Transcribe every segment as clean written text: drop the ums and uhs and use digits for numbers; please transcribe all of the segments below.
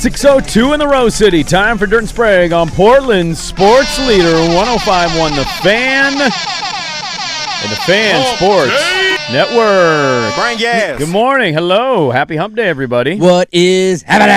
6:02 in the Rose City. Time for Dirt and Sprague on Portland's sports leader, 105.1 The Fan and the Fan Sports Network. Brian Gas. Good morning. Hello. Happy Hump Day, everybody. What is happening?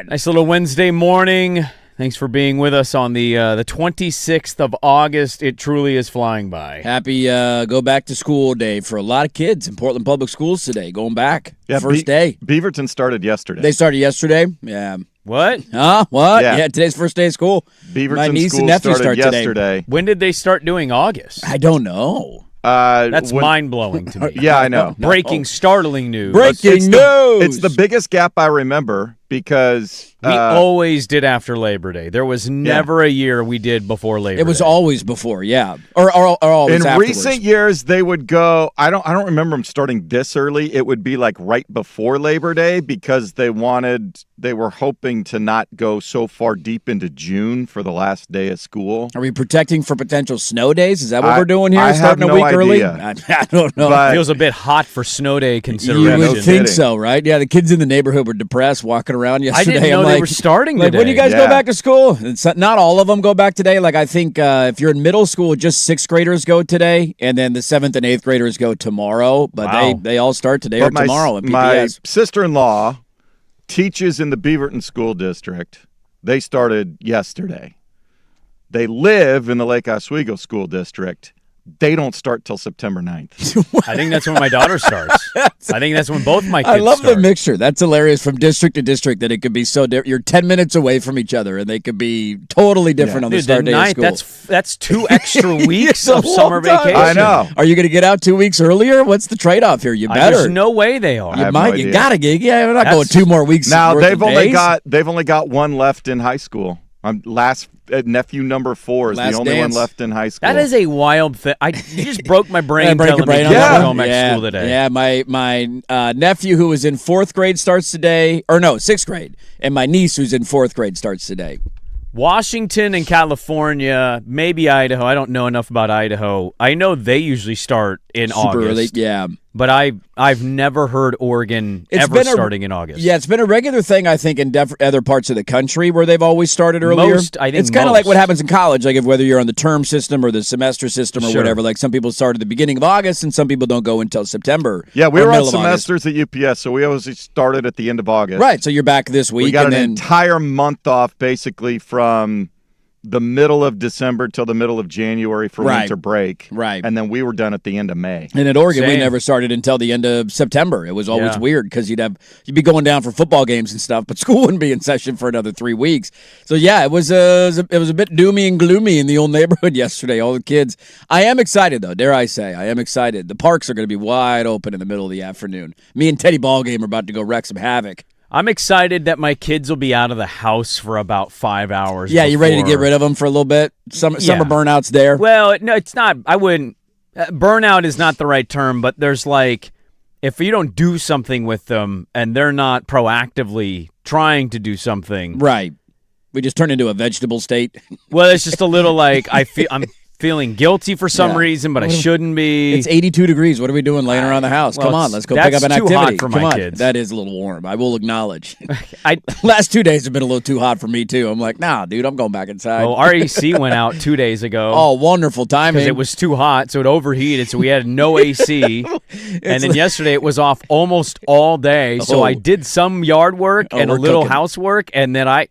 Nice little Wednesday morning. Thanks for being with us on the 26th of August. It truly is flying by. Happy go back to school day for a lot of kids in Portland Public Schools today. Going back. Yeah, first day. Beaverton started yesterday. They started yesterday. Yeah. What? Huh? What? Yeah. Today's first day of school. Beaverton My niece school and nephew started start yesterday. When did they start doing August? I don't know. That's mind-blowing to me. Yeah, I know. Breaking, startling news. Breaking news. It's the biggest gap I remember because We always did after Labor Day. There was never a year we did before Labor Day. It was always before, yeah. Or always in afterwards. recent years they would go. I don't remember them starting this early. It would be like right before Labor Day because they were hoping to not go so far deep into June for the last day of school. Are we protecting for potential snow days? Is that what we're doing here? I Starting have a no week early? idea. I don't know. But- Feels a bit hot for snow day You consideration. would no think kidding. so, right? Yeah, the kids in the neighborhood were depressed walking around yesterday. I didn't know I'm they like, were starting like, today. when do you guys go Yeah. back to school? Not all of them go back today. Like, I think if you're in middle school, just 6th graders go today, and then the 7th and 8th graders go tomorrow. But Wow. they all start today But or tomorrow in my PPS. sister-in-law teaches in the Beaverton School District. They started yesterday. They live in the Lake Oswego School District. They don't start till September 9th. I think that's when my daughter starts. I think that's when both my kids I love start. the mixture. That's hilarious from district to district that it could be so different. You're 10 minutes away from each other, and they could be totally different on the Dude, start the day of ninth, school. that's 2 extra weeks It's a of long summer time. vacation. I know. Are you going to get out 2 weeks earlier? What's the trade-off here? You better. There's no way they are. I You have might. no You idea. got to gig. Yeah, we're not That's- going 2 more weeks. Now worth they've of only days. got one left in high school. Nephew number 4 is Last the only dance. one left in high school. That is a wild thing. You just broke my brain Yeah, break your telling brain me on kids that are one. going back to school today. Yeah, my nephew who was in 4th grade starts today, or no, 6th grade, and my niece who's in 4th grade starts today. Washington and California, maybe Idaho. I don't know enough about Idaho. I know they usually start in Super August. early, yeah. But I've never heard Oregon ever starting in August. Yeah, it's been a regular thing, I think, in other parts of the country where they've always started earlier. I think it's kind of like what most. happens in college, like if whether you're on the term system or the semester system or Sure. whatever. Like some people start at the beginning of August and some people don't go until September. Yeah, we or were on middle of August. semesters at UPS, so we always started at the end of August. Right, so you're back this week. We got and an then, entire month off basically from the middle of December till the middle of January for Right. winter break. Right. And then we were done at the end of May. And at Oregon, we Same. never started until the end of September. It was always Yeah. weird because you'd be going down for football games and stuff, but school wouldn't be in session for another 3 weeks. So yeah, it was a bit doomy and gloomy in the old neighborhood yesterday. All the kids. I am excited though. Dare I say, I am excited. The parks are going to be wide open in the middle of the afternoon. Me and Teddy Ballgame are about to go wreck some havoc. I'm excited that my kids will be out of the house for about 5 hours. Yeah, you ready to get before- rid of them for a little bit? Summer Yeah. burnout's there. Well, no, it's not. I wouldn't. Burnout is not the right term, but there's like, if you don't do something with them and they're not proactively trying to do something, Right. We just turn into a vegetable state. well, it's just a little like I'm feeling guilty for some Yeah. reason, but I shouldn't be. It's 82 degrees. What are we doing laying around the house? Well, Come on, it's- let's go pick that's up an too hot activity. for Come my on. kids. That is a little warm. I will acknowledge. I Last 2 days have been a little too hot for me too. I'm like, nah, dude, I'm going back inside. well, our AC went out 2 days ago. Oh, wonderful timing. Because it was too hot, so it overheated, so we had no AC. And then yesterday it was off almost all day, so Oh. I did some yard work and a we're little cooking. housework, and then I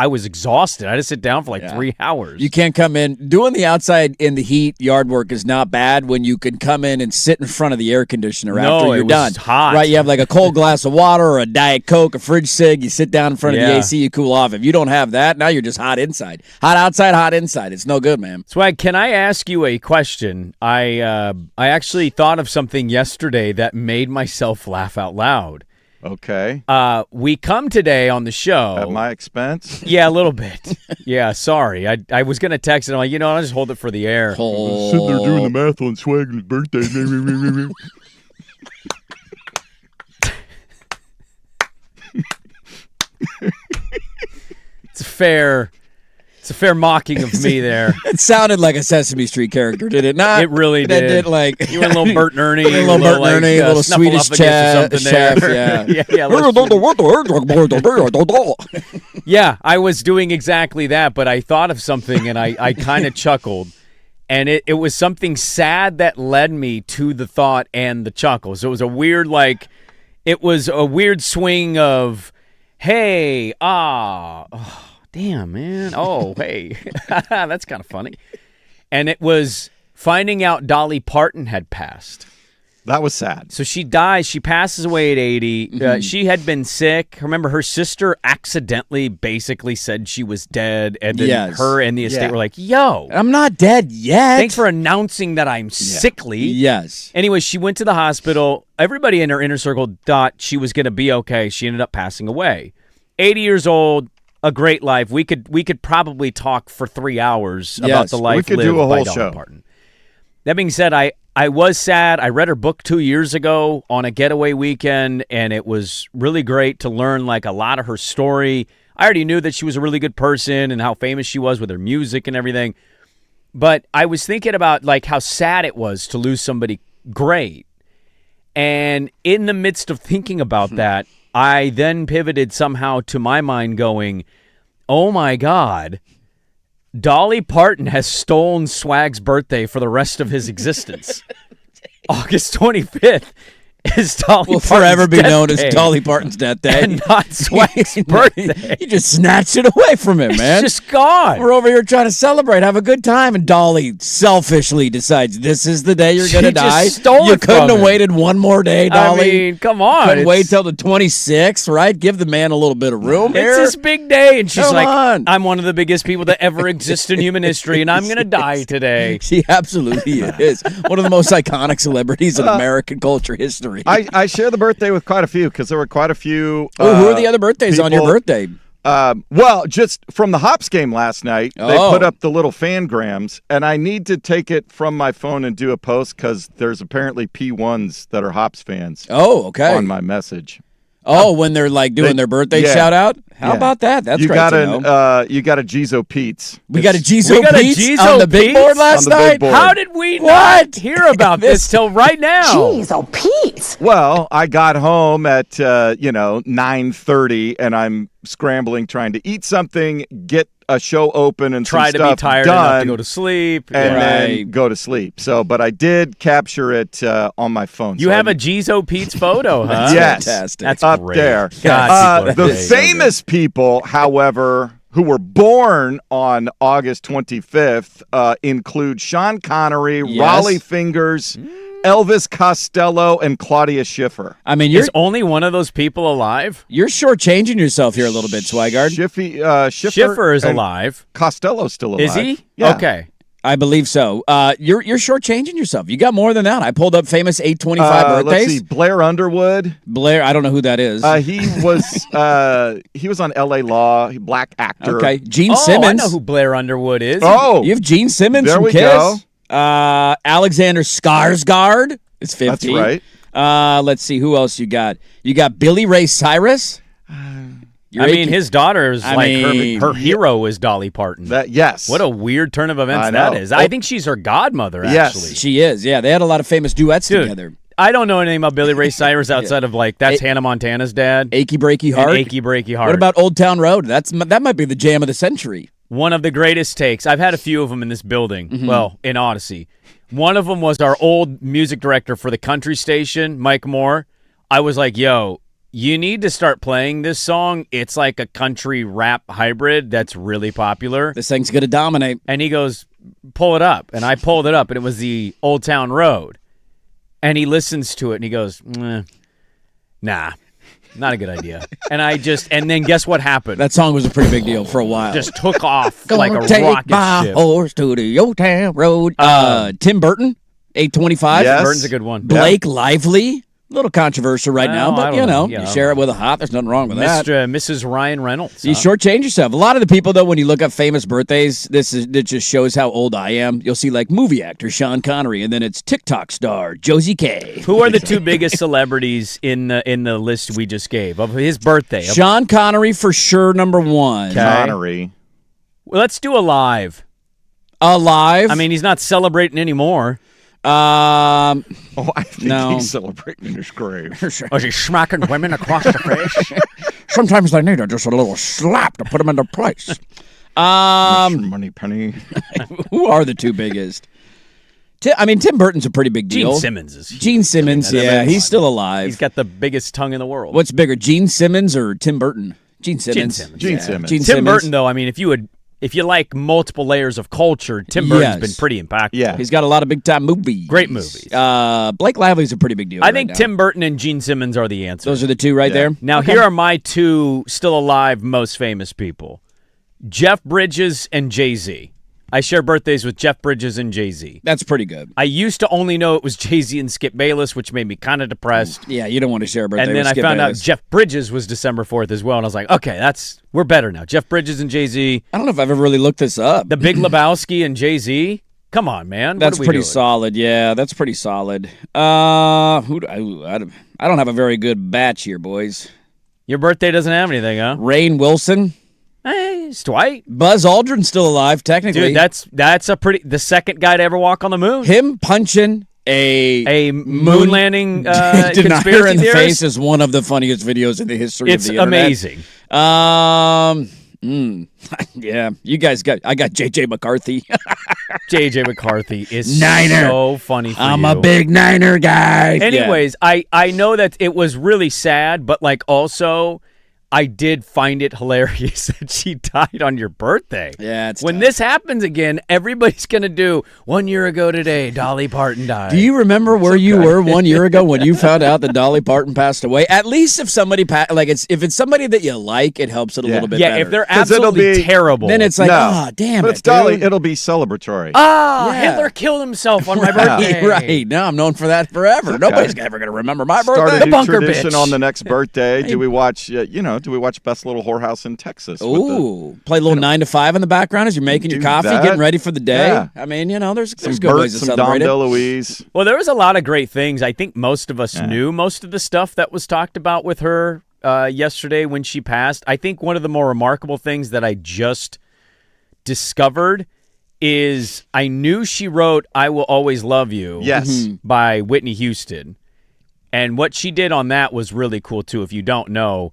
was exhausted. I had to sit down for like 3 hours. You can't come in. Doing the outside in the heat yard work is not bad when you can come in and sit in front of the air conditioner No, after you're it was done. hot. Right? You have like a cold glass of water or a Diet Coke, a fridge cig. You sit down in front of the Yeah. AC, you cool off. If you don't have that, now you're just hot inside. Hot outside, hot inside. It's no good, man. Swag, can I ask you a question? I actually thought of something yesterday that made myself laugh out loud. Okay. We come today on the show. At my expense. Yeah, a little bit. Yeah, sorry. I was going to text it. I'm like, I'll just hold it for the air. Sitting there doing the math on Swag's birthday. It's It's a fair mocking of me there. It sounded like a Sesame Street character, did it not? It really That did. did like You were a little Bert and Ernie. a little Bert and Ernie, a little Swedish chef. Chef, Yeah. Yeah, I was doing exactly that, but I thought of something and I kind of chuckled. And it was something sad that led me to the thought and the chuckle. So it was a weird, swing of, hey, damn, man. Oh, hey. That's kind of funny. And it was finding out Dolly Parton had passed. That was sad. So she dies. She passes away at 80. She had been sick. Remember, her sister accidentally basically said she was dead. And then her and the estate were like, yo. I'm not dead yet. Thanks for announcing that I'm sickly. Yes. Anyway, she went to the hospital. Everybody in her inner circle thought she was going to be okay. She ended up passing away. 80 years old. A great life. We could probably talk for 3 hours about the life we could lived do a by whole Dolly show. Parton. That being said, I was sad. I read her book 2 years ago on a getaway weekend, and it was really great to learn like a lot of her story. I already knew that she was a really good person and how famous she was with her music and everything. But I was thinking about like how sad it was to lose somebody great. And in the midst of thinking about that, I then pivoted somehow to my mind going, oh my God, Dolly Parton has stolen Swag's birthday for the rest of his existence. August 25th is Dolly Parton's forever be death known day, as Dolly Parton's death day. and not Swag's birthday. You just snatched it away from him, man. It's just gone. We're over here trying to celebrate, have a good time, and Dolly selfishly decides this is the day you're going to She just die. stole You it couldn't from have him. waited one more day, Dolly. I mean, come on. Couldn't wait It's- till the 26th, right? Give the man a little bit of room here. It's his big day, and she's Come like, on. I'm one of the biggest people that ever exist in human history, and I'm going to die today. She absolutely is. One of the most iconic celebrities in American culture history. I share the birthday with quite a few because there were quite a few. Who are the other birthdays on your people- birthday? Well, just from the Hops game last night, they Oh. put up the little fangrams, and I need to take it from my phone and do a post because there's apparently P1s that are Hops fans Oh, okay. on my message. Oh, when they're like doing their birthday yeah. shout out? How Yeah. about that? That's you great got to know. you got a Jizo Pete's. We got a We Jizo got a Pete's Jizo on the big Pete's? board last On the big night? board. How did we What? not hear about this till right now? Jeez, oh Pete. Well, I got home at 9:30, and I'm scrambling trying to eat something, get a show open, and Try some to be stuff tired done, enough to go to sleep. and Yeah. then Right. go to sleep. So, but I did capture it on my phone. You so have I- a Jizo Pete's photo, huh? Yes. Fantastic. That's up great. there. God, people are The great. famous people, however, who were born on August 25th include Sean Connery, Yes. Raleigh Fingers, Elvis Costello, and Claudia Schiffer. I mean, you're Is only one of those people alive? you're shortchanging yourself here a little bit, Swigard. Schiffer is and alive. Costello's still alive. Is he? Yeah. Okay. I believe so. You're shortchanging yourself. You got more than that. I pulled up famous 825 Let's birthdays. see. Blair Underwood. Blair, I don't know who that is. He was on L.A. Law. Black actor. okay, Gene Oh, Simmons. I know who Blair Underwood is. Oh, You have Gene Simmons There from we Kiss. go. Alexander Skarsgård is 50. that's right. Let's see who else you got. You got Billy Ray Cyrus. I mean, his daughter is I like mean, her hero is Dolly Parton. Yes. What a weird turn of events I that know. is. I think she's her godmother, Yes. actually. She is. Yeah, they had a lot of famous duets Dude, together. I don't know anything about Billy Ray Cyrus outside of like that's Hannah Montana's dad. Achy Breaky and Heart. Achy Breaky Heart. What about Old Town Road? That might be the jam of the century. One of the greatest takes. I've had a few of them in this building. Mm-hmm. Well, in Odyssey. One of them was our old music director for the country station, Mike Moore. I was like, yo, you need to start playing this song. It's like a country rap hybrid that's really popular. This thing's gonna dominate. And he goes, pull it up. And I pulled it up, and it was the Old Town Road. And he listens to it, and he goes, nah, not a good idea. And then guess what happened? That song was a pretty big deal for a while. Just took off like a Gonna take rocket my ship. horse to the Old Town Road. Tim Burton, 825. Yes. Burton's a good one. Blake Lively, a little controversial right now, Well, I but don't you know, know. Yeah, you I share don't it with a hot. There's nothing wrong with that. Mrs. Ryan Reynolds. You shortchange yourself. A lot of the people, though, when you look up famous birthdays, that just shows how old I am. You'll see like movie actor Sean Connery, and then it's TikTok star Josie K. Who are the two biggest celebrities in the list we just gave of his birthday? Sean Connery for sure, number one. Okay. Connery. Well, let's do Alive. Alive? I mean, he's not celebrating anymore. Oh, I think No. he's celebrating in his grave. Was he smacking women across the face? Sometimes they need just a little slap to put them into place. Mr. Money Penny. Who are the two biggest? Tim Burton's a pretty big deal. Gene Simmons is huge. Gene Simmons, yeah, he's still alive. He's got the biggest tongue in the world. What's bigger, Gene Simmons or Tim Burton? Gene Simmons. Gene Simmons. Gene Tim Simmons. Burton, though, I mean, if you like multiple layers of culture, Tim Burton's been pretty impactful. Yeah. He's got a lot of big-time movies. Great movies. Blake Lively's a pretty big deal I right think now. Tim Burton and Gene Simmons are the answer. Those are the two right there? Now, here are my two still alive most famous people. Jeff Bridges and Jay-Z. I share birthdays with Jeff Bridges and Jay-Z. That's pretty good. I used to only know it was Jay-Z and Skip Bayless, which made me kind of depressed. Yeah, you don't want to share a birthday And then with I Skip found Bayless. out Jeff Bridges was December 4th as well, and I was like, okay, we're better now. Jeff Bridges and Jay-Z. I don't know if I've ever really looked this up. The Big Lebowski and Jay-Z. Come on, man. That's what are we pretty doing? solid. Yeah, that's pretty solid. I don't have a very good batch here, boys. Your birthday doesn't have anything, huh? Rainn Wilson, Hey, it's Dwight. Buzz Aldrin's still alive technically. Dude, that's the second guy to ever walk on the moon. him punching a moon landing denier conspiracy in the theorist? face is one of the funniest videos in the history It's of the internet. amazing. Yeah, I got JJ McCarthy. JJ McCarthy is Niner. so funny for I'm you. a big Niner guy. Anyways, I know that it was really sad, but like also I did find it hilarious that she died on your birthday. Yeah, it's when tough. this happens again, everybody's gonna do 1 year ago today. Dolly Parton died. Do you remember where you were 1 year ago when you found out that Dolly Parton passed away? At least if somebody if it's somebody that you like, it helps it a little bit Yeah, better. if they're 'Cause it'll absolutely be- terrible, then it's like, No. damn but it, it's Dolly. dude. It'll be celebratory. yeah. Yeah. Hitler killed himself on my birthday. Right. Now I'm known for that forever. Nobody's ever going to remember my Start birthday. a The new bunker tradition bitch. on the next birthday. Do we watch? Do we watch Best Little Whorehouse in Texas? with Ooh, play a little 9 to 5 in the background as you're making your Do coffee, that. getting ready for the day. Yeah. I mean, there's some good Bert, ways to some Dom celebrate it. DeLuise. Well, there was a lot of great things. I think most of us knew most of the stuff that was talked about with her yesterday when she passed. I think one of the more remarkable things that I just discovered is I knew she wrote I Will Always Love You Yes. by Whitney Houston. And what she did on that was really cool, too. If you don't know,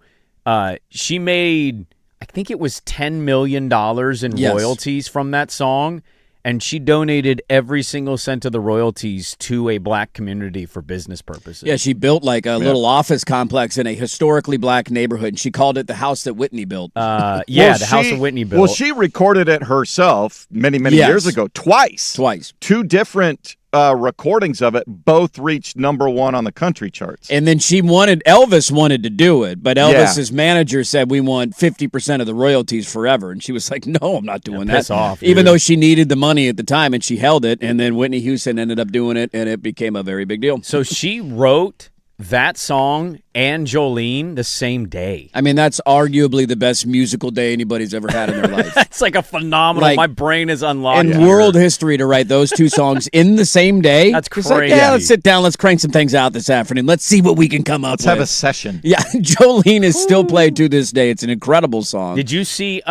she made, I think it was $10 million in Yes. royalties from that song. And she donated every single cent of the royalties to a black community for business purposes. Yeah, she built like a little office complex in a historically black neighborhood, and she called it the house that Whitney built. The Well, House of Whitney built. Well, she recorded it herself many Yes. years ago, twice. Twice. Two different recordings of it, both reached #1 on the country charts. And then Elvis wanted to do it, but Elvis's manager said, we want 50% of the royalties forever. And she was like, no, I'm not doing that. piss off, Even dude. though she needed the money at the time, and she held it. And then Whitney Houston ended up doing it, and it became a very big deal. So she wrote that song and Jolene the same day. I mean, that's arguably the best musical day anybody's ever had in their life. That's like a phenomenal. Like, my brain is unlocked. And world history to write those two songs in the same day. That's It's like, crazy. yeah, let's sit down, let's crank some things out this afternoon. Let's see what we can come up Let's with. have a session. Yeah, Jolene is still played to this day. It's an incredible song. Did you see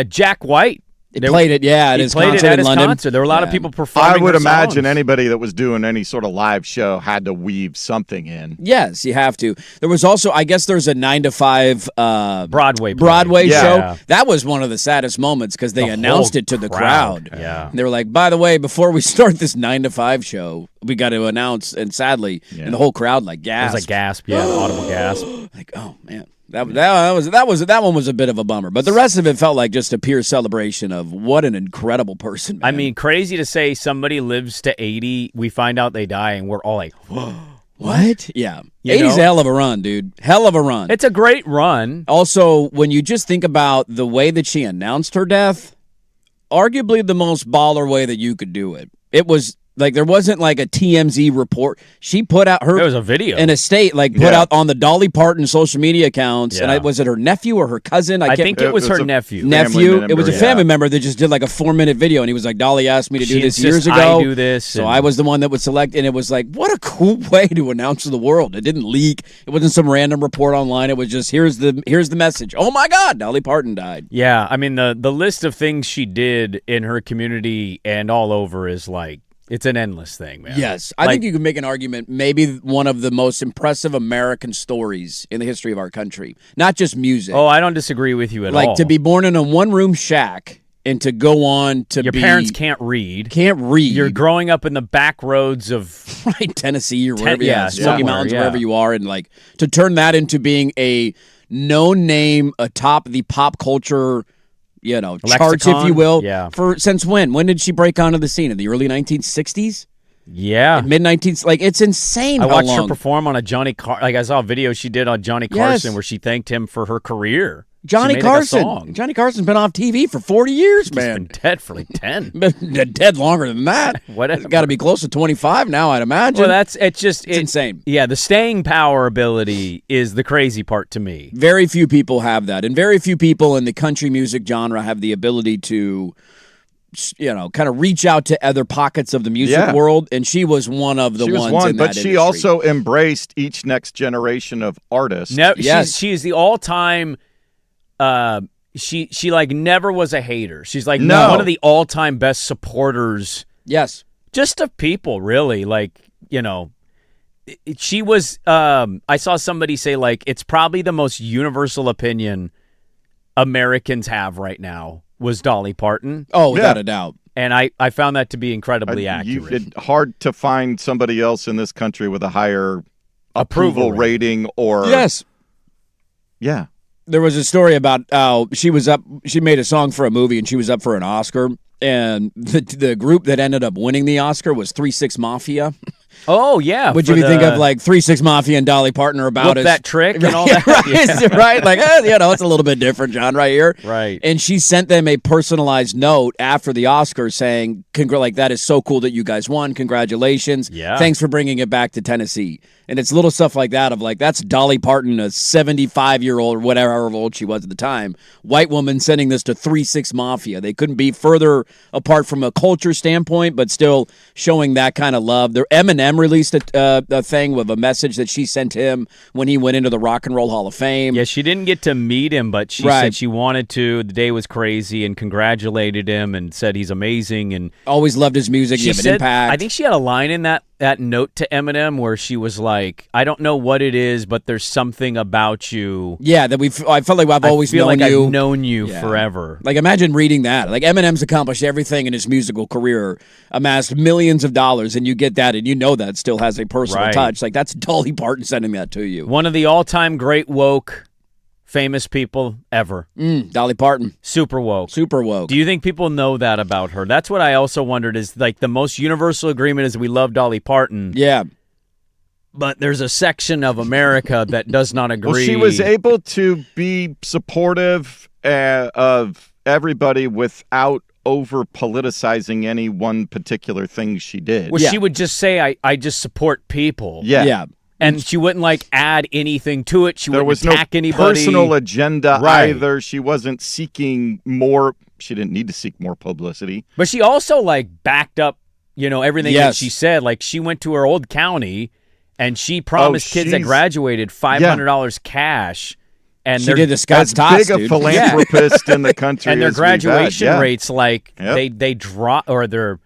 Jack White? They played it, at He his played concert it at in his London. concert. There were a lot of Yeah. people performing. I would their imagine songs. anybody that was doing any sort of live show had to weave something in. Yes, you have to. There was also, I guess, there's a 9 to 5 Broadway play. Yeah. show. That was one of the saddest moments because they The announced whole it to the crowd. Yeah. They were like, by the way, before we start this 9 to 5 show, we got to announce. And sadly, and the whole crowd like It gasped. was a gasp. Yeah, an audible gasp. Like, oh man, that one was a bit of a bummer. But the rest of it felt like just a pure celebration of what an incredible person. Man. I mean, crazy to say somebody lives to 80. We find out they die, and we're all like, what? Yeah, You 80's a know? hell of a run, dude. Hell of a run. it's a great run. Also, when you just think about the way that she announced her death, arguably the most baller way that you could do it. It was Like there wasn't like a TMZ report. She put out her. It was a video. An estate put out on the Dolly Parton social media accounts, Yeah. and was it her nephew or her cousin? I think it was her a nephew. Nephew. member, It was a yeah. family member that just did like a 4-minute video, and he was like, "Dolly asked me to do She this insists years ago. I do this, so and- I was the one that was selected." And it was like, what a cool way to announce to the world. It didn't leak. It wasn't some random report online. It was just here's the message. Oh my God, Dolly Parton died. Yeah, I mean the list of things she did in her community and all over is like it's an endless thing, man. Yes, I think you could make an argument. Maybe one of the most impressive American stories in the history of our country. Not just music. Oh, I don't disagree with you at all. Like to be born in a one-room shack and to go on to your be parents can't read. can't read. You're growing up in the back roads of right, Tennessee or wherever, yeah, Smoky somewhere, Mountains, yeah. wherever you are, and like to turn that into being a known name atop the pop culture, charts, if Lexicon? you will. Yeah. For since when? When did she break onto the scene? In the early 1960s, yeah. mid 19s? Like it's insane. I how watched long. her perform on a I saw a video she did on Johnny Carson where she thanked him for her career. Johnny She made, like, a Carson. song. Johnny Carson's been off TV for 40 years, He's man. been dead for like 10. Been dead longer than that. Whatever. Got to be close to 25 now, I'd imagine. Well, it's insane. Yeah, the staying power ability is the crazy part to me. Very few people have that, and very few people in the country music genre have the ability to, kind of reach out to other pockets of the music world. And she was one of the She was ones. one, in but that she industry. also embraced each next generation of artists. No, Yes. she's the all-time. She like never was a hater. She's like No. one of the all-time best supporters, Yes. just of people. Really, she was. I saw somebody say like it's probably the most universal opinion Americans have right now was Dolly Parton, Oh, without a doubt. and I found that to be incredibly accurate. It's hard to find somebody else in this country with a higher approval rating or Yes. Yeah. There was a story about how she made a song for a movie and she was up for an Oscar, and the group that ended up winning the Oscar was 3 6 Mafia. Oh yeah, Would for you think the of like 3 6 Mafia and Dolly Parton are about Whoop as that trick and all right, that? right, right? Like it's a little bit different, John, right here. Right. And she sent them a personalized note after the Oscars saying, like, that is so cool that you guys won. Congratulations. Yeah. Thanks for bringing it back to Tennessee. And it's little stuff like that of like, that's Dolly Parton, a 75-year-old or whatever old she was at the time, white woman sending this to 3 6 Mafia. They couldn't be further apart from a culture standpoint, but still showing that kind of love. Eminem released a thing with a message that she sent him when he went into the Rock and Roll Hall of Fame. Yeah, she didn't get to meet him, but she said she wanted to. The day was crazy and congratulated him and said he's amazing. And Always loved his music. she He had an said, impact. I think she had a line in that note to Eminem where she was like, I don't know what it is, but there's something about you. Yeah, that I felt like I've always I feel known like you. I've known you Yeah. forever. Like, imagine reading that. Like, Eminem's accomplished everything in his musical career, amassed millions of dollars, and you get that, and you know that still has a personal Right. touch. Like, that's Dolly Parton sending that to you. One of the all-time great woke, famous people ever. Dolly Parton, Super woke. super woke. Do you think people know that about her? That's what I also wondered is like the most universal agreement is we love Dolly Parton. Yeah. But there's a section of America that does not agree. Well, she was able to be supportive of everybody without over politicizing any one particular thing she did. Well, Yeah. she would just say, I just support people. Yeah. Yeah. And she wouldn't like add anything to it. She There wouldn't was no attack anybody. personal agenda Right. either. She wasn't seeking more. She didn't need to seek more publicity. But she also like backed up, everything that Yes. she said. Like she went to her old county and she promised kids that she's- graduated $500 cash. And She their- did the Scott's As Tots, big a dude. philanthropist in the country and their as we've had, graduation yeah. rates, like Yep. they drop or their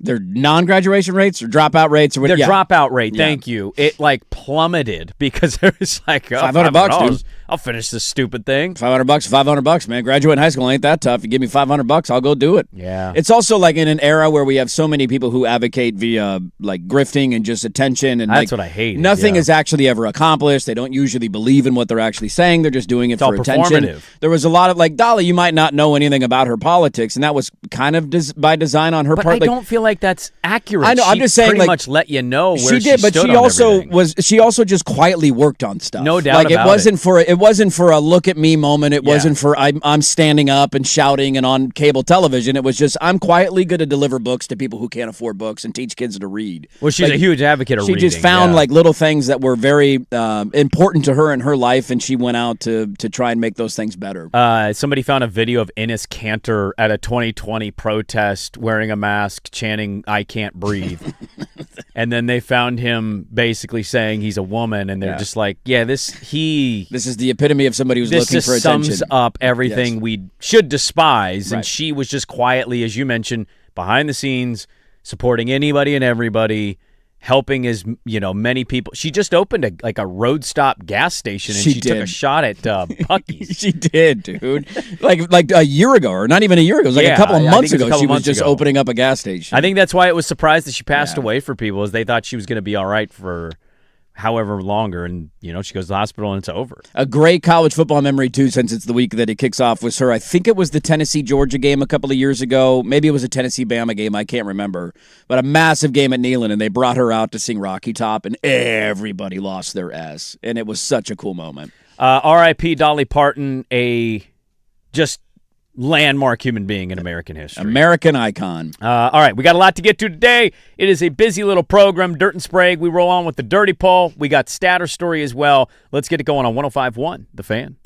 Their non-graduation rates or dropout rates or what? Their Yeah. dropout rate, Yeah. thank you. It like plummeted because it was like $500, dude. I'll finish this stupid thing. $500, man. Graduating high school ain't that tough. You give me $500, I'll go do it. Yeah. It's also like in an era where we have so many people who advocate via like grifting and just attention, and That's like, what I hate. Nothing yeah. is actually ever accomplished. They don't usually believe in what they're actually saying. They're just doing it It's all for attention. performative. There was a lot of like Dolly. You might not know anything about her politics, and that was kind of by design on her But part. I Like, don't feel like that's accurate. I know, I'm She just saying, pretty like, much let you know where she did, but stood she on also everything. she also just quietly worked on stuff. No doubt Like about it wasn't for it wasn't for a look at me moment. It wasn't for I'm standing up and shouting and on cable television. It was just I'm quietly going to deliver books to people who can't afford books and teach kids to read. Well, she's a huge advocate of reading. She just found like little things that were very important to her in her life, and she went out to try and make those things better. Somebody found a video of Enes Kanter at a 2020 protest wearing a mask, chanting "I can't breathe," and then they found him basically saying he's a woman, and they're just like, "Yeah, this is the epitome of somebody who's looking for attention." This sums up everything we should despise, and she was just quietly, as you mentioned, behind the scenes, supporting anybody and everybody, helping as many people. She just opened a road stop gas station, and she took a shot at Pucky's. She did, dude. like a year ago, or not even a year ago. It was like a couple of months ago. She was just opening up a gas station. I think that's why it was surprised that she passed away for people, is they thought she was going to be all right for however longer, and she goes to the hospital and it's over. A great college football memory too, since it's the week that it kicks off, was her. I think it was the Tennessee-Georgia game a couple of years ago. Maybe it was a Tennessee-Bama game. I can't remember. But a massive game at Neyland, and they brought her out to sing Rocky Top, and everybody lost their S. And it was such a cool moment. R.I.P. Dolly Parton, a just landmark human being in American history. American icon. All right, we got a lot to get to today. It is a busy little program. Dirt and Sprague. We roll on with the Dirty Poll. We got Statter Story as well. Let's get it going on 105.1, The Fan.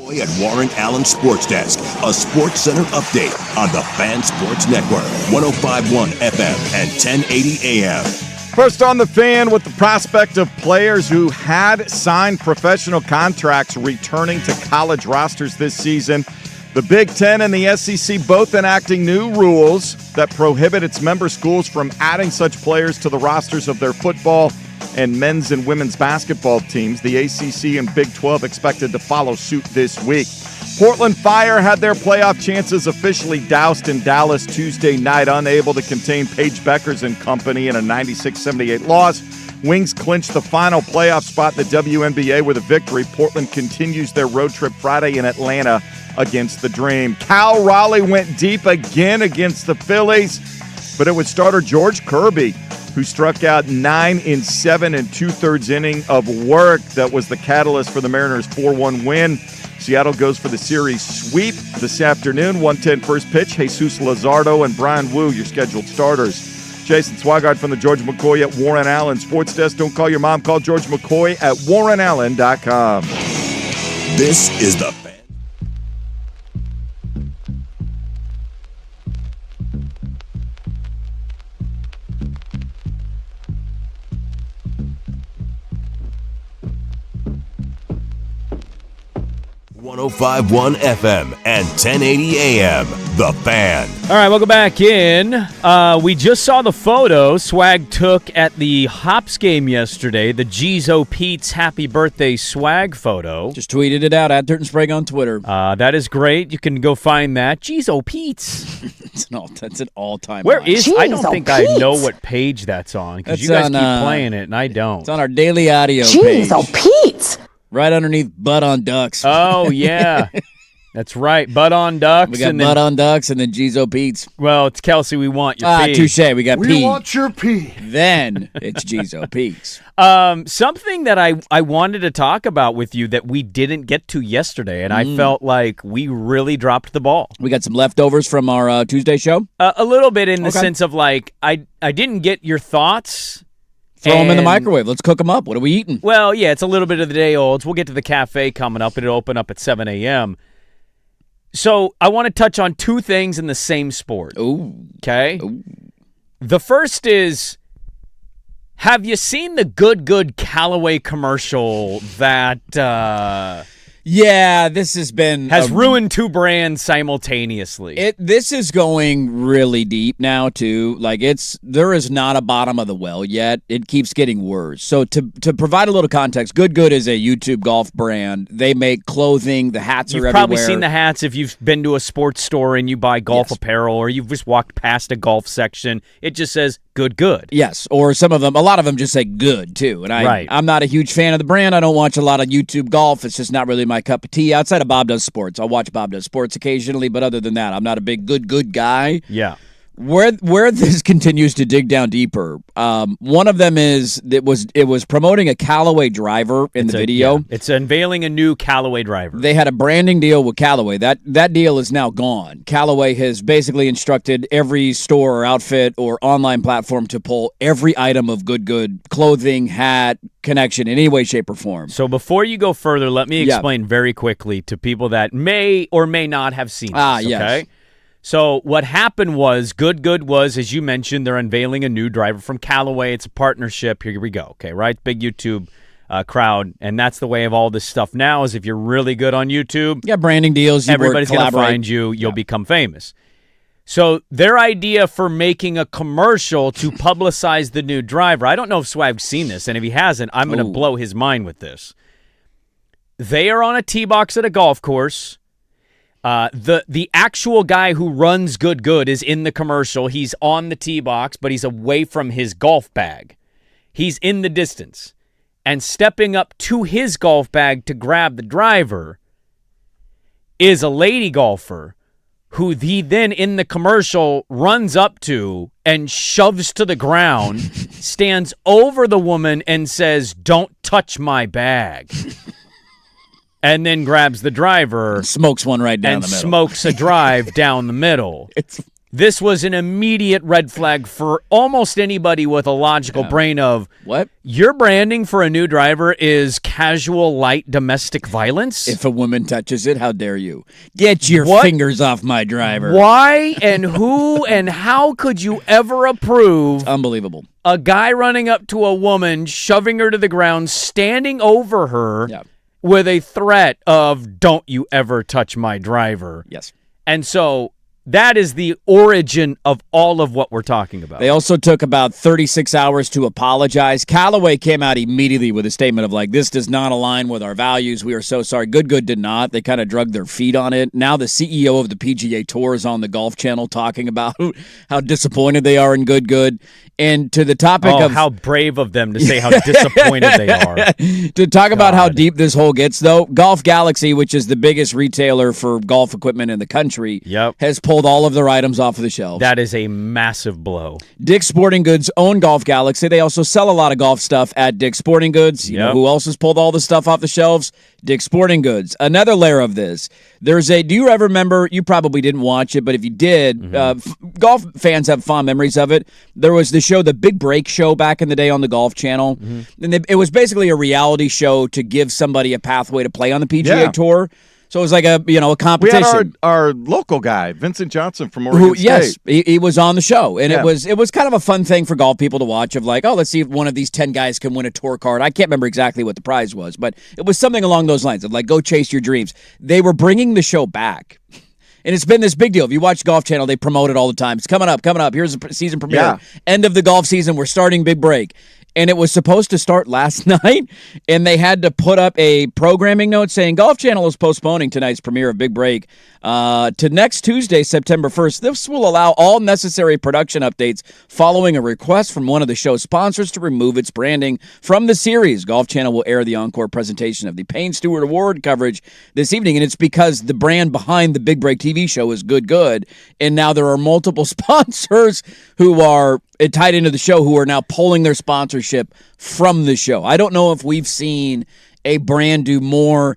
McCoy at Warren Allen Sports Desk, a Sports Center update on the Fan Sports Network, 105.1 FM and 1080 AM. First on the Fan, with the prospect of players who had signed professional contracts returning to college rosters this season. The Big Ten and the SEC both enacting new rules that prohibit its member schools from adding such players to the rosters of their football and men's and women's basketball teams. The ACC and Big 12 expected to follow suit this week. Portland Fire had their playoff chances officially doused in Dallas Tuesday night, unable to contain Paige Beckers and company in a 96-78 loss. Wings clinched the final playoff spot in the WNBA with a victory. Portland continues their road trip Friday in Atlanta against the Dream. Cal Raleigh went deep again against the Phillies, but it was starter George Kirby who struck out 9 in 7 2/3 inning of work. That was the catalyst for the Mariners' 4-1 win. Seattle goes for the series sweep this afternoon. 1:10 first pitch. Jesus Luzardo and Brian Wu, your scheduled starters. Jason Swigart from the George McCoy at Warren Allen Sports Desk. Don't call your mom. Call George McCoy at warrenallen.com. This is the Fan. 105.1 FM and 1080 AM. The Fan. All right, welcome back in. We just saw the photo Swag took at the Hops game yesterday, the Jizo Pete's Happy Birthday Swag photo. Just tweeted it out at Dirt and Sprague on Twitter. That is great. You can go find that. Jizo Pete's. That's an all-time. Where high. is? I don't think I know what page that's on because you guys keep playing it and I don't. It's on our daily audio page. Jizo Pete's. Right underneath Butt on Ducks. Oh, yeah. That's right. Butt on Ducks. We got Butt on Ducks and then Jizo Pete's. Well, it's Kelsey. We want your pee. Touche. We got pee. We want your pee. Then it's Jizo Pete's. Something that I wanted to talk about with you that we didn't get to yesterday, and I felt like we really dropped the ball. We got some leftovers from our Tuesday show? A little bit in the sense of like, I didn't get your thoughts. Throw them in the microwave. Let's cook them up. What are we eating? Well, yeah, it's a little bit of the day olds. We'll get to the cafe coming up. It'll open up at 7 a.m. So I want to touch on two things in the same sport. Ooh. Okay? Ooh. The first is, have you seen the Good Callaway commercial that Yeah, this has been has ruined two brands simultaneously? This is going really deep now too. Like there is not a bottom of the well yet. It keeps getting worse. So to provide a little context, Good is a YouTube golf brand. They make clothing. The hats are You've everywhere. probably seen the hats if you've been to a sports store and you buy golf apparel, or you've just walked past a golf section. It just says Good. Yes, or a lot of them just say good too. And I'm not a huge fan of the brand. I don't watch a lot of YouTube golf. It's just not really my cup of tea. Outside of Bob Does Sports, I'll watch Bob Does Sports occasionally, but other than that, I'm not a big good guy. Yeah. Where this continues to dig down deeper, one of them is it was promoting a Callaway driver in the video. Yeah. It's unveiling a new Callaway driver. They had a branding deal with Callaway. That deal is now gone. Callaway has basically instructed every store or outfit or online platform to pull every item of good clothing, hat, connection in any way, shape, or form. So before you go further, let me explain very quickly to people that may or may not have seen this. Yes. Okay? So what happened was Good was, as you mentioned, they're unveiling a new driver from Callaway. It's a partnership. Here we go. Okay, right? Big YouTube crowd. And that's the way of all this stuff now is if you're really good on YouTube. Yeah, branding deals. Everybody's going to find you. You'll become famous. So their idea for making a commercial to publicize the new driver, I don't know if Swag's seen this, and if he hasn't, I'm going to blow his mind with this. They are on a tee box at a golf course. The actual guy who runs Good is in the commercial. He's on the tee box, but he's away from his golf bag. He's in the distance. And stepping up to his golf bag to grab the driver is a lady golfer who he then in the commercial runs up to and shoves to the ground, stands over the woman and says, "Don't touch my bag." And then grabs the driver. Smokes one right down the middle. And smokes a drive down the middle. This was an immediate red flag for almost anybody with a logical brain of, what? Your branding for a new driver is casual light domestic violence? If a woman touches it, how dare you? Get your fingers off my driver. Why and who and how could you ever approve Unbelievable. a guy running up to a woman, shoving her to the ground, standing over her with a threat of, don't you ever touch my driver? Yes. And so that is the origin of all of what we're talking about. They also took about 36 hours to apologize. Callaway came out immediately with a statement of like, this does not align with our values. We are so sorry. Good did not. They kind of drug their feet on it. Now the CEO of the PGA Tour is on the Golf Channel talking about how disappointed they are in Good. And to the topic of how brave of them to say how disappointed they are. To talk about how deep this hole gets, though, Golf Galaxy, which is the biggest retailer for golf equipment in the country, has pulled all of their items off of the shelves. That is a massive blow. Dick's Sporting Goods own Golf Galaxy. They also sell a lot of golf stuff at Dick's Sporting Goods. You know who else has pulled all the stuff off the shelves? Dick's Sporting Goods. Another layer of this. Do you ever remember, you probably didn't watch it, but if you did, golf fans have fond memories of it. There was the show, the Big Break Show, back in the day on the Golf Channel. And it was basically a reality show to give somebody a pathway to play on the PGA Tour. So it was like a competition. We had our local guy, Vincent Johnson from Oregon State. Yes, he was on the show, and it was kind of a fun thing for golf people to watch. Of like, let's see if one of these 10 guys can win a tour card. I can't remember exactly what the prize was, but it was something along those lines of like, go chase your dreams. They were bringing the show back. And it's been this big deal. If you watch Golf Channel, they promote it all the time. It's coming up. Here's a season premiere. Yeah. End of the golf season. We're starting Big Break. And it was supposed to start last night, and they had to put up a programming note saying Golf Channel is postponing tonight's premiere of Big Break to next Tuesday, September 1st. This will allow all necessary production updates following a request from one of the show's sponsors to remove its branding from the series. Golf Channel will air the encore presentation of the Payne Stewart Award coverage this evening, and it's because the brand behind the Big Break TV show is Good, and now there are multiple sponsors who are tied into the show who are now pulling their sponsorship from the show. I don't know if we've seen a brand do more,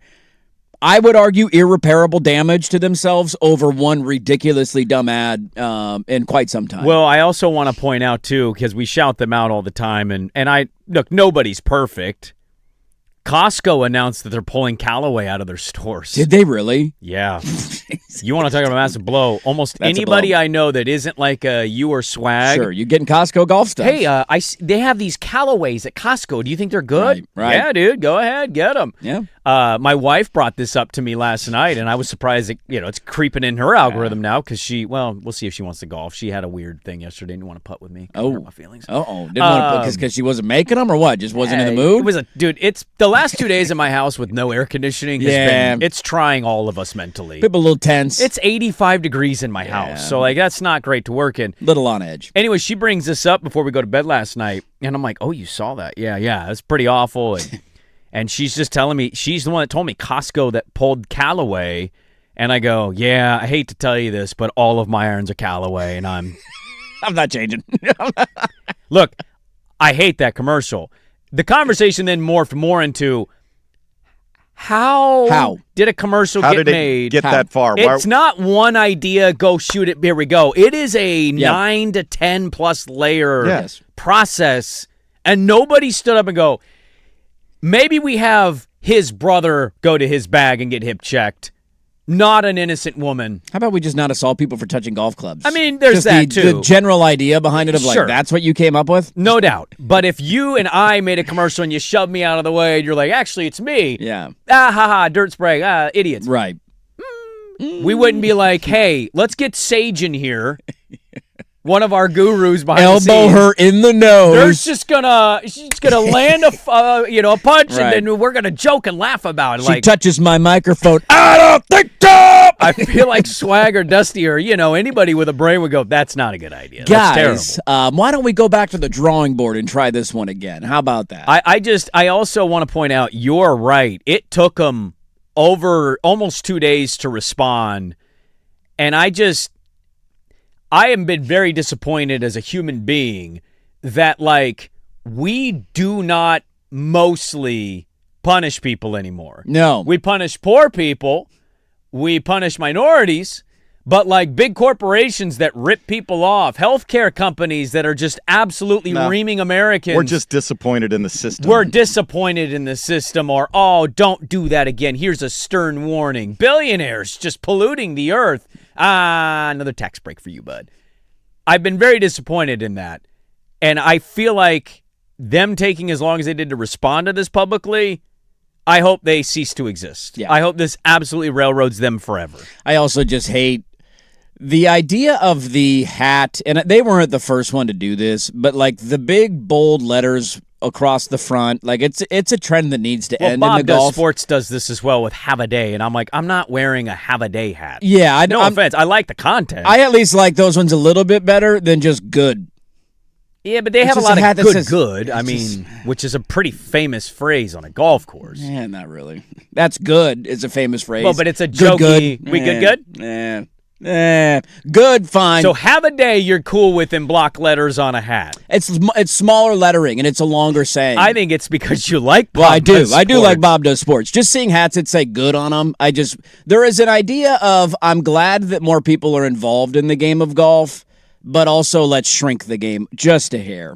I would argue, irreparable damage to themselves over one ridiculously dumb ad in quite some time. Well, I also want to point out, too, because we shout them out all the time, and look, nobody's perfect. Costco announced that they're pulling Callaway out of their stores. Did they really? Yeah. You want to talk about a massive blow? Almost That's anybody I know that isn't like you or Swag. Sure, you're getting Costco golf stuff. Hey, they have these Callaways at Costco. Do you think they're good? Right. Yeah, dude, go ahead, get them. Yeah. My wife brought this up to me last night, and I was surprised that, it's creeping in her algorithm now because we'll see if she wants to golf. She had a weird thing yesterday, didn't want to putt with me. Hurt my feelings. Didn't want to put because she wasn't making them or what? Just wasn't in the mood? It was it's the last 2 days in my house with no air conditioning it's trying all of us mentally. People a little tense. It's 85 degrees in my house, so that's not great to work in. Little on edge. Anyway, she brings this up before we go to bed last night, and I'm like, oh, you saw that? Yeah, that's pretty awful. And she's just telling me, she's the one that told me Costco that pulled Callaway, and I go, yeah, I hate to tell you this, but all of my irons are Callaway, and I'm not changing. Look, I hate that commercial. The conversation then morphed more into how did a commercial get made? Get that far? It's not one idea, go shoot it, here we go. It is a 9 to 10 plus layer process, and nobody stood up and go, maybe we have his brother go to his bag and get hip checked. Not an innocent woman. How about we just not assault people for touching golf clubs? I mean, there's that too. The general idea behind it of like, that's what you came up with? No doubt. But if you and I made a commercial and you shoved me out of the way and you're like, actually, it's me. Yeah. Dirt Sprague. Idiots. Right. We wouldn't be like, hey, let's get Sage in here. One of our gurus behind the scenes. Elbow her in the nose. She's gonna land a punch, and then we're gonna joke and laugh about it. She touches my microphone. I don't think so. I feel like Swag or Dusty or anybody with a brain would go, that's not a good idea. Guys, that's terrible. Why don't we go back to the drawing board and try this one again? How about that? I also want to point out, you're right. It took them over almost 2 days to respond, and I have been very disappointed as a human being that, we do not mostly punish people anymore. No. We punish poor people. We punish minorities. But like big corporations that rip people off, healthcare companies that are just absolutely reaming Americans. We're just disappointed in the system. We're disappointed in the system, or, oh, don't do that again. Here's a stern warning. Billionaires just polluting the earth. Another tax break for you, bud. I've been very disappointed in that. And I feel like them taking as long as they did to respond to this publicly, I hope they cease to exist. Yeah. I hope this absolutely railroads them forever. I also just hate the idea of the hat, and they weren't the first one to do this, but like the big bold letters across the front, like it's a trend that needs to end Bob in the golf. Sports does this as well with Have a Day, and I'm like, I'm not wearing a Have a Day hat. Yeah, No offense. I like the content. I at least like those ones a little bit better than just good. Yeah, but they have a just lot a hat of that good, says- I mean, which is a pretty famous phrase on a golf course. Yeah, not really. That's good is a famous phrase. Well, but it's a Good, jokey. We good? Good, fine. So Have a Day you're cool with in block letters on a hat. It's smaller lettering and it's a longer saying. I think it's because you like Bob Well, I do. Does I do Sports. like Bob Does Sports. Just seeing hats that say good on them, there is an idea of I'm glad that more people are involved in the game of golf, but also let's shrink the game just a hair.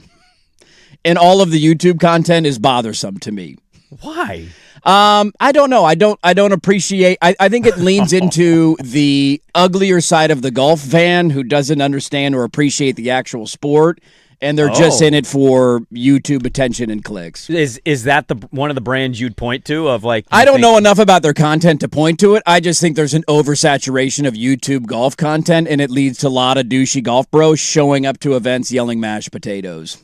And all of the YouTube content is bothersome to me. Why? I don't know. I don't appreciate. I think it leans into the uglier side of the golf fan who doesn't understand or appreciate the actual sport, and they're just in it for YouTube attention and clicks. Is that one of the brands you'd point to of like? I don't know enough about their content to point to it. I just think there's an oversaturation of YouTube golf content, and it leads to a lot of douchey golf bros showing up to events yelling mashed potatoes.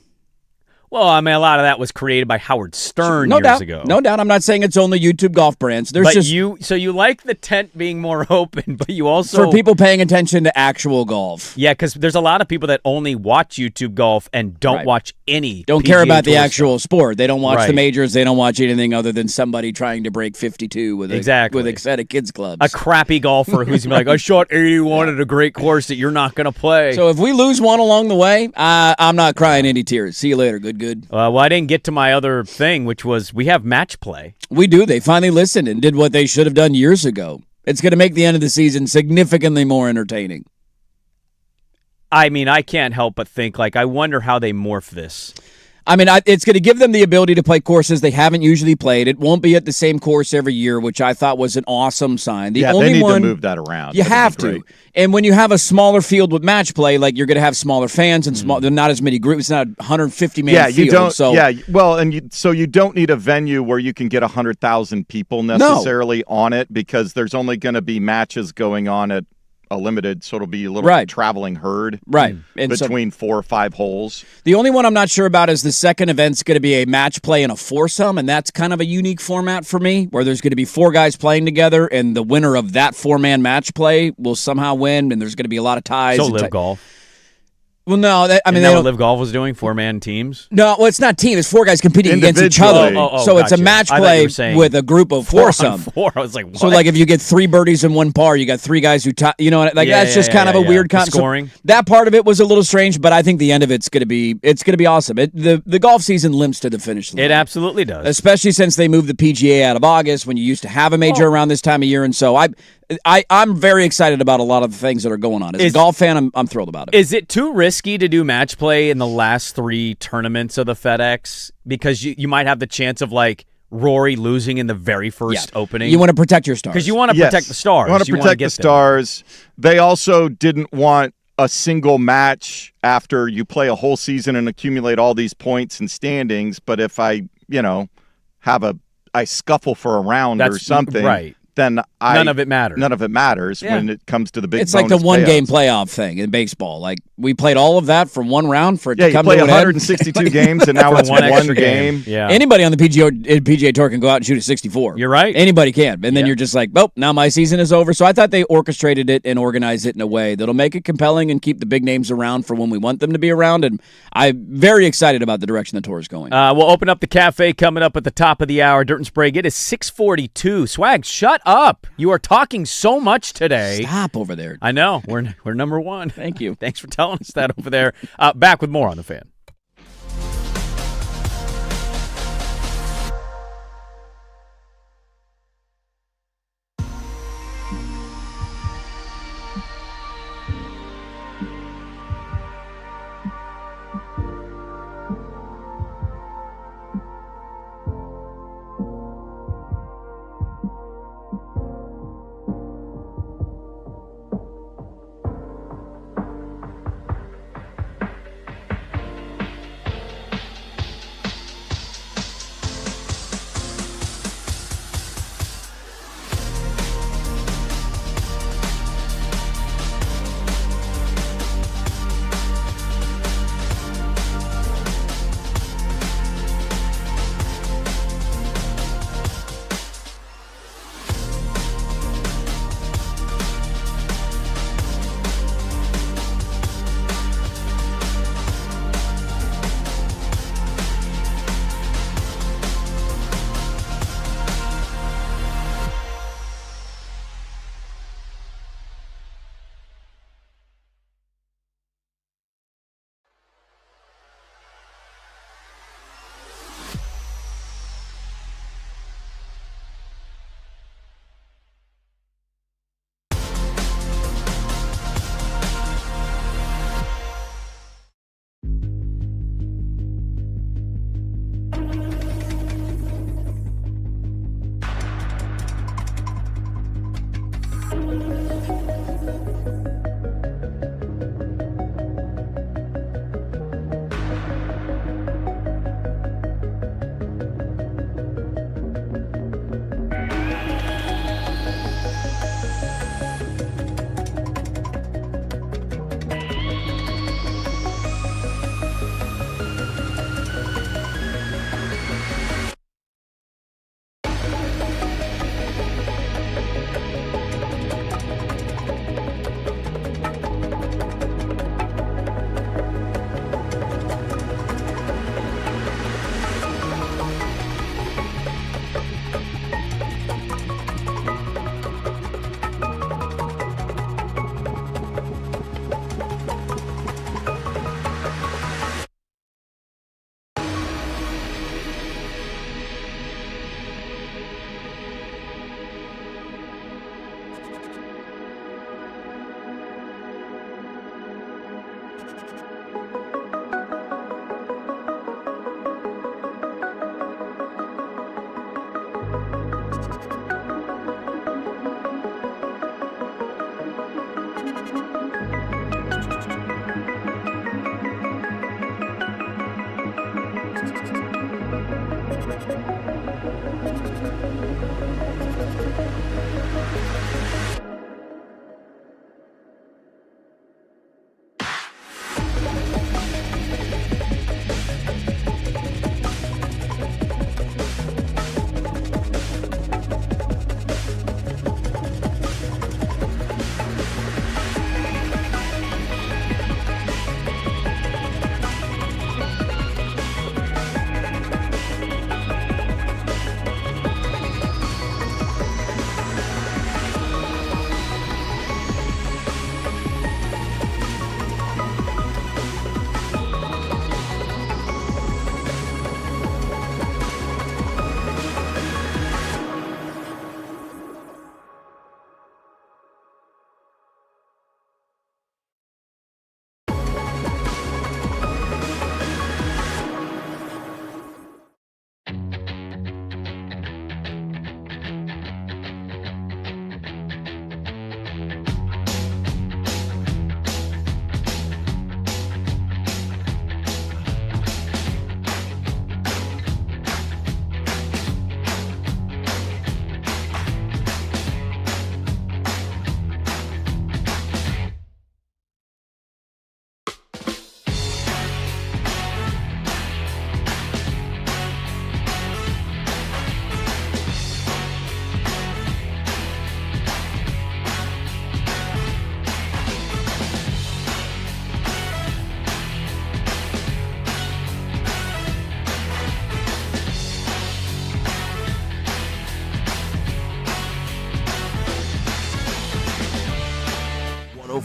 Well, I mean, a lot of that was created by Howard Stern years ago. No doubt. I'm not saying it's only YouTube golf brands. There's But just so you like the tent being more open, but you also for people paying attention to actual golf. Yeah, because there's a lot of people that only watch YouTube golf and don't Right. watch any. Don't PGA care about the Tour actual sport. They don't watch the Right. majors. They don't watch anything other than somebody trying to break 52 with Exactly. with a set of kids clubs. stuff. A crappy golfer who's gonna be like, I shot 81 at a great course that you're not gonna play. So if we lose one along the way, I'm not crying any tears. See you later. Good. well, I didn't get to my other thing, which was we have match play. We do. They finally listened and did what they should have done years ago. It's going to make the end of the season significantly more entertaining. I mean, I can't help but think, like, I wonder how they morph this. I mean, it's going to give them the ability to play courses they haven't usually played. It won't be at the same course every year, which I thought was an awesome sign. The only they need one, to move that around. You That'd be have to. great. And when you have a smaller field with match play, like you're going to have smaller fans and they're not as many groups. It's not a 150-man Yeah, field. you don't. So Yeah, well, and so you don't need a venue where you can get 100,000 people necessarily on it because there's only going to be matches going on at a limited, so it'll be a little Right. traveling herd, Right. And so between 4 or 5 holes. the only one I'm not sure about is the second event's going to be a match play and a foursome, and that's kind of a unique format for me, where there's going to be 4 guys playing together, and the winner of that 4-man match play will somehow win, and there's going to be a lot of ties. So and Live Golf. Well, no, I mean, Isn't they that what don't. Live Golf was doing? 4-man teams? No, well, it's not team. It's 4 guys competing against each other. Individually. So it's a gotcha. match I thought you play were saying with a group of 4 on foursome. 4. I was like, what? So, like, if you get 3 birdies and 1 par, you got 3 guys who, you know, like Yeah, that's just kind of a yeah. weird The concept. scoring. That part of it was a little strange, but I think the end of it's going to be awesome. The golf season limps to the finish line. It absolutely does. Especially since they moved the PGA out of August when you used to have a major around this time of year, and so I'm very excited about a lot of the things that are going on. As a golf fan, I'm thrilled about it. Is it too risky to do match play in the last 3 tournaments of the FedEx? Because you might have the chance of, like, Rory losing in the very first opening. You want to protect your stars Because you want to Yes. protect the stars. You want to protect the stars. They also didn't want a single match after you play a whole season and accumulate all these points and standings. But if I scuffle for a round or something, right. then None of it matters. None of it matters Yeah. when it comes to the big. It's like the bonus one-game payouts. playoff thing in baseball. Like, we played all of that from one round for it Yeah, to you come play to an end. 162 games, and now For it's one one extra game. Yeah. Anybody on the PGA Tour can go out and shoot a 64. You're right. Anybody can. And then Yeah. you're just like, well, now my season is over. So I thought they orchestrated it and organized it in a way that'll make it compelling and keep the big names around for when we want them to be around. And I'm very excited about the direction the tour is going. We'll open up the cafe coming up at the top of the hour. Dirt and Sprague. It is 6:42. Swag, shut up. You are talking so much today. Stop over there. I know. We're number 1. Thank you. Thanks for telling us that over there. Back with more on The Fan.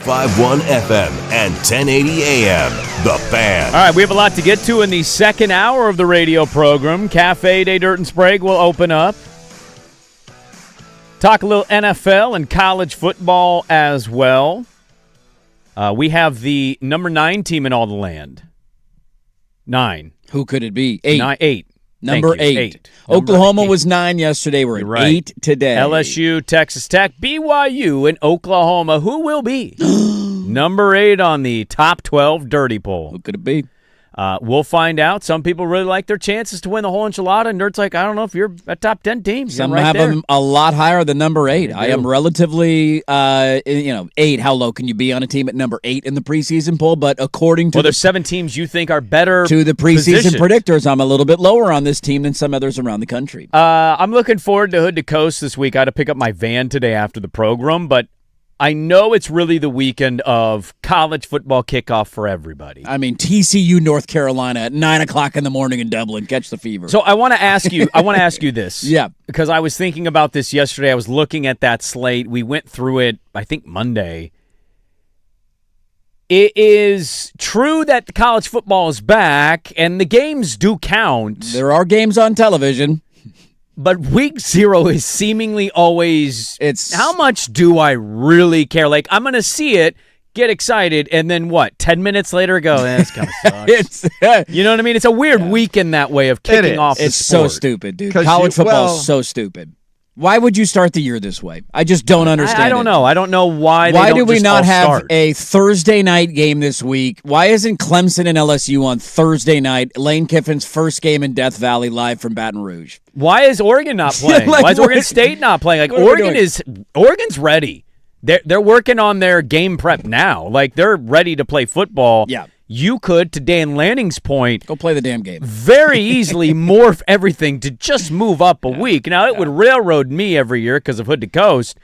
105.1 FM and 1080 AM. The Fan. All right, we have a lot to get to in the second hour of the radio program. Cafe Day Dirt and Sprague will open up. Talk a little NFL and college football as well. We have the number 9 team in all the land. 9. Who could it be? 8. 8. Number 8. Oklahoma was 9 yesterday. We're at 8 today. LSU, Texas Tech, BYU, and Oklahoma. Who will be number 8 on the top 12 dirty poll? Who could it be? We'll find out. Some people really like their chances to win the whole enchilada, and Nerd's like, I don't know if you're a top 10 team. Some right have there. them a lot higher than number 8. I am relatively, 8. How low can you be on a team at number 8 in the preseason poll? But according to there's 7 teams you think are better to the preseason positioned. predictors, I'm a little bit lower on this team than some others around the country. I'm looking forward to Hood to Coast this week. I had to pick up my van today after the program, but I know it's really the weekend of college football kickoff for everybody. I mean, TCU, North Carolina at 9 o'clock in the morning in Dublin. Catch the fever. So I want to ask you this. Yeah. Because I was thinking about this yesterday. I was looking at that slate. We went through it, I think, Monday. It is true that college football is back, and the games do count. There are games on television. But week 0 is seemingly always, It's how much do I really care? Like, I'm going to see it, get excited, and then what? 10 minutes later go, this kind of sucks. You know what I mean? It's a weird weekend that way of kicking off the It's sport. so stupid, dude. College football is so stupid. Why would you start the year this way? I just don't understand. I don't know. I don't know why. Why they don't do we just not all have start. a Thursday night game this week? Why isn't Clemson and LSU on Thursday night? Lane Kiffin's first game in Death Valley, live from Baton Rouge. Why is Oregon not playing? Like, why is Oregon what- State not playing? Like, what are we Oregon's ready. They're working on their game prep now. Like, they're ready to play football. Yeah. You could, to Dan Lanning's point, Go play the damn game. very easily morph everything to just move up a week. Now, it would railroad me every year because of Hood to Coast,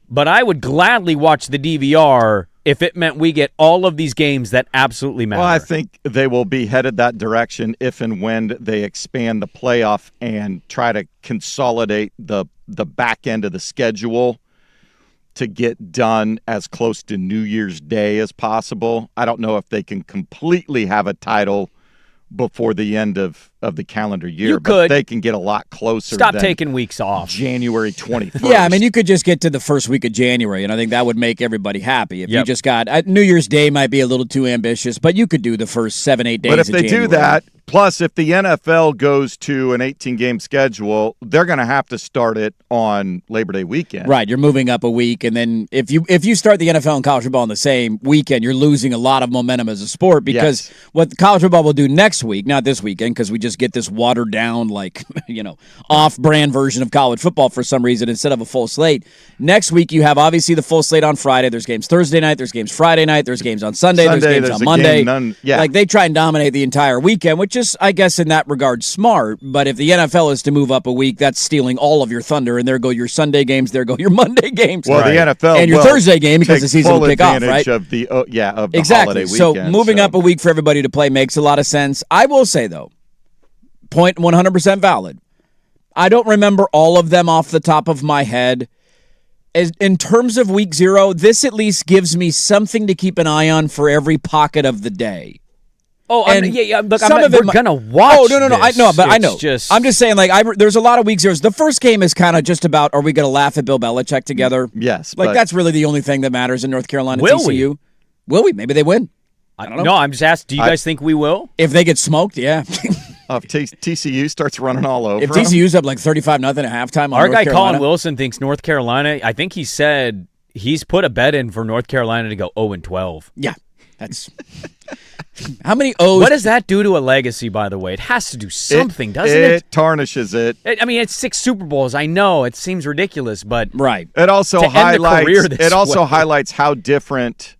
but I would gladly watch the DVR if it meant we get all of these games that absolutely matter. Well, I think they will be headed that direction if and when they expand the playoff and try to consolidate the back end of the schedule to get done as close to New Year's Day as possible. I don't know if they can completely have a title before the end of the calendar year, You but could. they can get a lot closer. Stop than taking weeks off. January 21st. Yeah, I mean, you could just get to the first week of January, and I think that would make everybody happy. If you Yep. just got New Year's Day might be a little too ambitious, but you could do the first 7-8 days. But if of they January. do that, plus if the NFL goes to an 18-game schedule, they're going to have to start it on Labor Day weekend. right, you're moving up a week, and then if you start the NFL and college football on the same weekend, you're losing a lot of momentum as a sport because what college football will do next week, not this weekend, because we just get this watered down, like, off-brand version of college football for some reason instead of a full slate. Next week, you have obviously the full slate on Friday. There's games Thursday night. There's games Friday night. There's games on Sunday. There's games there's on a Monday. game, Like, they try and dominate the entire weekend, which is, I guess, in that regard, smart. But if the NFL is to move up a week, that's stealing all of your thunder, and there go your Sunday games. There go your Monday games. Well, the NFL and your will Thursday game because take the season full will kick off, advantage right? Of the of the Exactly. holiday So weekend. moving up a week for everybody to play makes a lot of sense. I will say, though, point 100% valid. I don't remember all of them off the top of my head. In terms of week 0, this at least gives me something to keep an eye on for every pocket of the day. Oh, And look, some of we're it going to watch. Oh, no. I this. know, but I It's know. Just, I'm just saying, like, there's a lot of week 0s. The first game is kind of just about, are we going to laugh at Bill Belichick together? Yes. Like, but that's really the only thing that matters in North Carolina Will TCU. we? Will we? Maybe they win. I don't know. No, I'm just asking, do you guys think we will? If they get smoked, yeah. if TCU starts running all over If them. TCU's up like 35-0 at halftime on Our North guy Carolina. Colin Wilson thinks North Carolina, I think he said he's put a bet in for North Carolina to go 0-12. Yeah, that's how many O's? What does that do to a legacy, by the way? It has to do something, doesn't it? It tarnishes it. I mean, it's 6 Super Bowls. I know it seems ridiculous, but Right. It also To end the career highlights. this It also way. highlights how different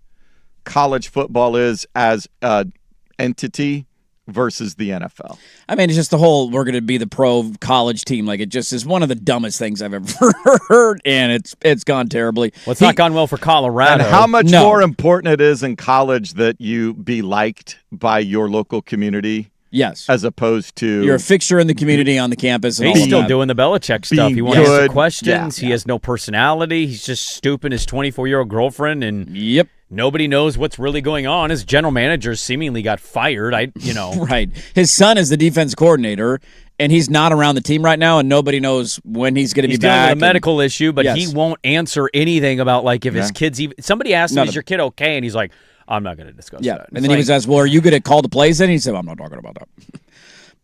college football is as an entity versus the NFL. I mean, it's just the whole we're going to be the pro college team. Like, it just is one of the dumbest things I've ever heard, and it's gone terribly. well, it's not gone well for Colorado. And how much No. more important it is in college that you be liked by your local community Yes. as opposed to You're a fixture in the community on the campus. And He's all still of that. doing the Belichick stuff. Being He won't answer good. questions. Yeah. He has no personality. He's just stooping his 24-year-old girlfriend and Yep. nobody knows what's really going on. His general manager seemingly got fired. Right. His son is the defense coordinator, and he's not around the team right now, and nobody knows when he's going to be dealing back. with a medical issue, but Yes. he won't answer anything about like if his kids even. Somebody asked him, "Is your kid okay?" And he's like, "I'm not going to discuss that." And then he was asked, "Well, are you going to call the plays?" Then he said, "I'm not talking about that."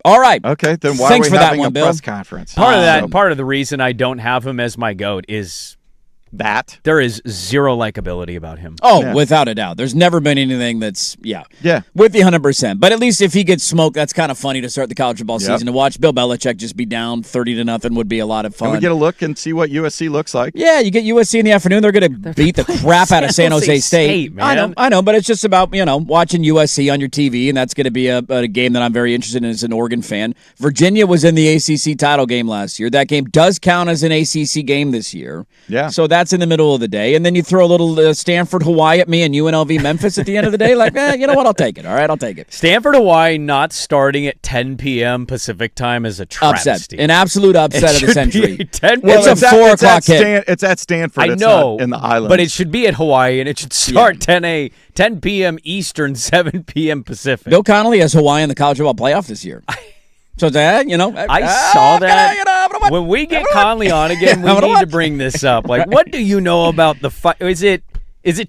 All right. Okay, then why Thanks are we for that having one, a Bill. press conference? Part of the reason I don't have him as my GOAT is that there is zero likability about him. Oh, without a doubt. There's never been anything that's, Yeah. with the 100%. But at least if he gets smoked, that's kind of funny to start the college football season. To watch Bill Belichick just be down 30-0 would be a lot of fun. And we get a look and see what USC looks like. Yeah, you get USC in the afternoon. They're going to beat the crap out of San Jose State. Man. I know, but it's just about, watching USC on your TV, and that's going to be a game that I'm very interested in as an Oregon fan. Virginia was in the ACC title game last year. That game does count as an ACC game this year. Yeah. So that's in the middle of the day. And then you throw a little Stanford, Hawaii at me and UNLV Memphis at the end of the day. Like, you know what? I'll take it. All right, I'll take it. Stanford, Hawaii not starting at 10 p.m. Pacific time is a travesty. Upset. An absolute upset of the century. 10 It's a 4 o'clock hit. It's at Stanford. I It's know, not in the islands. but it should be at Hawaii, and it should start 10 p.m. Eastern, 7 p.m. Pacific. Bill Connolly has Hawaii in the college football playoff this year. So that, I saw that. When we get Conley on again, we need to bring this up. Like, what do you know about the fight? Is it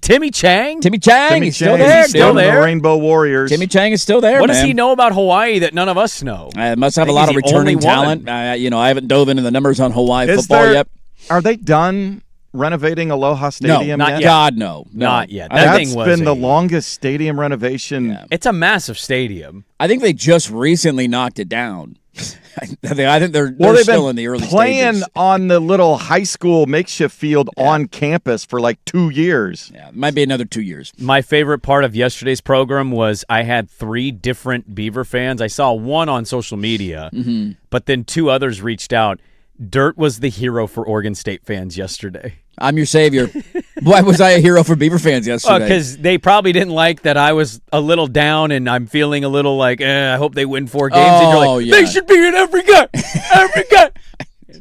Timmy Chang? Timmy Chang, Timmy he's Chang, still there. he's still dude. in the Rainbow Warriors. Timmy Chang is still there. What man. does he know about Hawaii that none of us know? Must have a think lot of he's the only returning talent. I haven't dove into the numbers on Hawaii football yet. Are they done renovating Aloha Stadium not yet? yet. God, no. Not yet. That's thing was been the longest stadium renovation. Yeah. It's a massive stadium. I think they just recently knocked it down. I think they're They've still been in the early playing stages. on the little high school makeshift field on campus for like 2 years. Yeah, it might be another 2 years. My favorite part of yesterday's program was I had 3 different Beaver fans. I saw one on social media, but then 2 others reached out. Dirt was the hero for Oregon State fans yesterday. I'm your savior. Why was I a hero for Beaver fans yesterday? Because they probably didn't like that I was a little down and I'm feeling a little like, I hope they win 4 games. And you're like, they should be in every game. Every game.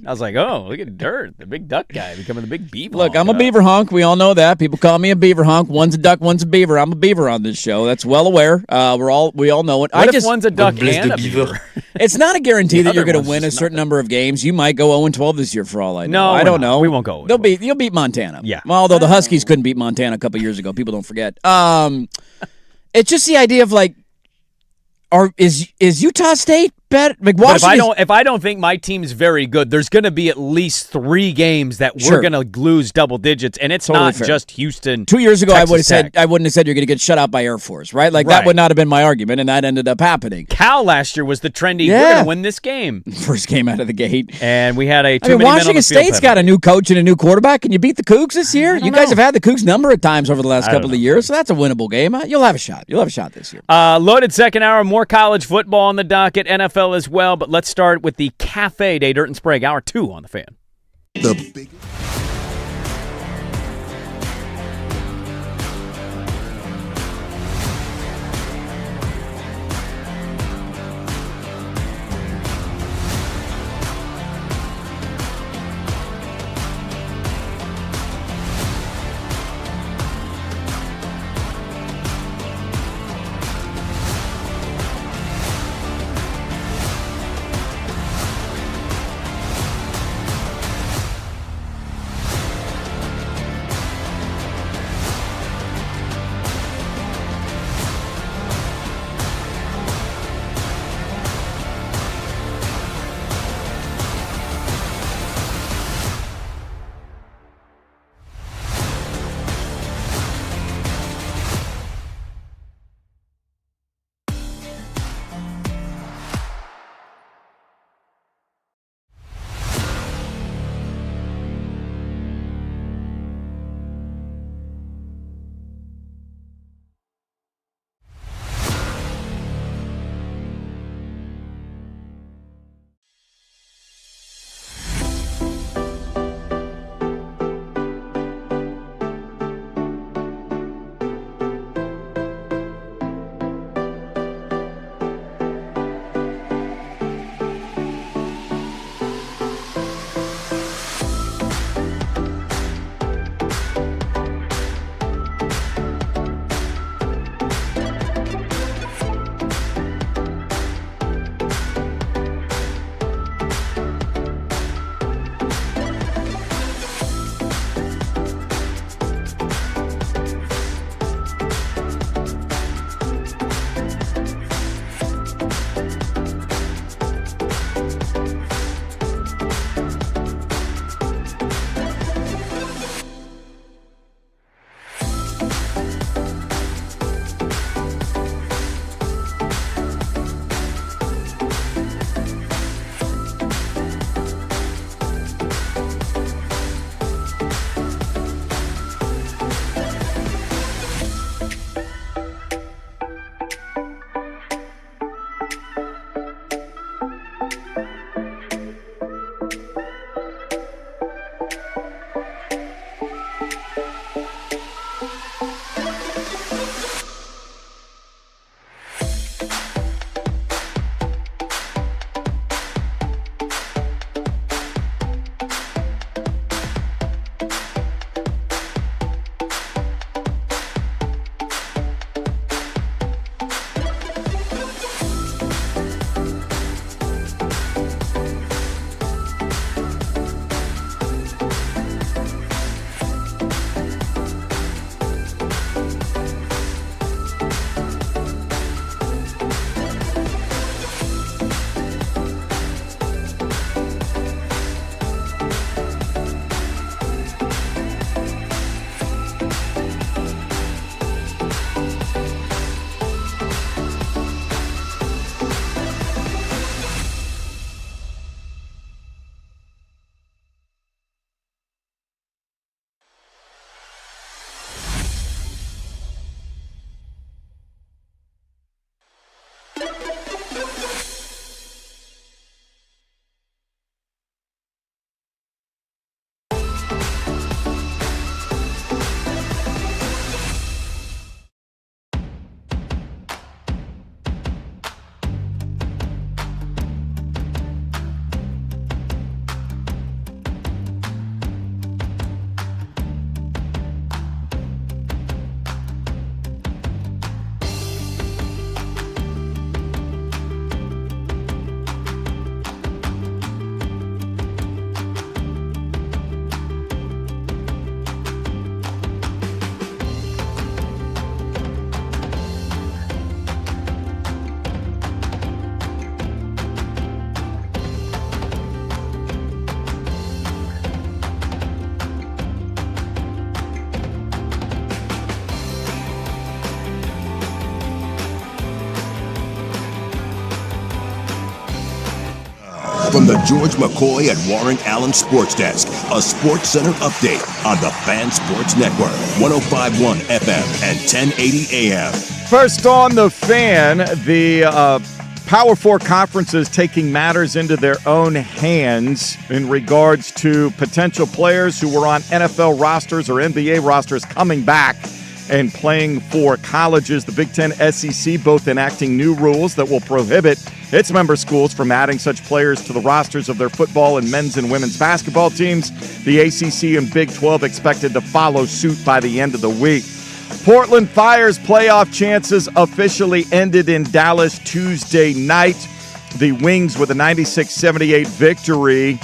I was like, oh, look at Dirt, the big duck guy becoming the big beaver. Look, I'm a beaver honk. We all know that. People call me a beaver honk. One's a duck, one's a beaver. I'm a beaver on this show. That's well aware. We all know it. What if one's a duck and a beaver? It's not a guarantee that other you're going one's to win a just certain number of games. You might go 0-12 this year for all I know. No, I we're don't not. know. We won't go 0-12. You'll beat Montana. Yeah. Well, although the Huskies couldn't beat Montana a couple years ago. People don't forget. It's just the idea of like, is Utah State better? Like, But if I don't think my team's very good, there's going to be at least 3 games that we're going to lose double digits, and it's Totally not fair. just Houston. 2 years ago, Texas I wouldn't have said you're going to get shut out by Air Force, right? Like that Right. would not have been my argument, and that ended up happening. Cal last year was the trendy. Yeah. We're going to win this game, First game out of the gate. and we had a I mean, Washington State's got a new coach and a new quarterback. Can you beat the Cougs this year? You guys have had the Cougs number at times over the last couple of years, so that's a winnable game. You'll have a shot. You'll have a shot this year. Loaded second hour, more college football on the docket, NFL as well. But let's start with the Cafe Day, Dirt and Sprague, hour 2 on the Fan. The big From the George McCoy and Warren Allen Sports Desk, a Sports Center update on the Fan Sports Network, 105.1 FM and 1080 AM. First on the Fan, the Power Four conferences taking matters into their own hands in regards to potential players who were on NFL rosters or NBA rosters coming back and playing for colleges. The Big Ten, SEC, both enacting new rules that will prohibit its member schools from adding such players to the rosters of their football and men's and women's basketball teams. The ACC and Big 12 expected to follow suit by the end of the week. Portland Fire's playoff chances officially ended in Dallas Tuesday night. The Wings, with a 96-78 victory,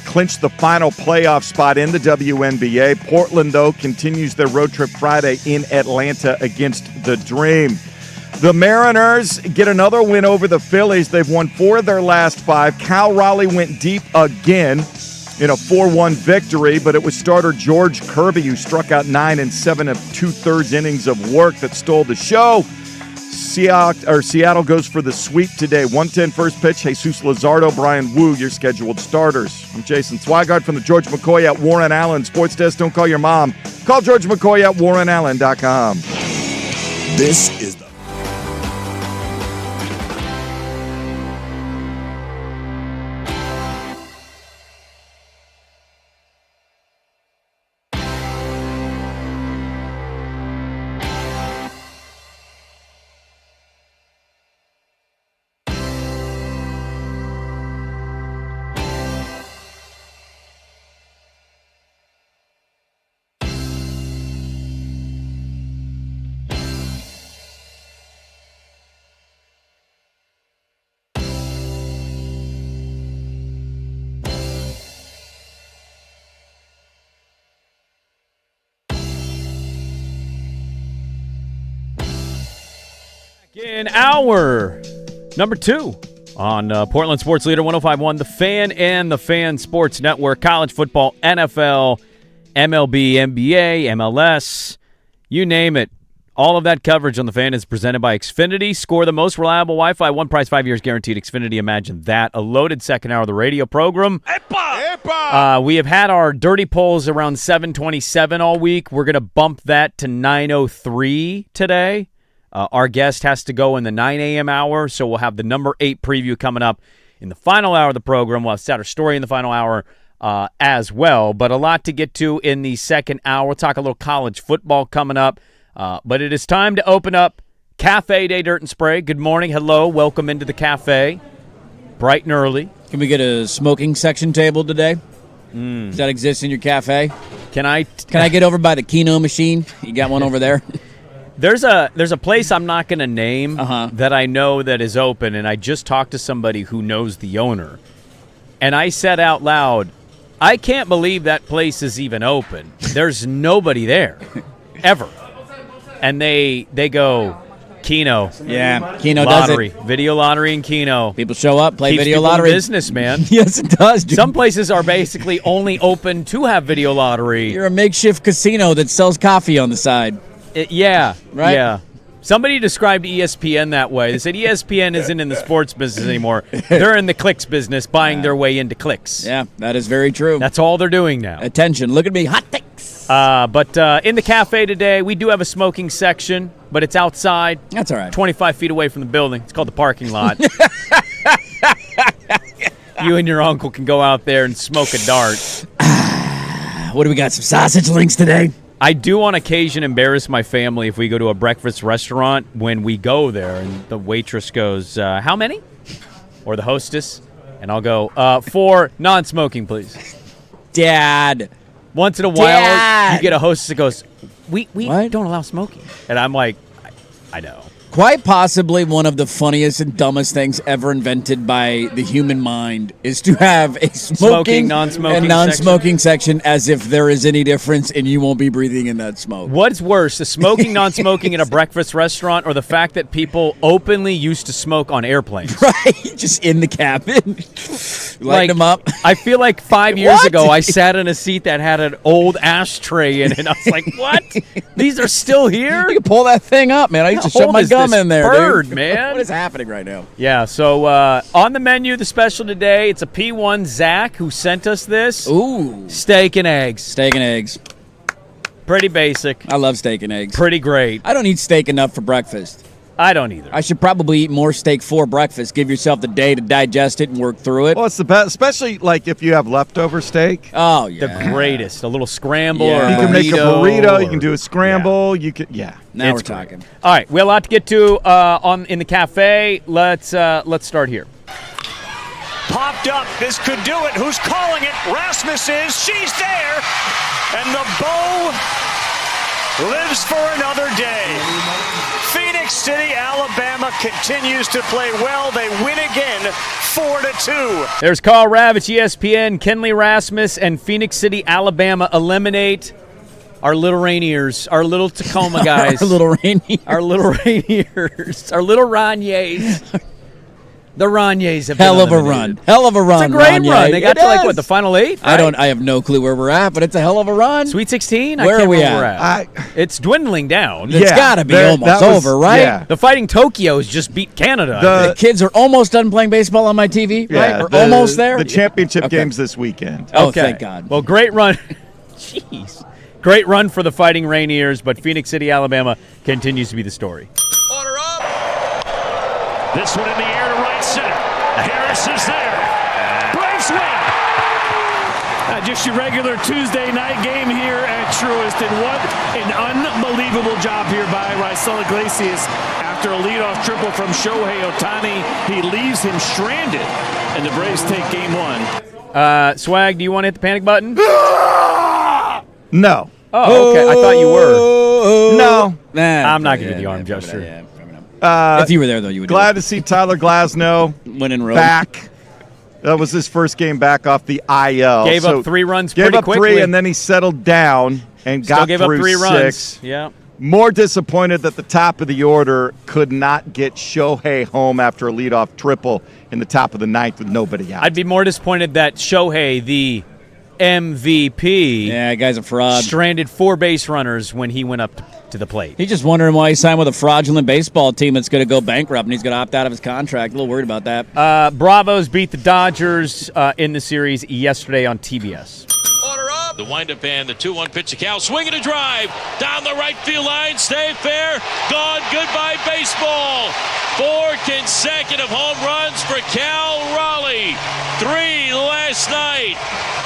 clinched the final playoff spot in the WNBA. Portland, though, continues their road trip Friday in Atlanta against the Dream. The Mariners get another win over the Phillies. They've won 4 of their last 5. Cal Raleigh went deep again in a 4-1 victory, but it was starter George Kirby who struck out 9 and 7 of 2/3 innings of work that stole the show. Seattle goes for the sweep today. 1:10 first pitch. Jesus Luzardo, Brian Wu, your scheduled starters. I'm Jason Swigard from the George McCoy at Warren Allen Sports Desk. Don't call your mom. Call George McCoy at warrenallen.com. This is the in hour number 2 on Portland Sports Leader 105.1, The Fan and the Fan Sports Network. College football, NFL, MLB, NBA, MLS, you name it. All of that coverage on The Fan is presented by Xfinity. Score the most reliable Wi-Fi. One price, 5 years guaranteed. Xfinity, imagine that. A loaded second hour of the radio program. We have had our dirty polls around 7:27 all week. We're going to bump that to 9:03 today. Our guest has to go in the 9 a.m. hour, so we'll have the number 8 preview coming up in the final hour of the program. We'll have Saturday Story in the final hour as well, but a lot to get to in the second hour. We'll talk a little college football coming up, but it is time to open up Cafe Day Dirt and Sprague. Good morning. Hello. Welcome into the cafe. Bright and early. Can we get a smoking section table today? Does that exist in your cafe? Can I get over by the Keno machine? You got one over there? There's a place I'm not going to name that I know that is open, and I just talked to somebody who knows the owner. And I said out loud, I can't believe that place is even open. There's nobody there, ever. And they go, Keno. Yeah, Keno lottery, does it. Video lottery and Keno. People show up, play Keeps video people in lottery. business, man. Yes, it does, dude. Some places are basically only open to have video lottery. You're a makeshift casino that sells coffee on the side. Yeah. Right? Yeah. Somebody described ESPN that way. They said ESPN isn't in the sports business anymore. They're in the clicks business, buying their way into clicks. Yeah, that is very true. That's all they're doing now. Attention, look at me, hot takes. But in the cafe today, we do have a smoking section, but it's outside. That's all right. 25 feet away from the building. It's called the parking lot. You and your uncle can go out there and smoke a dart. What do we got, some sausage links today? I do on occasion embarrass my family if we go to a breakfast restaurant when we go there and the waitress goes, how many? Or the hostess. And I'll go, 4 non-smoking, please. Dad. Once in a while, you get a hostess that goes, we What? don't allow smoking. And I'm like, I know. Quite possibly one of the funniest and dumbest things ever invented by the human mind is to have a smoking, non-smoking and non-smoking section as if there is any difference and you won't be breathing in that smoke. What's worse, the smoking, non-smoking in a breakfast restaurant or the fact that people openly used to smoke on airplanes? Right? Just in the cabin. Light them up. I feel like 5 years What? ago, I sat in a seat that had an old ashtray in it. I was like, what? These are still here? You can pull that thing up, man. I used to How shut old my is gum in there, bird, dude. man. What is happening right now? Yeah, so on the menu, the special today, it's a P1 Zach who sent us this. Ooh. Steak and eggs. Steak and eggs. Pretty basic. I love steak and eggs. Pretty great. I don't eat steak enough for breakfast. I don't either. I should probably eat more steak for breakfast. Give yourself the day to digest it and work through it. Well, it's the best, especially like if you have leftover steak. Oh, yeah. The greatest. A little scramble Yeah. or a You can make a burrito burrito. You or- can do a scramble. You can, yeah. Now It's we're great. talking. All right, we have a lot to get to in the cafe. Let's start here. Popped up. This could do it. Who's calling it? Rasmus is. She's there. And the bow lives for another day. Phoenix City, Alabama continues to play well. They win again, 4-2. There's Carl Ravitch, ESPN, Kenley Rasmus, and Phoenix City, Alabama eliminate our little Rainiers, our little Tacoma guys. Our little Rainier. Our little Rainiers. Our little Roniers. The Roniers have Hell been of a eliminated. run. Hell of a run, It's a great Ronier. run. They got It to, like, is. what, the final 8? I have no clue where we're at, but it's a hell of a run. Sweet 16? Where I can't are we remember at? where we're at. It's dwindling down. It's gotta be almost over, right? Yeah. The Fighting Tokyos just beat Canada. The kids are almost done playing baseball on my TV, right? Yeah, We're almost there. The championship Okay. game's this weekend. Oh, thank God. Well, great run. Jeez. Great run for the Fighting Rainiers, but Phoenix City, Alabama continues to be the story. Order up. This one in the air to right center. Harris is there. Brave swing. Just your regular Tuesday night game here at Truist. And what an unbelievable job here by Raisel Iglesias. After a leadoff triple from Shohei Ohtani, he leaves him stranded, and the Braves take game 1. Swag, do you want to hit the panic button? No. Oh, okay. I thought you were. No. Nah, I'm not gonna do the arm gesture. Yeah, probably not. If you were there, though, you would. Glad to see Tyler Glasnow win in row. back. That was his first game back off the IL. Gave So up 3 runs gave pretty up quickly. 3, and then he settled down and Still got gave through up 3 6. runs. Yeah. More disappointed that the top of the order could not get Shohei home after a leadoff triple in the top of the 9th with nobody out. I'd be more disappointed that Shohei, the MVP, Yeah, guy's a fraud. stranded 4 base runners when he went up to the plate. He's just wondering why he signed with a fraudulent baseball team that's going to go bankrupt, and he's going to opt out of his contract. A little worried about that. Bravos beat the Dodgers in the series yesterday on TBS. The windup and the 2-1 pitch to Cal. Swinging a drive down the right field line. Stay fair. Gone. Goodbye, baseball. 4 consecutive home runs for Cal Raleigh. 3 last night.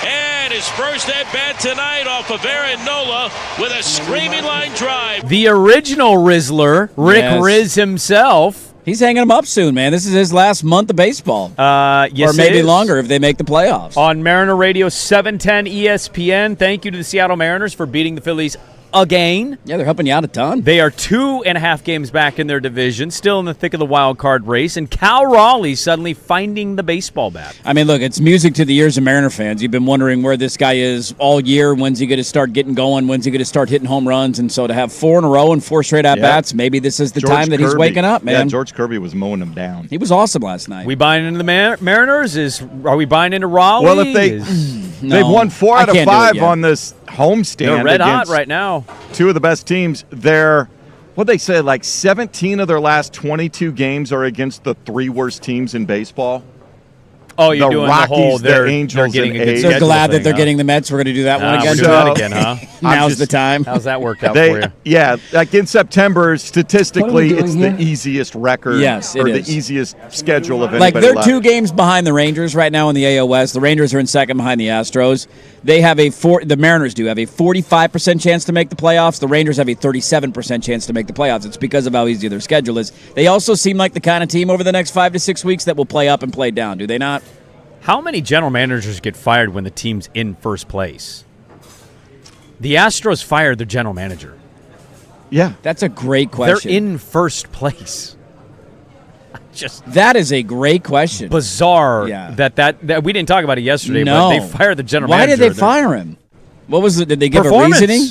And his first at bat tonight off of Aaron Nola with a screaming line drive. The original Rizzler, Rick Yes. Riz himself. He's hanging him up soon, man. This is his last month of baseball. Yes, or maybe it is. longer if they make the playoffs. On Mariner Radio 710 ESPN. Thank you to the Seattle Mariners for beating the Phillies again. Yeah, they're helping you out a ton. They are 2.5 games back in their division, still in the thick of the wild card race, and Cal Raleigh suddenly finding the baseball bat. I mean, look, it's music to the ears of Mariner fans. You've been wondering where this guy is all year. When's he going to start getting going? When's he going to start hitting home runs? And so to have 4 in a row and 4 straight at-bats, maybe this is the George time that he's Kirby. waking up, man. Yeah, George Kirby was mowing him down. He was awesome last night. We buying into the Mariners? Are we buying into Raleigh? Well, if they No, they've won 4 I out of can't do it 5 yet. on this homestand. They're red hot against right now. 2 of the best teams. They're what they say, like 17 of their last 22 games are against the 3 worst teams in baseball. Oh, you're The doing Rockies, the whole. the They're Angels, getting and a good A's. They're schedule glad that thing, they're huh? getting the Mets. We're going to do that one We're again. doing that again, huh? Now's just- the time. How's that worked out for you? Yeah, like in September, statistically, it's the easiest record. Yes, it or is. the easiest schedule of Like, anybody they're left. 2 games behind the Rangers right now in the AL West. The Rangers are in second behind the Astros. They have the Mariners do have a 45% chance to make the playoffs. The Rangers have a 37% chance to make the playoffs. It's because of how easy their schedule is. They also seem like the kind of team over the next 5 to 6 weeks that will play up and play down, do they not? How many general managers get fired when the team's in first place? The Astros fired their general manager. Yeah. That's a great question. They're in first place. Just That is a great question. bizarre Yeah. that we didn't talk about it yesterday, No. but they fired the general Why manager. did they fire him? What was it? Did they give a Performance. reasoning?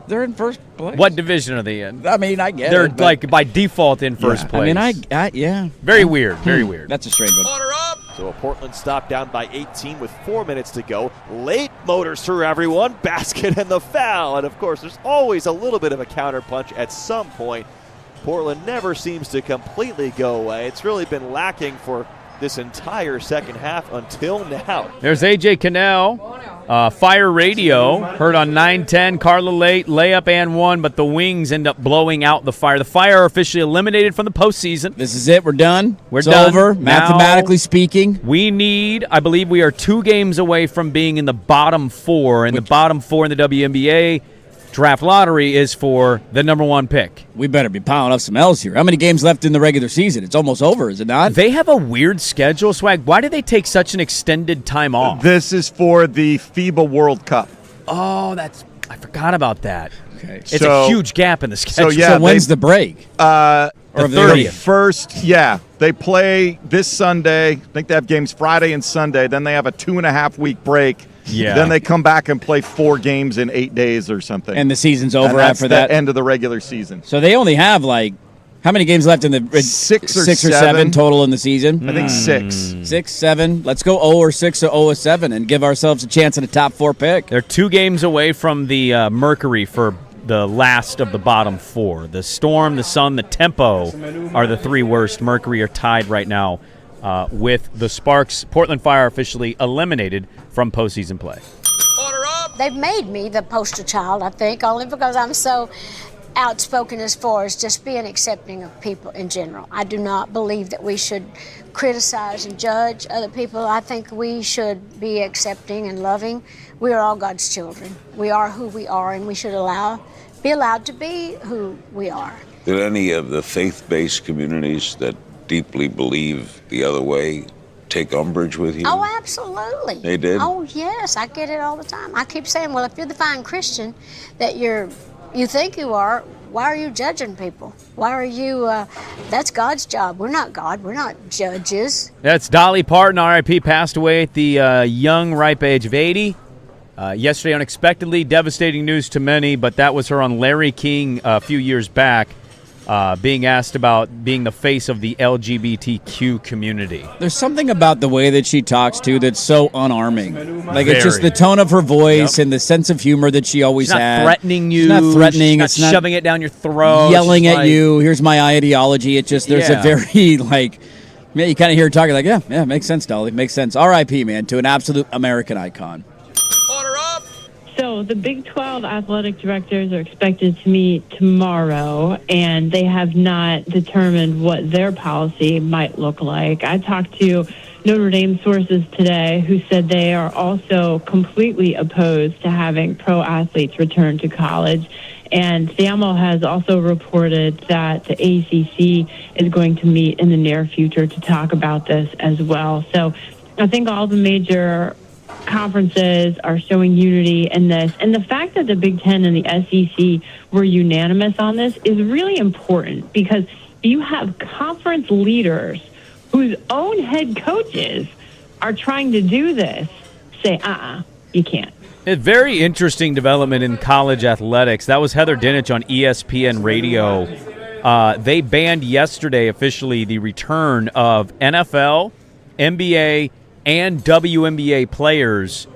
They're in first place. What division are they in? I mean, I get They're it. but- like by default in first Yeah. place. I mean, yeah. very weird, very weird. That's a strange one. So a Portland stop down by 18 with 4 minutes to go. Late motors through everyone. Basket and the foul. And, of course, there's always a little bit of a counterpunch at some point. Portland never seems to completely go away. It's really been lacking for this entire second half until now. There's AJ Cannell, Fire Radio, heard on 910. Carla late, layup and one, but the Wings end up blowing out the Fire. The Fire are officially eliminated from the postseason. This is it. We're done. It's done. Over, Now, mathematically speaking. I believe we are 2 games away from being in the bottom 4, and the bottom 4 in the WNBA draft lottery is for the number 1 pick. We better be piling up some L's here. How many games left in the regular season? It's almost over, is it not? They have a weird schedule, Swag. Why do they take such an extended time off? This is for the FIBA World Cup. Oh, I forgot about that. Okay. It's a huge gap in the schedule. So when's the break? The 30th. First, they play this Sunday. I think they have games Friday and Sunday. Then they have a 2.5-week break. Yeah. Then they come back and play 4 games in 8 days or something. And the season's over and that's after that? the end of the regular season. So they only have, how many games left in the 6 or 7 total in the season? I think 6. 6, 7. Let's go 0 or 6 or 0 or 7 and give ourselves a chance at a top 4 pick. They're 2 games away from the Mercury for the last of the bottom 4. The Storm, the Sun, the Tempo are the 3 worst. Mercury are tied right now with the Sparks. Portland Fire officially eliminated from postseason play. They've made me the poster child, I think, only because I'm so outspoken as far as just being accepting of people in general. I do not believe that we should criticize and judge other people. I think we should be accepting and loving. We are all God's children. We are who we are, and we should be allowed to be who we are. Did any of the faith-based communities that deeply believe the other way take umbrage with you? Oh, absolutely. They did? Oh, yes. I get it all the time. I keep saying, well, if you're the fine Christian that you think you are, why are you judging people? Why are you, that's God's job. We're not God. We're not judges. That's Dolly Parton, R.I.P., passed away at the young, ripe age of 80. Yesterday, unexpectedly, devastating news to many, but that was her on Larry King a few years back. Being asked about being the face of the LGBTQ community. There's something about the way that she talks, too, that's so unarming. Like, Very. it's just the tone of her voice and the sense of humor that she always She's not had. threatening you. She's not threatening. She's not shoving it down your throat. Yelling She's at you. Here's my ideology. It just, there's a very, you kind of hear her talking like, yeah, makes sense, Dolly. Makes sense. R.I.P., man, to an absolute American icon. So the Big 12 athletic directors are expected to meet tomorrow, and they have not determined what their policy might look like. I talked to Notre Dame sources today who said they are also completely opposed to having pro athletes return to college. And Samuel has also reported that the ACC is going to meet in the near future to talk about this as well. So I think all the major conferences are showing unity in this. And the fact that the Big Ten and the SEC were unanimous on this is really important, because you have conference leaders whose own head coaches are trying to do this say, you can't. A very interesting development in college athletics. That was Heather Dinich on ESPN Radio. They banned yesterday officially the return of NFL, NBA, and WNBA players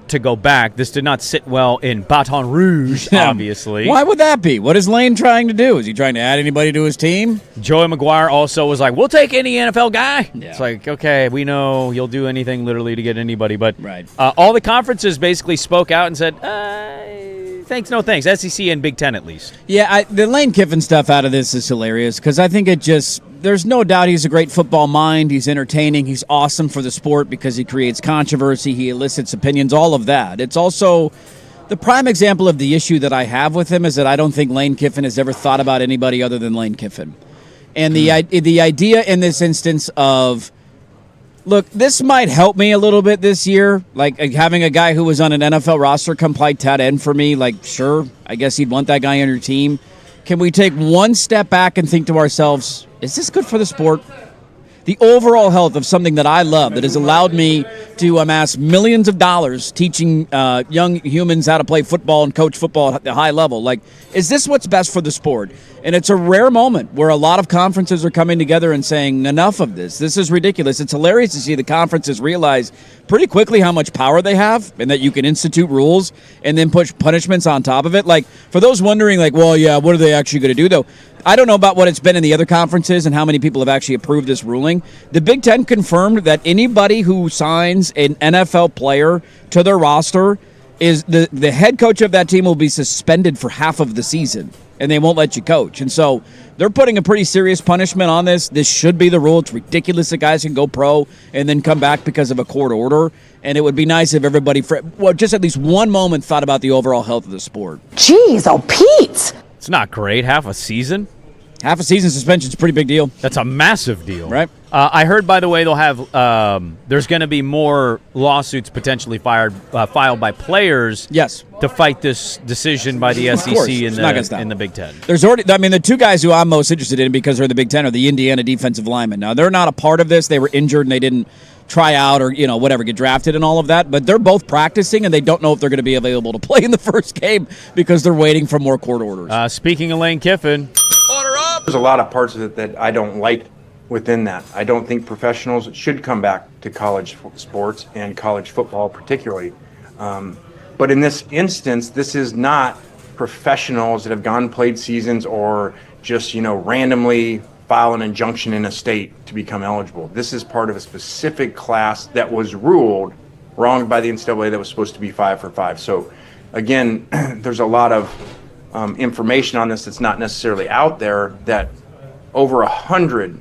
to go back. This did not sit well in Baton Rouge, obviously. Why would that be? What is Lane trying to do? Is he trying to add anybody to his team? Joey McGuire also was like, we'll take any NFL guy. Yeah. It's like, okay, we know you'll do anything literally to get anybody. But right. All the conferences basically spoke out and said, thanks, no thanks. SEC and Big Ten at least. Yeah, the Lane Kiffin stuff out of this is hilarious, because I think there's no doubt he's a great football mind. He's entertaining. He's awesome for the sport because he creates controversy. He elicits opinions, all of that. It's also the prime example of the issue that I have with him is that I don't think Lane Kiffin has ever thought about anybody other than Lane Kiffin. And the idea in this instance of, look, this might help me a little bit this year. Like having a guy who was on an NFL roster come play tight end for me, sure, I guess you'd want that guy on your team. Can we take one step back and think to ourselves, is this good for the sport? The overall health of something that I love, that has allowed me to amass millions of dollars teaching young humans how to play football and coach football at the high level. Is this what's best for the sport? And it's a rare moment where a lot of conferences are coming together and saying, enough of this. This is ridiculous. It's hilarious to see the conferences realize pretty quickly how much power they have and that you can institute rules and then push punishments on top of it. For those wondering, what are they actually going to do, though? I don't know about what it's been in the other conferences and how many people have actually approved this ruling. The Big Ten confirmed that anybody who signs an NFL player to their roster is the head coach of that team will be suspended for half of the season, and they won't let you coach. And so they're putting a pretty serious punishment on this. This should be the rule. It's ridiculous that guys can go pro and then come back because of a court order. And it would be nice if everybody, just at least one moment, thought about the overall health of the sport. Jeez, oh, Pete! It's not great. Half a season? Half a season suspension is a pretty big deal. That's a massive deal. Right. I heard, by the way, they'll have there's going to be more lawsuits potentially filed by players. Yes. To fight this decision by the SEC in the Big Ten. There's already, the two guys who I'm most interested in because they're in the Big Ten are the Indiana defensive linemen. Now, they're not a part of this. They were injured and they didn't try out or, whatever, get drafted and all of that. But they're both practicing and they don't know if they're going to be available to play in the first game because they're waiting for more court orders. Speaking of Lane Kiffin. Order up! There's a lot of parts of it that I don't like within that. I don't think professionals should come back to college sports and college football particularly. But in this instance, this is not professionals that have gone played seasons or just, randomly file an injunction in a state to become eligible. This is part of a specific class that was ruled wrong by the NCAA that was supposed to be 5 for 5. So again, there's a lot of information on this that's not necessarily out there, that over 100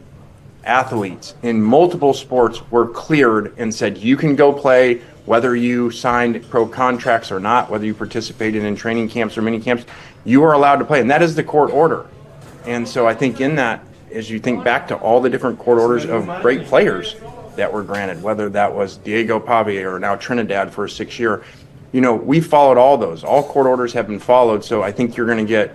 athletes in multiple sports were cleared and said you can go play, whether you signed pro contracts or not, whether you participated in training camps or mini camps, you are allowed to play. And that is the court order. And so I think in that, as you think back to all the different court orders of great players that were granted, whether that was Diego Pavia or now Trinidad for a 6-year, we followed all those. All court orders have been followed. So I think you're going to get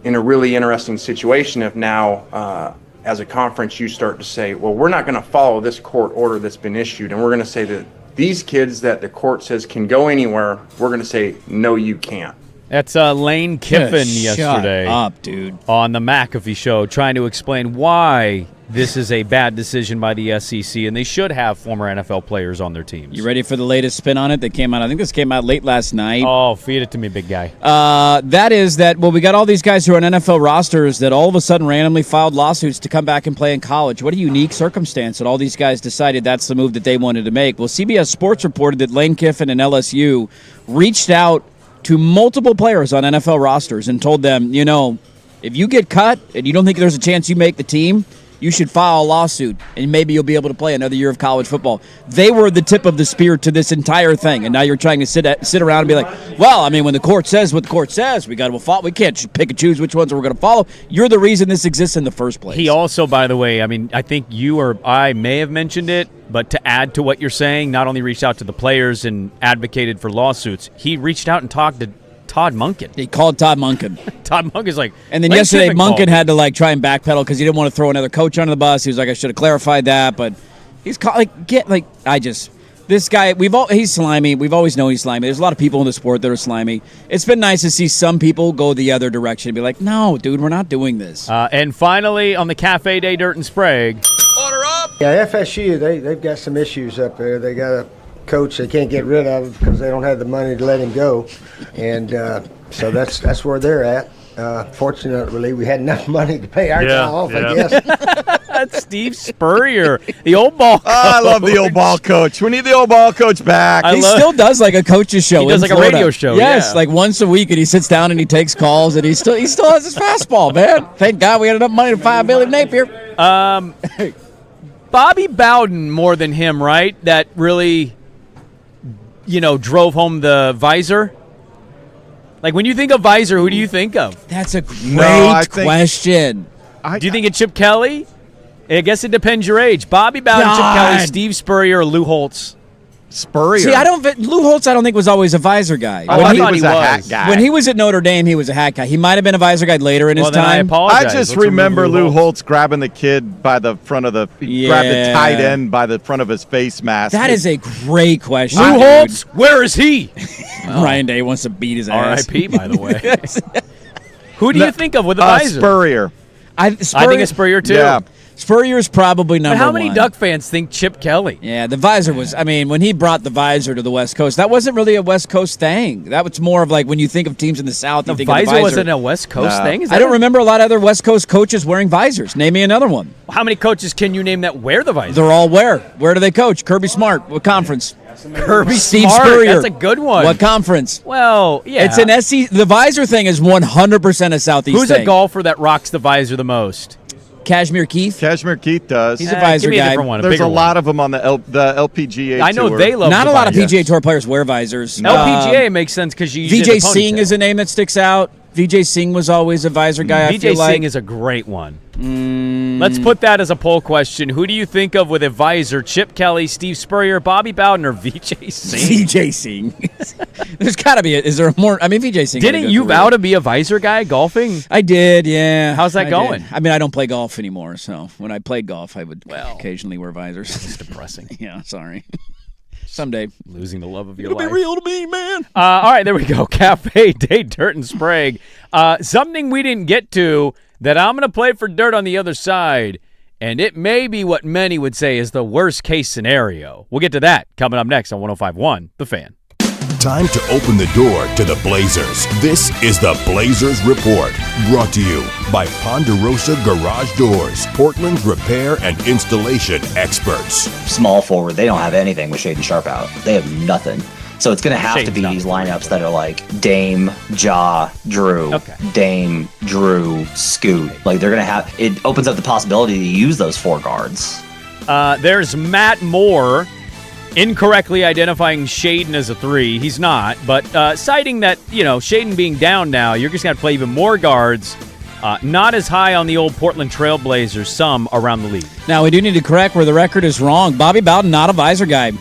in a really interesting situation if now, as a conference, you start to say, well, we're not going to follow this court order that's been issued. And we're going to say that these kids that the court says can go anywhere, we're going to say, no, you can't. That's Lane Kiffin yesterday. Shut up, dude. On the McAfee show, trying to explain why this is a bad decision by the SEC, and they should have former NFL players on their teams. You ready for the latest spin on it that came out? I think this came out late last night. Oh, feed it to me, big guy. We got all these guys who are on NFL rosters that all of a sudden randomly filed lawsuits to come back and play in college. What a unique circumstance that all these guys decided that's the move that they wanted to make. Well, CBS Sports reported that Lane Kiffin and LSU reached out to multiple players on NFL rosters and told them, if you get cut and you don't think there's a chance you make the team, you should file a lawsuit, and maybe you'll be able to play another year of college football. They were the tip of the spear to this entire thing, and now you're trying to sit around and be like, well, when the court says what the court says, we got to follow. We can't pick and choose which ones we're going to follow. You're the reason this exists in the first place. He also, by the way, I think you or I may have mentioned it, but to add to what you're saying, not only reached out to the players and advocated for lawsuits, he reached out and talked to Todd Monken. He called Todd Monken. Todd Monken's like, and then yesterday Monken had to try and backpedal because he didn't want to throw another coach under the bus. He was like, I should have clarified that, but he's this guy. He's slimy. We've always known he's slimy. There's a lot of people in the sport that are slimy. It's been nice to see some people go the other direction and be like, no, dude, we're not doing this. And finally, on the Cafe Day Dirt and Sprague. Order up. Yeah, FSU, they've got some issues up there. They got a coach they can't get rid of because they don't have the money to let him go, and so that's where they're at. Fortunately, we had enough money to pay our guy off, I guess. That's Steve Spurrier, the old ball coach. I love the old ball coach. We need the old ball coach back. He still does a coach's show. He does in Florida. A radio show. Yes, once a week, and he sits down and he takes calls, and he still has his fastball, man. Thank God we had enough money to fire Billy Napier. Bobby Bowden more than him, right? That really, drove home the visor. When you think of visor, who do you think of? That's a great question. Do you think it's Chip Kelly? I guess it depends your age. Bobby Bowden, Chip Kelly, Steve Spurrier, or Lou Holtz. Spurrier. See, Lou Holtz, I don't think was always a visor guy. I thought he was a hat guy. When he was at Notre Dame, he was a hat guy. He might have been a visor guy later in his time. I just remember Lou Holtz grabbing the kid by the front of grabbed the tight end by the front of his face mask. That is a great question. Lou Holtz, where is he? Ryan Day wants to beat his ass. R.I.P., by the way. Who do you think of with the visor? Spurrier. I think it's Spurrier, too. Yeah. Spurrier's probably number But how many one. Duck fans think Chip Kelly? Yeah, the visor was, when he brought the visor to the West Coast, that wasn't really a West Coast thing. That was more of like when you think of teams in the South, you The think of the visor visor. wasn't a West Coast thing? I don't remember a lot of other West Coast coaches wearing visors. Name me another one. How many coaches can you name that wear the visor? They're all where? Where do they coach? Kirby Smart. What conference? Kirby Steve Smart. Spurrier. That's a good one. What conference? Well, yeah. It's an SC. The visor thing is 100% a Southeast Who's thing. a golfer that rocks the visor the most? Cashmere Keith? Cashmere Keith does. He's a visor give me a guy. different one. There's bigger a lot one. of them on the LPGA I know tour. they love Not the a lot of visor. PGA Tour players wear visors. LPGA makes sense because you VJ Singh is a name that sticks out. VJ Singh was always a visor guy, I VJ feel like. Singh is a great one. Let's put that as a poll question. Who do you think of with a visor? Chip Kelly, Steve Spurrier, Bobby Bowden, or VJ Singh? VJ Singh. There's got to be is there more? VJ Singh. Didn't you vow to be a visor guy golfing? I did, yeah. How's that going? Did. I don't play golf anymore, so when I played golf, I would occasionally wear visors. It's depressing. Yeah, sorry. Someday. Losing the love of your It'll life. be real to me, man. All right, there we go. Cafe Day, Dirt and Sprague. Something we didn't get to that I'm going to play for Dirt on the other side, and it may be what many would say is the worst case scenario. We'll get to that coming up next on 105.1 The Fan. Time to open the door to the Blazers. This is the Blazers Report, brought to you by Ponderosa Garage Doors, Portland's repair and installation experts. Small forward, they don't have anything with Shaden Sharp out. They have nothing. So it's going to have to be these lineups that are like Dame, Ja, Drew, Dame, Drew, Scoot. Like they're going to have, it opens up the possibility to use those four guards. There's Matt Moore incorrectly identifying Shaden as a 3. He's not, but citing that, Shaden being down now, you're just going to play even more guards. Not as high on the old Portland Trailblazers, some around the league. Now, we do need to correct where the record is wrong. Bobby Bowden, not a visor guy.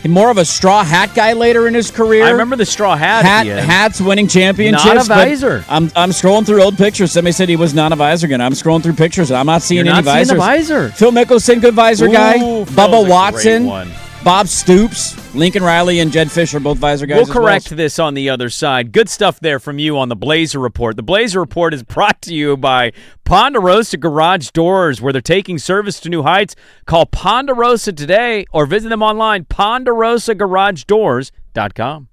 He's more of a straw hat guy later in his career. I remember the straw hat. Hats winning championships. Not a visor. I'm scrolling through old pictures. Somebody said he was not a visor guy. I'm scrolling through pictures. I'm not seeing You're any not seeing visors. the visor. Phil Mickelson, good visor guy. Ooh, Phil's Bubba a Watson. great one. Bob Stoops, Lincoln Riley, and Jed Fisher, both visor guys. We'll correct this on the other side. Good stuff there from you on the Blazer Report. The Blazer Report is brought to you by Ponderosa Garage Doors, where they're taking service to new heights. Call Ponderosa today or visit them online, ponderosagaragedoors.com.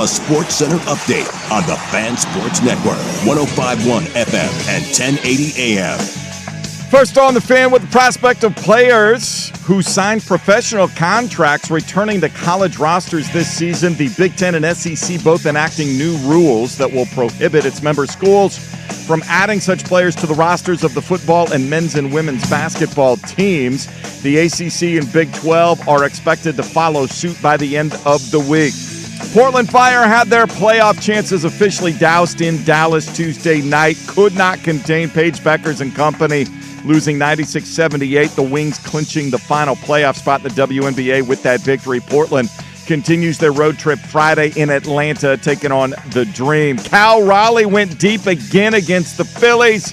A Sports Center update on the Fan Sports Network, 105.1 FM and 1080 AM. First on the Fan with the prospect of players who signed professional contracts returning to college rosters this season. The Big Ten and SEC both enacting new rules that will prohibit its member schools from adding such players to the rosters of the football and men's and women's basketball teams. The ACC and Big 12 are expected to follow suit by the end of the week. Portland Fire had their playoff chances officially doused in Dallas Tuesday night. Could not contain Paige Beckers and company, losing 96-78. The Wings clinching the final playoff spot in the WNBA with that victory. Portland continues their road trip Friday in Atlanta, taking on the Dream. Cal Raleigh went deep again against the Phillies.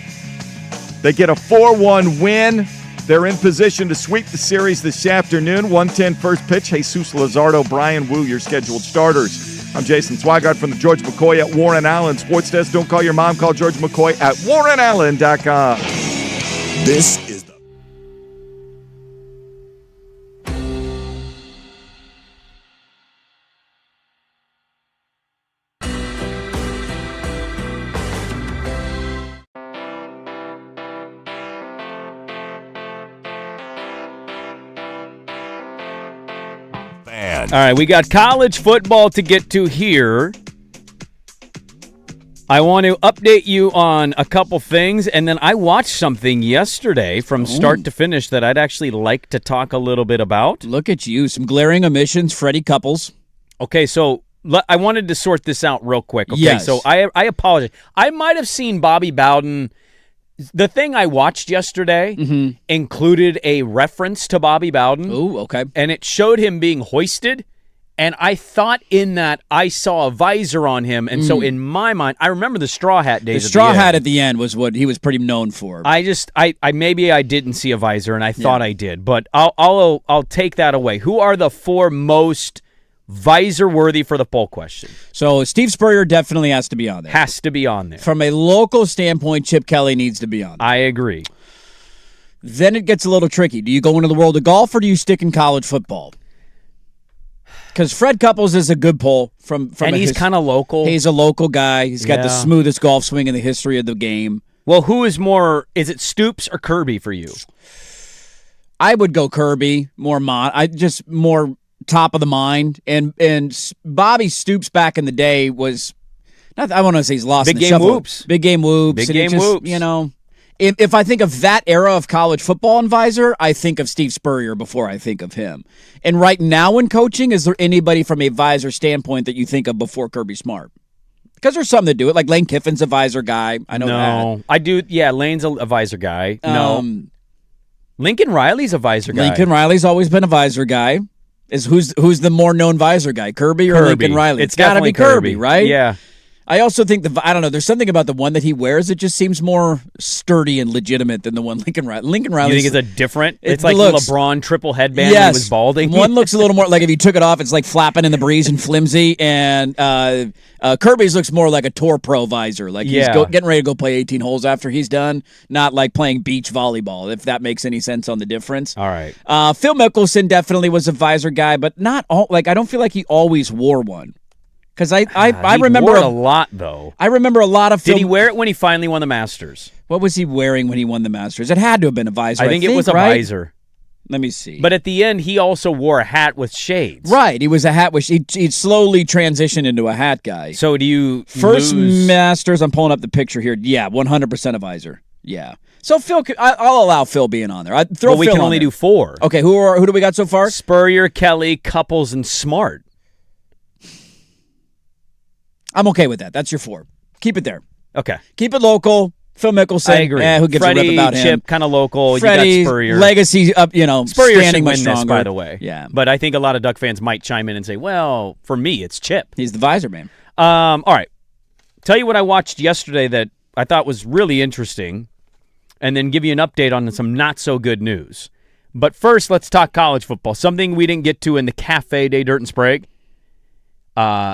They get a 4-1 win. They're in position to sweep the series this afternoon. 1:10 first pitch. Jesus Luzardo, Brian Wu, your scheduled starters. I'm Jason Swigart from the George McCoy at Warren Allen Sports Desk. Don't call your mom. Call George McCoy at warrenallen.com. This is the Fan. All right, we got college football to get to here. I want to update you on a couple things, and then I watched something yesterday from start to finish that I'd actually like to talk a little bit about. Look at you. Some glaring omissions, Freddie Couples. Okay, so I wanted to sort this out real quick. Okay, Yes. so I apologize. I might have seen Bobby Bowden. The thing I watched yesterday included a reference to Bobby Bowden. Oh, okay. And it showed him being hoisted. And I thought in that I saw a visor on him. And so in my mind, I remember the straw hat days. The straw hat at the end was what he was pretty known for. I maybe I didn't see a visor, and I thought I did, but I'll take that away. Who are the four most visor worthy for the poll question? So Steve Spurrier definitely has to be on there. Has to be on there. From a local standpoint, Chip Kelly needs to be on there. I agree. Then it gets a little tricky. Do you go into the world of golf or do you stick in college football? Because Fred Couples is a good poll and he's kind of local. He's a local guy. He's got the smoothest golf swing in the history of the game. Well, who is more? Is it Stoops or Kirby for you? I would go Kirby. More top of the mind. And Bobby Stoops back in the day was not. I want to say he's lost big in the game shuffle. whoops. Big game whoops. Big and game whoops. You know. If I think of that era of college football and visor, I think of Steve Spurrier before I think of him. And right now in coaching, is there anybody from a visor standpoint that you think of before Kirby Smart? Because there's some that do it. Like Lane Kiffin's a visor guy. I know that. I do. Yeah, Lane's a visor guy. No. Lincoln Riley's a visor guy. Lincoln Riley's always been a visor guy. Who's the more known visor guy, Kirby or Lincoln Riley? It's got to be Kirby, right? Yeah. I also think I don't know. There's something about the one that he wears that just seems more sturdy and legitimate than the one Lincoln Riley. You think it's a different? It's like LeBron triple headband when he was balding. One looks a little more like if you took it off, it's like flapping in the breeze and flimsy. And Kirby's looks more like a Tour Pro visor, like he's getting ready to go play 18 holes after he's done, not like playing beach volleyball. If that makes any sense on the difference. All right. Phil Mickelson definitely was a visor guy, but not all. Like I don't feel like he always wore one. Because I remember wore it a lot, though. I remember a lot of Did he wear it when he finally won the Masters? What was he wearing when he won the Masters? It had to have been a visor. I think it was a visor. Let me see. But at the end, he also wore a hat with shades. Right. He was a hat with he'd slowly transitioned into a hat guy. So do you First Masters, I'm pulling up the picture here. Yeah, 100% a visor. Yeah. So Phil, I'll allow Phil being on there. We can only do four. Okay, who do we got so far? Spurrier, Kelly, Couples, and Smart. I'm okay with that. That's your four. Keep it there. Okay. Keep it local. Phil Mickelson. I agree. Who gives Freddie, a rip about him? Chip, kind of local. Freddie, you got Spurrier. Legacy up, Spurrier standing should much win stronger. this, by the way. Yeah. But I think a lot of Duck fans might chime in and say, well, for me, it's Chip. He's the visor man. All right. Tell you what I watched yesterday that I thought was really interesting, and then give you an update on some not-so-good news. But first, let's talk college football, something we didn't get to in the Cafe Day Dirt and Sprague.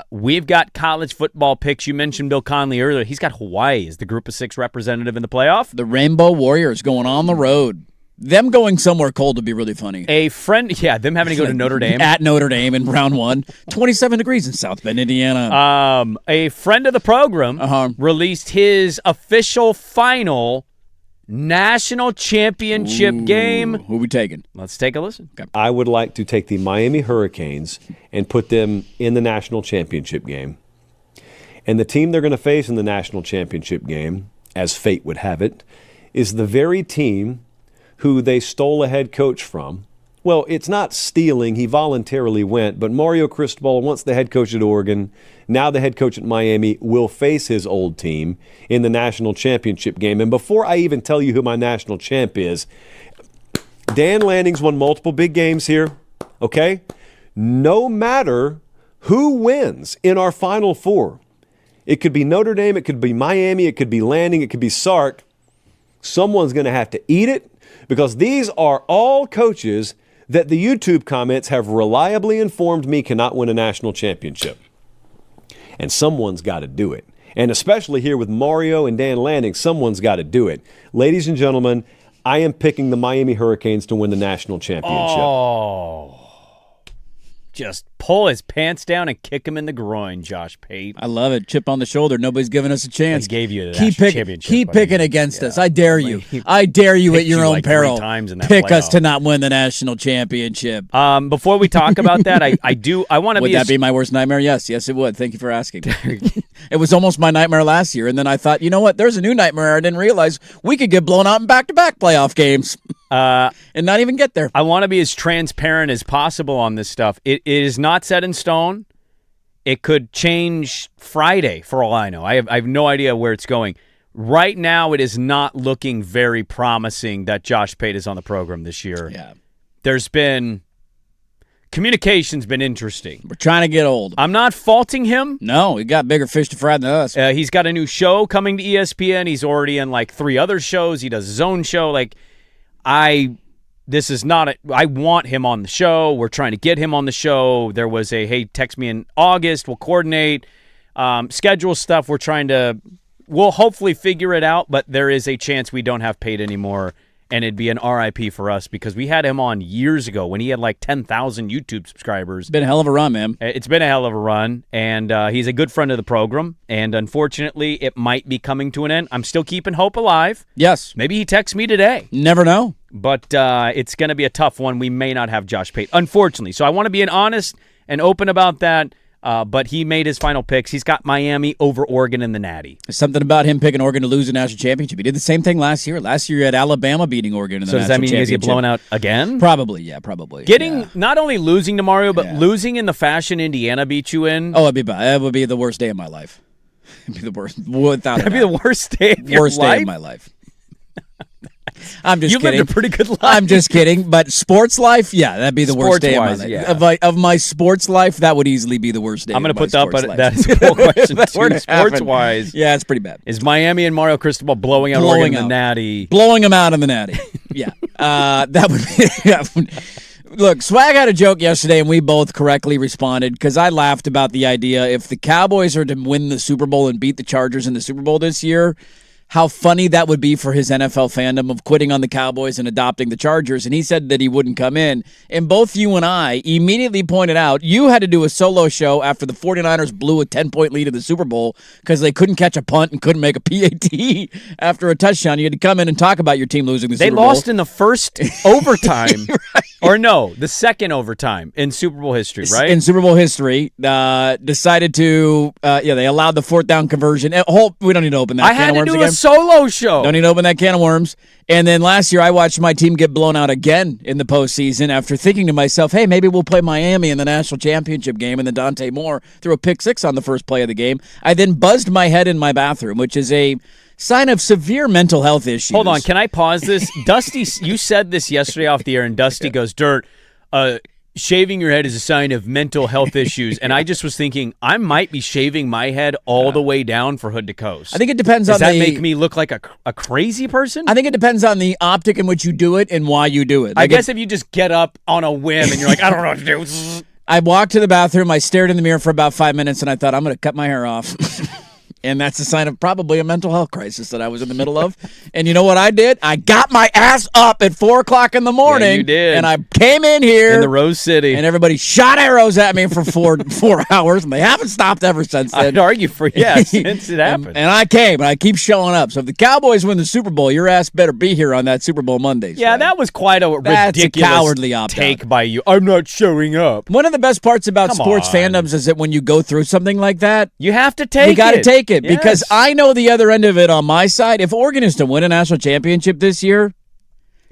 We've got college football picks. You mentioned Bill Conley earlier. He's got Hawaii as the Group of 6 representative in the playoff. The Rainbow Warriors going on the road. Them going somewhere cold would be really funny. A friend, them having to go to Notre Dame. At Notre Dame in round 1. 27 degrees in South Bend, Indiana. A friend of the program released his official final national championship game. Who we taking? Let's take a listen. Okay. I would like to take the Miami Hurricanes and put them in the national championship game. And the team they're going to face in the national championship game, as fate would have it, is the very team who they stole a head coach from. Well, it's not stealing. He voluntarily went. But Mario Cristobal, once the head coach at Oregon, now the head coach at Miami, will face his old team in the national championship game. And before I even tell you who my national champ is, Dan Lanning's won multiple big games here, okay? No matter who wins in our Final Four, it could be Notre Dame, it could be Miami, it could be Lanning, it could be Sark, someone's going to have to eat it because these are all coaches that the YouTube comments have reliably informed me cannot win a national championship. And someone's got to do it. And especially here with Mario and Dan Lanning, someone's got to do it. Ladies and gentlemen, I am picking the Miami Hurricanes to win the national championship. Oh. Just pull his pants down and kick him in the groin, Josh Pate. I love it. Chip on the shoulder. Nobody's giving us a chance. He gave you the national championship. Keep picking against us. I dare you. I dare you at your own peril. 3 times in that Pick playoff. us to not win the national championship. Before we talk about that, I want to be. Would that be my worst nightmare? Yes, it would. Thank you for asking. It was almost my nightmare last year, and then I thought, you know what? There's a new nightmare. I didn't realize we could get blown out in back-to-back playoff games. And not even get there. I want to be as transparent as possible on this stuff. It is not set in stone. It could change Friday for all I know. I have no idea where it's going. Right now, it is not looking very promising that Josh Pate is on the program this year. Yeah. There's been communication's been interesting. We're trying to get old. I'm not faulting him. No, he got bigger fish to fry than us. He's got a new show coming to ESPN. He's already in like 3 other shows. He does his own show. I want him on the show. We're trying to get him on the show. There was hey, text me in August. We'll coordinate, schedule stuff. We'll hopefully figure it out, but there is a chance we don't have Pate anymore, and it'd be an RIP for us because we had him on years ago when he had like 10,000 YouTube subscribers. It's been a hell of a run, man. It's been a hell of a run, and he's a good friend of the program, and unfortunately, it might be coming to an end. I'm still keeping hope alive. Yes. Maybe he texts me today. Never know. But it's going to be a tough one. We may not have Josh Pate, unfortunately. So I want to be honest and open about that. But he made his final picks. He's got Miami over Oregon in the Natty. There's something about him picking Oregon to lose a national championship. He did the same thing last year. Last year, you had Alabama beating Oregon in the national championship. So does that mean he's get blown out again? Probably. Not only losing to Mario, but losing in the fashion Indiana beat you in. Oh, it'd be bad. That would be the worst day of my life. It'd be the worst. That'd be the worst day of your life? Worst day of my life. I'm just kidding. You lived a pretty good life. I'm just kidding. But sports life, that'd be the worst day of my life. Yeah. Of my sports life, that would easily be the worst day. I'm going to put that as a poll question too. Sports-wise, yeah, it's pretty bad. Is Miami and Mario Cristobal blowing out Oregon in the Natty? Blowing them out in the Natty. Yeah, that would be. Look, Swag had a joke yesterday, and we both correctly responded because I laughed about the idea if the Cowboys are to win the Super Bowl and beat the Chargers in the Super Bowl this year, how funny that would be for his NFL fandom of quitting on the Cowboys and adopting the Chargers. And he said that he wouldn't come in. And both you and I immediately pointed out you had to do a solo show after the 49ers blew a 10-point lead in the Super Bowl because they couldn't catch a punt and couldn't make a PAT after a touchdown. You had to come in and talk about your team losing the Super Bowl. They lost in the first overtime. Right. Or no, the second overtime in Super Bowl history, right? In Super Bowl history, decided to, they allowed the 4th down conversion. We don't need to open that can of worms again. Solo show. Don't need to open that can of worms. And then last year, I watched my team get blown out again in the postseason after thinking to myself, hey, maybe we'll play Miami in the national championship game. And then Dante Moore threw a pick 6 on the first play of the game. I then buzzed my head in my bathroom, which is a sign of severe mental health issues. Hold on. Can I pause this? Dusty, you said this yesterday off the air, and Dusty goes, Dirt, shaving your head is a sign of mental health issues. And I just was thinking, I might be shaving my head all the way down for hood to coast. I think it depends Does that make me look like a crazy person? I think it depends on the optic in which you do it and why you do it. I guess if you just get up on a whim and you're like, I don't know what to do. I walked to the bathroom, I stared in the mirror for about 5 minutes, and I thought, I'm going to cut my hair off. And that's a sign of probably a mental health crisis that I was in the middle of. And you know what I did? I got my ass up at 4 o'clock in the morning. Yeah, you did. And I came in here. In the Rose City. And everybody shot arrows at me for 4 hours. And they haven't stopped ever since then. I'd argue for, since it happened. And I came, and I keep showing up. So if the Cowboys win the Super Bowl, your ass better be here on that Super Bowl Monday. Yeah, that was quite a ridiculous cowardly take by you. I'm not showing up. One of the best parts about sports fandoms is that when you go through something like that, you have to take it. You got to take it Yes. because I know the other end of it on my side. If Oregon is to win a national championship this year,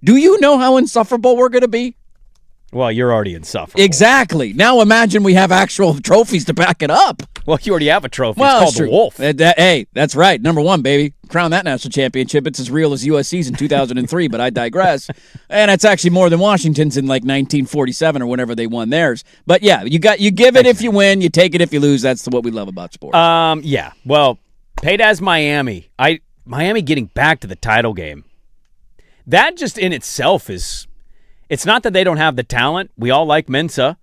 do you know how insufferable we're going to be? Well, you're already insufferable. Exactly. Now imagine we have actual trophies to back it up. Well, you already have a trophy. Well, it's called the Wolf. Hey, that's right. Number 1, baby. Crown that national championship. It's as real as USC's in 2003, but I digress. And it's actually more than Washington's in like 1947 or whenever they won theirs. But yeah, you give it if you win, you take it if you lose. That's what we love about sports. Yeah. Well, paid as Miami. Miami getting back to the title game. That just in itself is. It's not that they don't have the talent. We all like Mensah.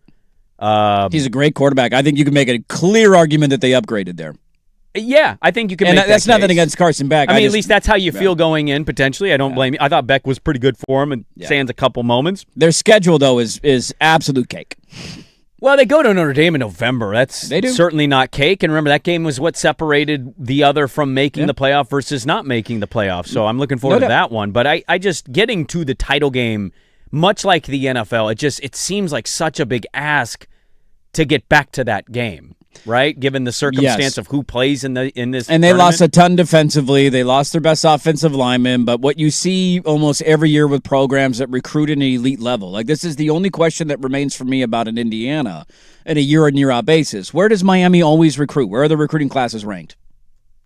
He's a great quarterback. I think you can make a clear argument that they upgraded there. Yeah, I think you can and make that's that nothing case. against Carson Beck. I mean, at least that's how you feel going in, potentially. I don't blame you. I thought Beck was pretty good for him and sans a couple moments. Their schedule, though, is absolute cake. Well, they go to Notre Dame in November. That's certainly not cake. And remember, that game was what separated the other from making the playoff versus not making the playoff. So I'm looking forward to that one. But I just getting to the title game, much like the NFL, it seems like such a big ask to get back to that game, right? Given the circumstance of who plays in this and they tournament. lost a ton defensively. They lost their best offensive lineman. But what you see almost every year with programs that recruit at an elite level, like this is the only question that remains for me about an Indiana on a year-in, year-out basis. Where does Miami always recruit? Where are the recruiting classes ranked?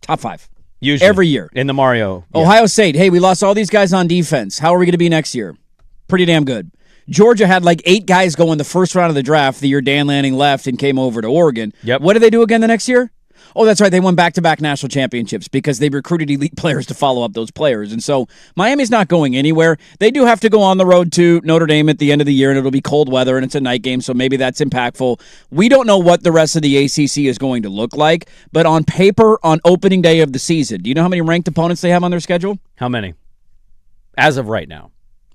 Top 5. Usually. Every year. In the Mario. Ohio State, hey, we lost all these guys on defense. How are we going to be next year? Pretty damn good. Georgia had like 8 guys go in the first round of the draft the year Dan Lanning left and came over to Oregon. Yep. What did they do again the next year? Oh, that's right. They won back-to-back national championships because they recruited elite players to follow up those players. And so Miami's not going anywhere. They do have to go on the road to Notre Dame at the end of the year, and it'll be cold weather, and it's a night game, so maybe that's impactful. We don't know what the rest of the ACC is going to look like, but on paper, on opening day of the season, do you know how many ranked opponents they have on their schedule? How many? As of right now.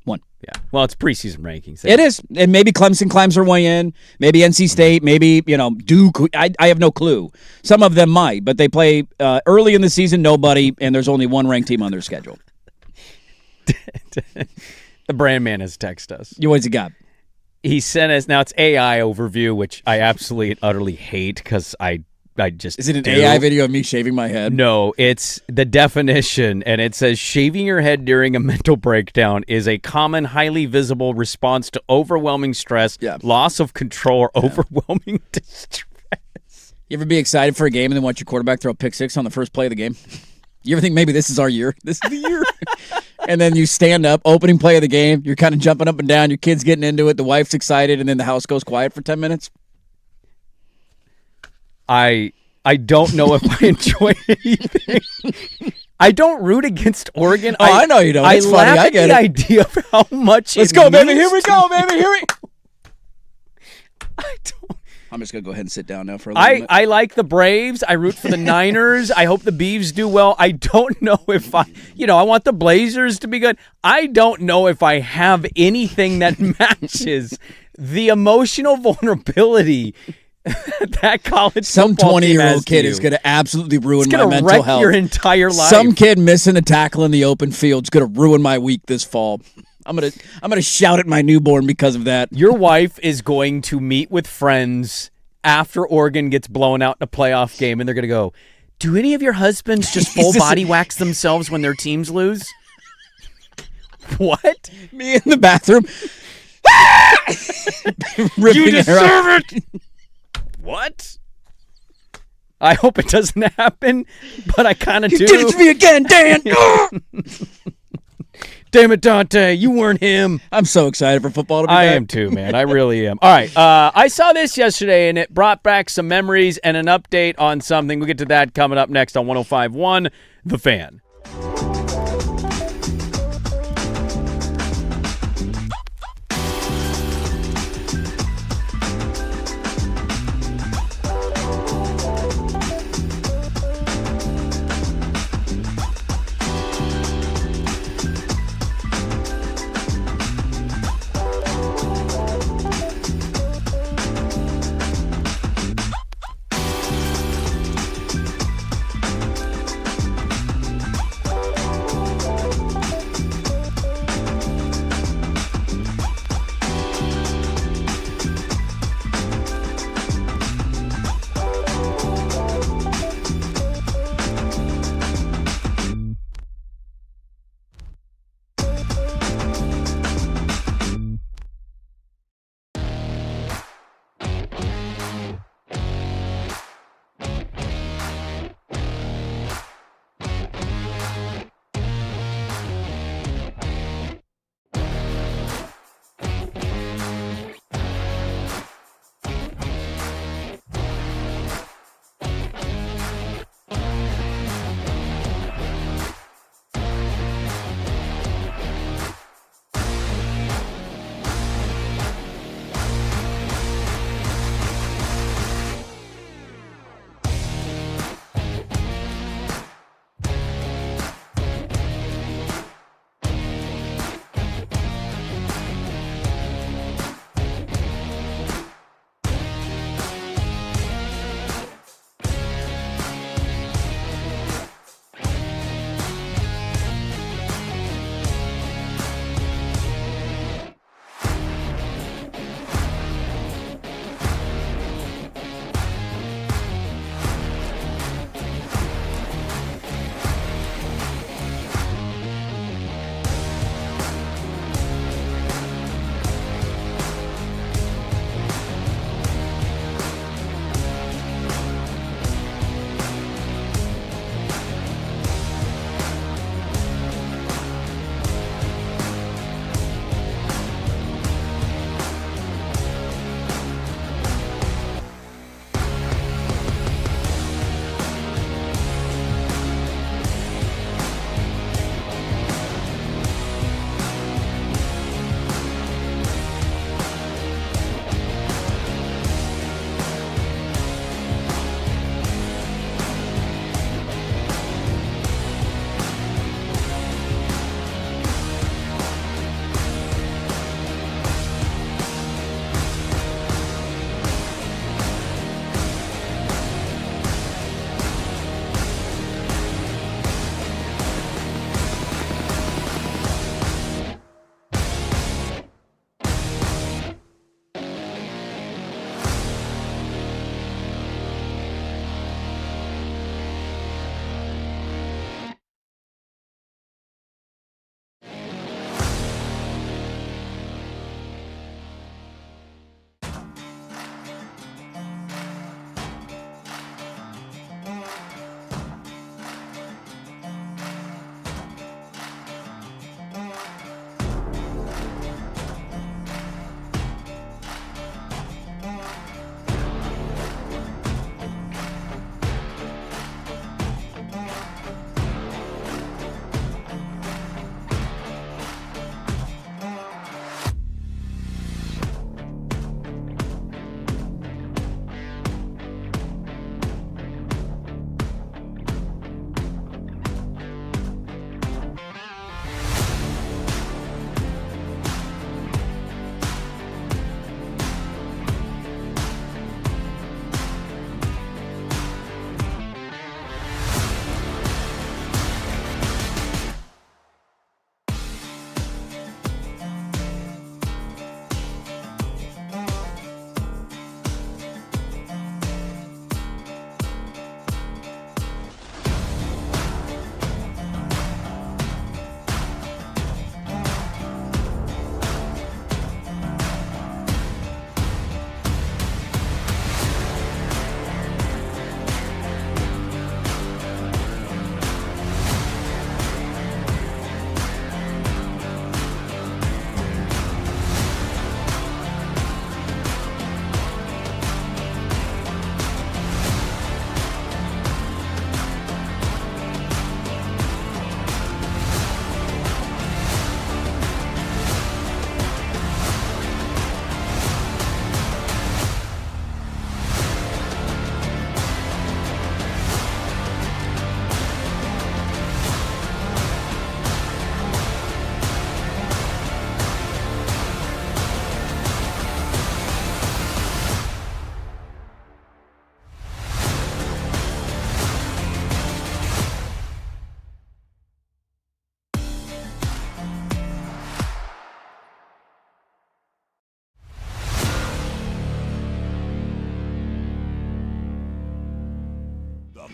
1. Yeah. Well, it's preseason rankings. It is. And maybe Clemson climbs their way in. Maybe NC State. Maybe, Duke. I have no clue. Some of them might, but they play early in the season, nobody, and there's only one ranked team on their schedule. The brand man has texted us. What's he got? He sent us, now it's AI overview, which I absolutely and utterly hate because I just Is it an do. AI video of me shaving my head? No, it's the definition, and it says shaving your head during a mental breakdown is a common, highly visible response to overwhelming stress, loss of control, or overwhelming distress. You ever be excited for a game and then watch your quarterback throw a pick six on the first play of the game? You ever think maybe this is our year? This is the year. And then you stand up, opening play of the game, you're kind of jumping up and down, your kid's getting into it, the wife's excited, and then the house goes quiet for 10 minutes? I don't know if I enjoy anything. I don't root against Oregon. Oh, I know you don't. It's funny. I get the it. idea of how much Let's it go, baby. means Here we to go, me. baby. Here we I don't. I'm just going to go ahead and sit down now for a little bit. I like the Braves. I root for the Niners. I hope the Beavs do well. I don't know if I want the Blazers to be good. I don't know if I have anything that matches the emotional vulnerability that college Some football team 20-year-old has to kid you. is going to absolutely ruin It's my gonna mental wreck health. your entire life. Some kid missing a tackle in the open field is going to ruin my week this fall. I'm gonna shout at my newborn because of that. Your wife is going to meet with friends after Oregon gets blown out in a playoff game, and they're going to go, do any of your husbands just full body wax themselves when their teams lose? What? Me in the bathroom. You deserve it! What? I hope it doesn't happen, but I kind of do. You did it to me again, Dan! Damn it, Dante, you weren't him. I'm so excited for football to be I back. am too, man. I really am. All right, I saw this yesterday, and it brought back some memories and an update on something. We'll get to that coming up next on 105.1 The Fan.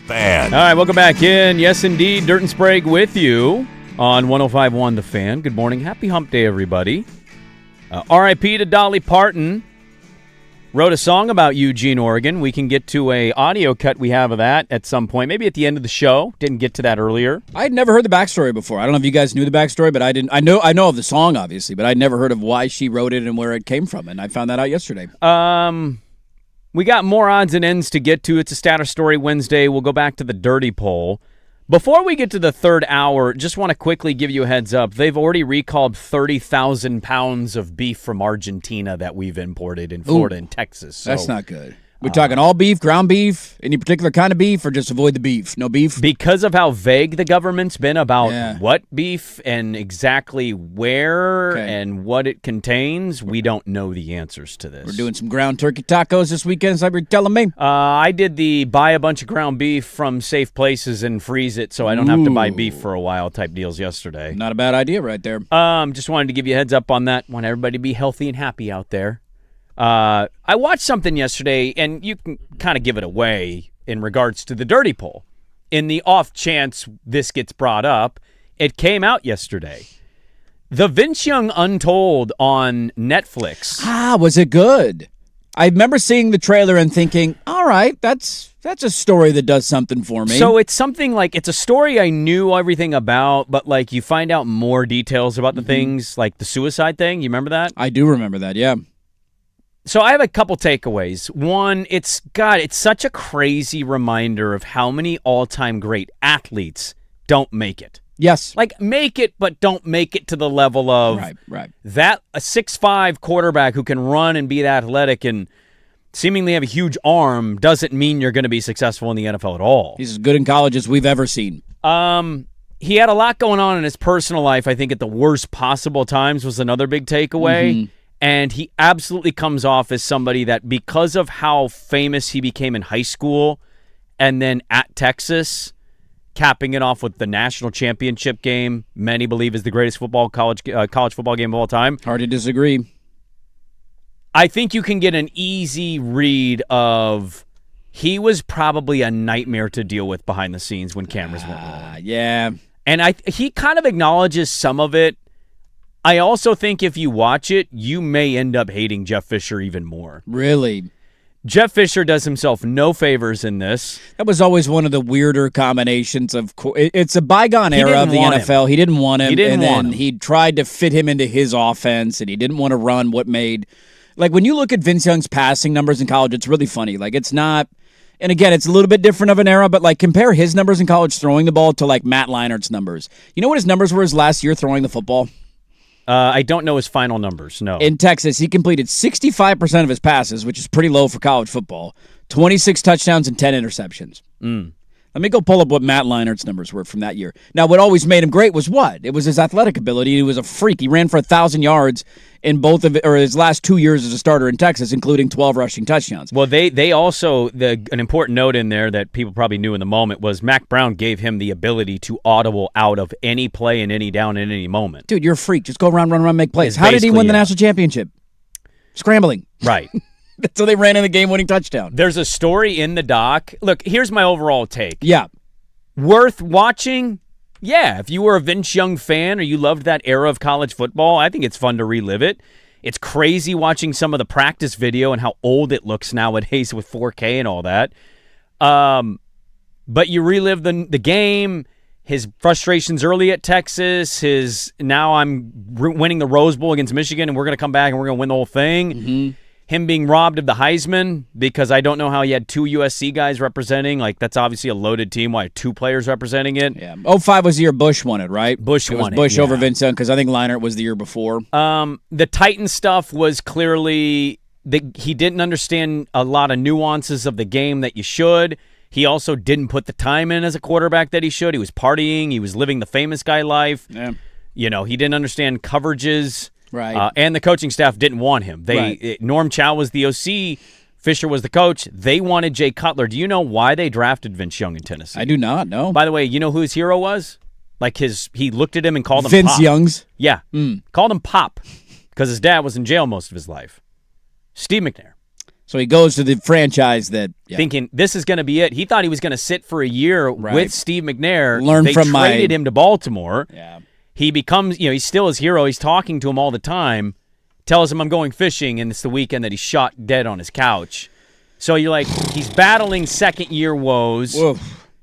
Fan. All right, welcome back in. Yes, indeed, Dirt and Sprague with you on 105.1 The Fan. Good morning. Happy hump day, everybody. R.I.P. to Dolly Parton. Wrote a song about Eugene, Oregon. We can get to a audio cut we have of that at some point, maybe at the end of the show. Didn't get to that earlier. I had never heard the backstory before. I don't know if you guys knew the backstory, but I didn't. I know of the song, obviously, but I'd never heard of why she wrote it and where it came from, and I found that out yesterday. We got more odds and ends to get to. It's a status story Wednesday. We'll go back to the dirty poll. Before we get to the third hour, just want to quickly give you a heads up. They've already recalled 30,000 pounds of beef from Argentina that we've imported in Florida and Texas. So, that's not good. We're talking all beef, ground beef, any particular kind of beef, or just avoid the beef? No beef? Because of how vague the government's been about what beef and exactly where and what it contains, we don't know the answers to this. We're doing some ground turkey tacos this weekend, is that what you're telling me? I did the buy a bunch of ground beef from safe places and freeze it so I don't have to buy beef for a while type deals yesterday. Not a bad idea right there. Just wanted to give you a heads up on that. Want everybody to be healthy and happy out there. I watched something yesterday, and you can kind of give it away in regards to the dirty poll. In the off chance this gets brought up, it came out yesterday. The Vince Young Untold on Netflix. Was it good? I remember seeing the trailer and thinking, all right, that's a story that does something for me. So it's something like, it's a story I knew everything about, but like you find out more details about the things, like the suicide thing. You remember that? I do remember that, yeah. So I have a couple takeaways. One, it's such a crazy reminder of how many all-time great athletes don't make it. Yes. Like, make it, but don't make it to the level of that a 6'5" quarterback who can run and be athletic and seemingly have a huge arm doesn't mean you're going to be successful in the NFL at all. He's as good in college as we've ever seen. He had a lot going on in his personal life, I think, at the worst possible times was another big takeaway. And he absolutely comes off as somebody that, because of how famous he became in high school and then at Texas, capping it off with the national championship game, many believe is the greatest college football game of all time. Hard to disagree. I think you can get an easy read of he was probably a nightmare to deal with behind the scenes when cameras weren't rolling. Yeah. And he kind of acknowledges some of it. I also think if you watch it, you may end up hating Jeff Fisher even more. Really? Jeff Fisher does himself no favors in this. That was always one of the weirder combinations of. It's a bygone era of the NFL. He didn't want him. He tried to fit him into his offense, and he didn't want to run what made. Like, when you look at Vince Young's passing numbers in college, it's really funny. Like, it's not. And again, it's a little bit different of an era, but like compare his numbers in college throwing the ball to like Matt Leinert's numbers. You know what his numbers were his last year throwing the football? I don't know his final numbers, no. In Texas, he completed 65% of his passes, which is pretty low for college football, 26 touchdowns and 10 interceptions. Let me go pull up what Matt Leinert's numbers were from that year. Now, what always made him great was what? It was his athletic ability. He was a freak. He ran for 1,000 yards in his last 2 years as a starter in Texas, including 12 rushing touchdowns. Well, they also, an important note in there that people probably knew in the moment was Mac Brown gave him the ability to audible out of any play and any down in any moment. Dude, you're a freak. Just go around, run, make plays. How did he win the national championship? Scrambling. Right. So they ran in the game-winning touchdown. There's a story in the doc. Look, here's my overall take. Yeah. Worth watching? Yeah. If you were a Vince Young fan or you loved that era of college football, I think it's fun to relive it. It's crazy watching some of the practice video and how old it looks nowadays with 4K and all that. But you relive the game, his frustrations early at Texas, his now I'm winning the Rose Bowl against Michigan and we're going to come back and we're going to win the whole thing. Him being robbed of the Heisman because I don't know how he had two USC guys representing. Like, that's obviously a loaded team. Why 2 players representing it? Yeah. 05 was the year Bush won it, right? Bush won it. Bush over Vince Young because I think Leinart was the year before. The Titan stuff was clearly he didn't understand a lot of nuances of the game that you should. He also didn't put the time in as a quarterback that he should. He was partying. He was living the famous guy life. Yeah. You know, he didn't understand coverages. Right. And the coaching staff didn't want him. Norm Chow was the OC. Fisher was the coach. They wanted Jay Cutler. Do you know why they drafted Vince Young in Tennessee? I do not know. By the way, you know who his hero was? Like he looked at him and called him Vince Pop. Young's? Yeah. Called him Pop because his dad was in jail most of his life. Steve McNair. So he goes to the franchise that thinking this is going to be it. He thought he was going to sit for a year with Steve McNair. They traded him to Baltimore. Yeah. He becomes, he's still his hero. He's talking to him all the time. Tells him I'm going fishing, and it's the weekend that he's shot dead on his couch. So you're like, he's battling second-year woes. Whoa.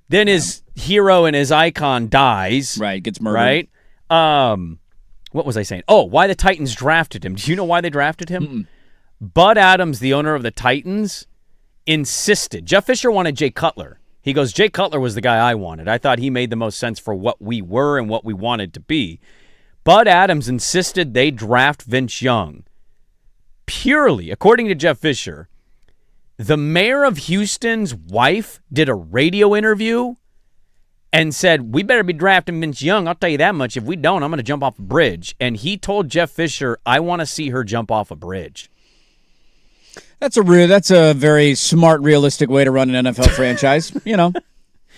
Then his hero and his icon dies. Right, gets murdered. Right? What was I saying? Oh, why the Titans drafted him. Do you know why they drafted him? Bud Adams, the owner of the Titans, insisted. Jeff Fisher wanted Jay Cutler. He goes, Jay Cutler was the guy I wanted. I thought he made the most sense for what we were and what we wanted to be. Bud Adams insisted they draft Vince Young. Purely, according to Jeff Fisher, the mayor of Houston's wife did a radio interview and said, we better be drafting Vince Young. I'll tell you that much. If we don't, I'm going to jump off a bridge. And he told Jeff Fisher, I want to see her jump off a bridge. That's a very smart, realistic way to run an NFL franchise.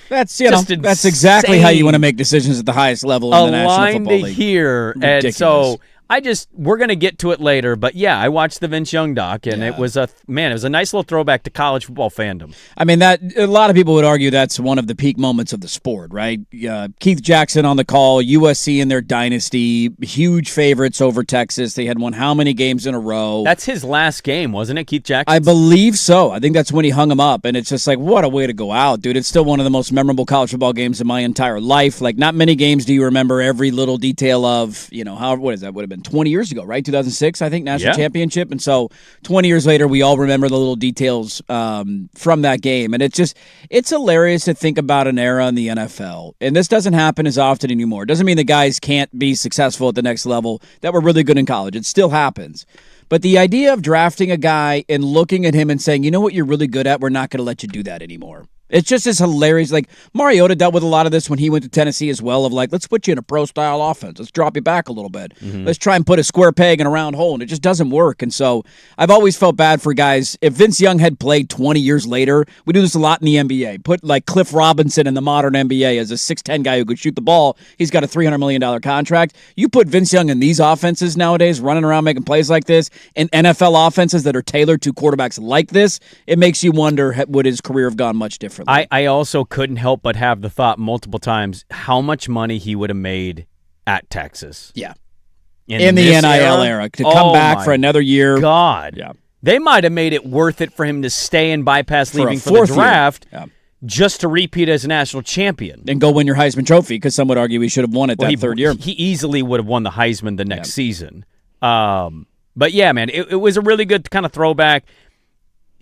That's exactly how you want to make decisions at the highest level in the National Football League. Here, and so we're going to get to it later, but yeah, I watched the Vince Young doc, and it was a nice little throwback to college football fandom. I mean, that a lot of people would argue that's one of the peak moments of the sport, right? Keith Jackson on the call, USC in their dynasty, huge favorites over Texas. They had won how many games in a row? That's his last game, wasn't it, Keith Jackson? I believe so. I think that's when he hung him up, and it's just like, what a way to go out, dude. It's still one of the most memorable college football games in my entire life. Like, not many games do you remember every little detail of, what is that? Would have been 20 years ago, right? 2006, I think, national championship. And so 20 years later, we all remember the little details from that game. And it's hilarious to think about an era in the NFL. And this doesn't happen as often anymore. It doesn't mean the guys can't be successful at the next level that were really good in college. It still happens. But the idea of drafting a guy and looking at him and saying, you know what you're really good at? We're not going to let you do that anymore. It's just as hilarious. Like, Mariota dealt with a lot of this when he went to Tennessee as well, of like, let's put you in a pro-style offense. Let's drop you back a little bit. Let's try and put a square peg in a round hole, and it just doesn't work. And so I've always felt bad for guys. If Vince Young had played 20 years later, we do this a lot in the NBA. Put, like, Cliff Robinson in the modern NBA as a 6'10 guy who could shoot the ball. He's got a $300 million contract. You put Vince Young in these offenses nowadays, running around making plays like this, and NFL offenses that are tailored to quarterbacks like this, it makes you wonder, would his career have gone much differently? I also couldn't help but have the thought multiple times how much money he would have made at Texas. Yeah. In the NIL era. To come back for another year. God. Yeah. They might have made it worth it for him to stay and bypass leaving for the draft just to repeat as a national champion. And go win your Heisman Trophy, because some would argue he should have won it third year. He easily would have won the Heisman the next season. But yeah, man, it was a really good kind of throwback.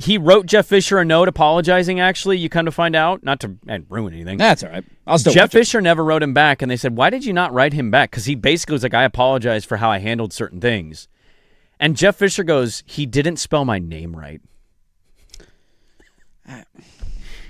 He wrote Jeff Fisher a note apologizing, actually, you kind of find out. Not to ruin anything. That's all right. I'll still Jeff Fisher never wrote him back, and they said, why did you not write him back? Because he basically was like, I apologize for how I handled certain things. And Jeff Fisher goes, he didn't spell my name right.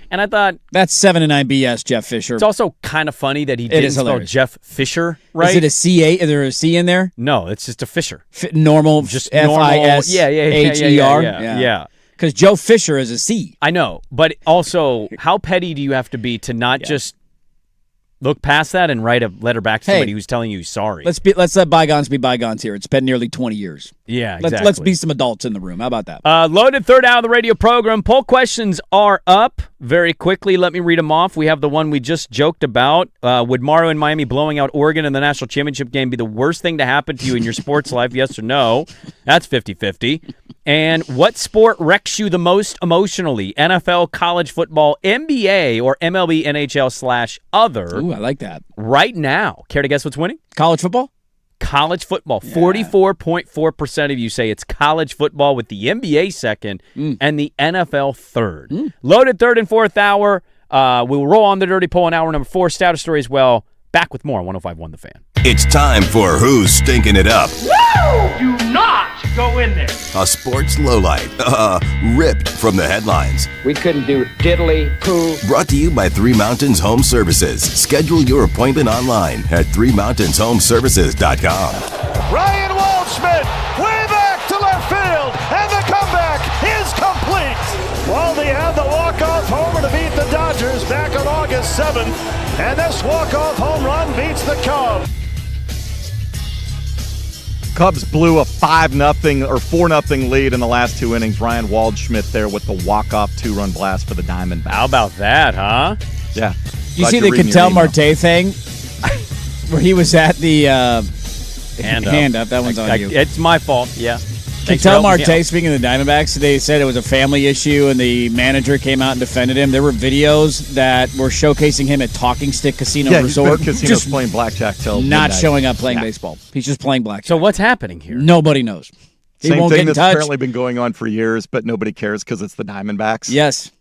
And I thought... That's 7 and 9 BS, Jeff Fisher. It's also kind of funny that he didn't spell Jeff Fisher right. Is it a C-A? Is there a C in there? No, it's just a Fisher. Normal, just F-I-S-H-E-R? Yeah. Because Joe Fisher is a C. I know, but also, how petty do you have to be to not just look past that and write a letter back to somebody who's telling you sorry? Let's let bygones be bygones here. It's been nearly 20 years. Yeah, exactly. Let's be some adults in the room. How about that? Loaded third hour of the radio program. Poll questions are up very quickly. Let me read them off. We have the one we just joked about. Would Morrow and Miami blowing out Oregon in the national championship game be the worst thing to happen to you in your sports life? Yes or no? That's 50-50. And what sport wrecks you the most emotionally? NFL, college football, NBA, or MLB, NHL/other? Ooh, I like that. Right now. Care to guess what's winning? College football? College football. 44.4% of you say it's college football, with the NBA second and the NFL third. Loaded third and fourth hour. We will roll on the dirty poll in hour number 4. Status story as well. Back with more on 105.1 The Fan. It's time for Who's Stinking It Up. Woo! Do not go in there. A sports lowlight, ripped from the headlines. We couldn't do diddly poo. Brought to you by Three Mountains Home Services. Schedule your appointment online at threemountainshomeservices.com. Ryan Waldschmidt, way back to left field, and the comeback is complete. Waldy had the walk-off homer to beat the Dodgers back on August 7th, and this walk-off home run beats the Cubs. Cubs blew a 5-0 or 4-0 lead in the last 2 innings. Ryan Waldschmidt there with the walk-off 2-run blast for the Diamondbacks. How about that, huh? Yeah. You see the Ketel Marte thing where he was at the hand up. That one's on you. It's my fault. Yeah. Ketel Marte, speaking of the Diamondbacks, they said it was a family issue, and the manager came out and defended him. There were videos that were showcasing him at Talking Stick Casino Resort. He's been just playing blackjack till not midnight. showing up playing baseball. He's just playing blackjack. So what's happening here? Nobody knows. He Same won't thing get in that's touch. apparently been going on for years, but nobody cares because it's the Diamondbacks. Yes.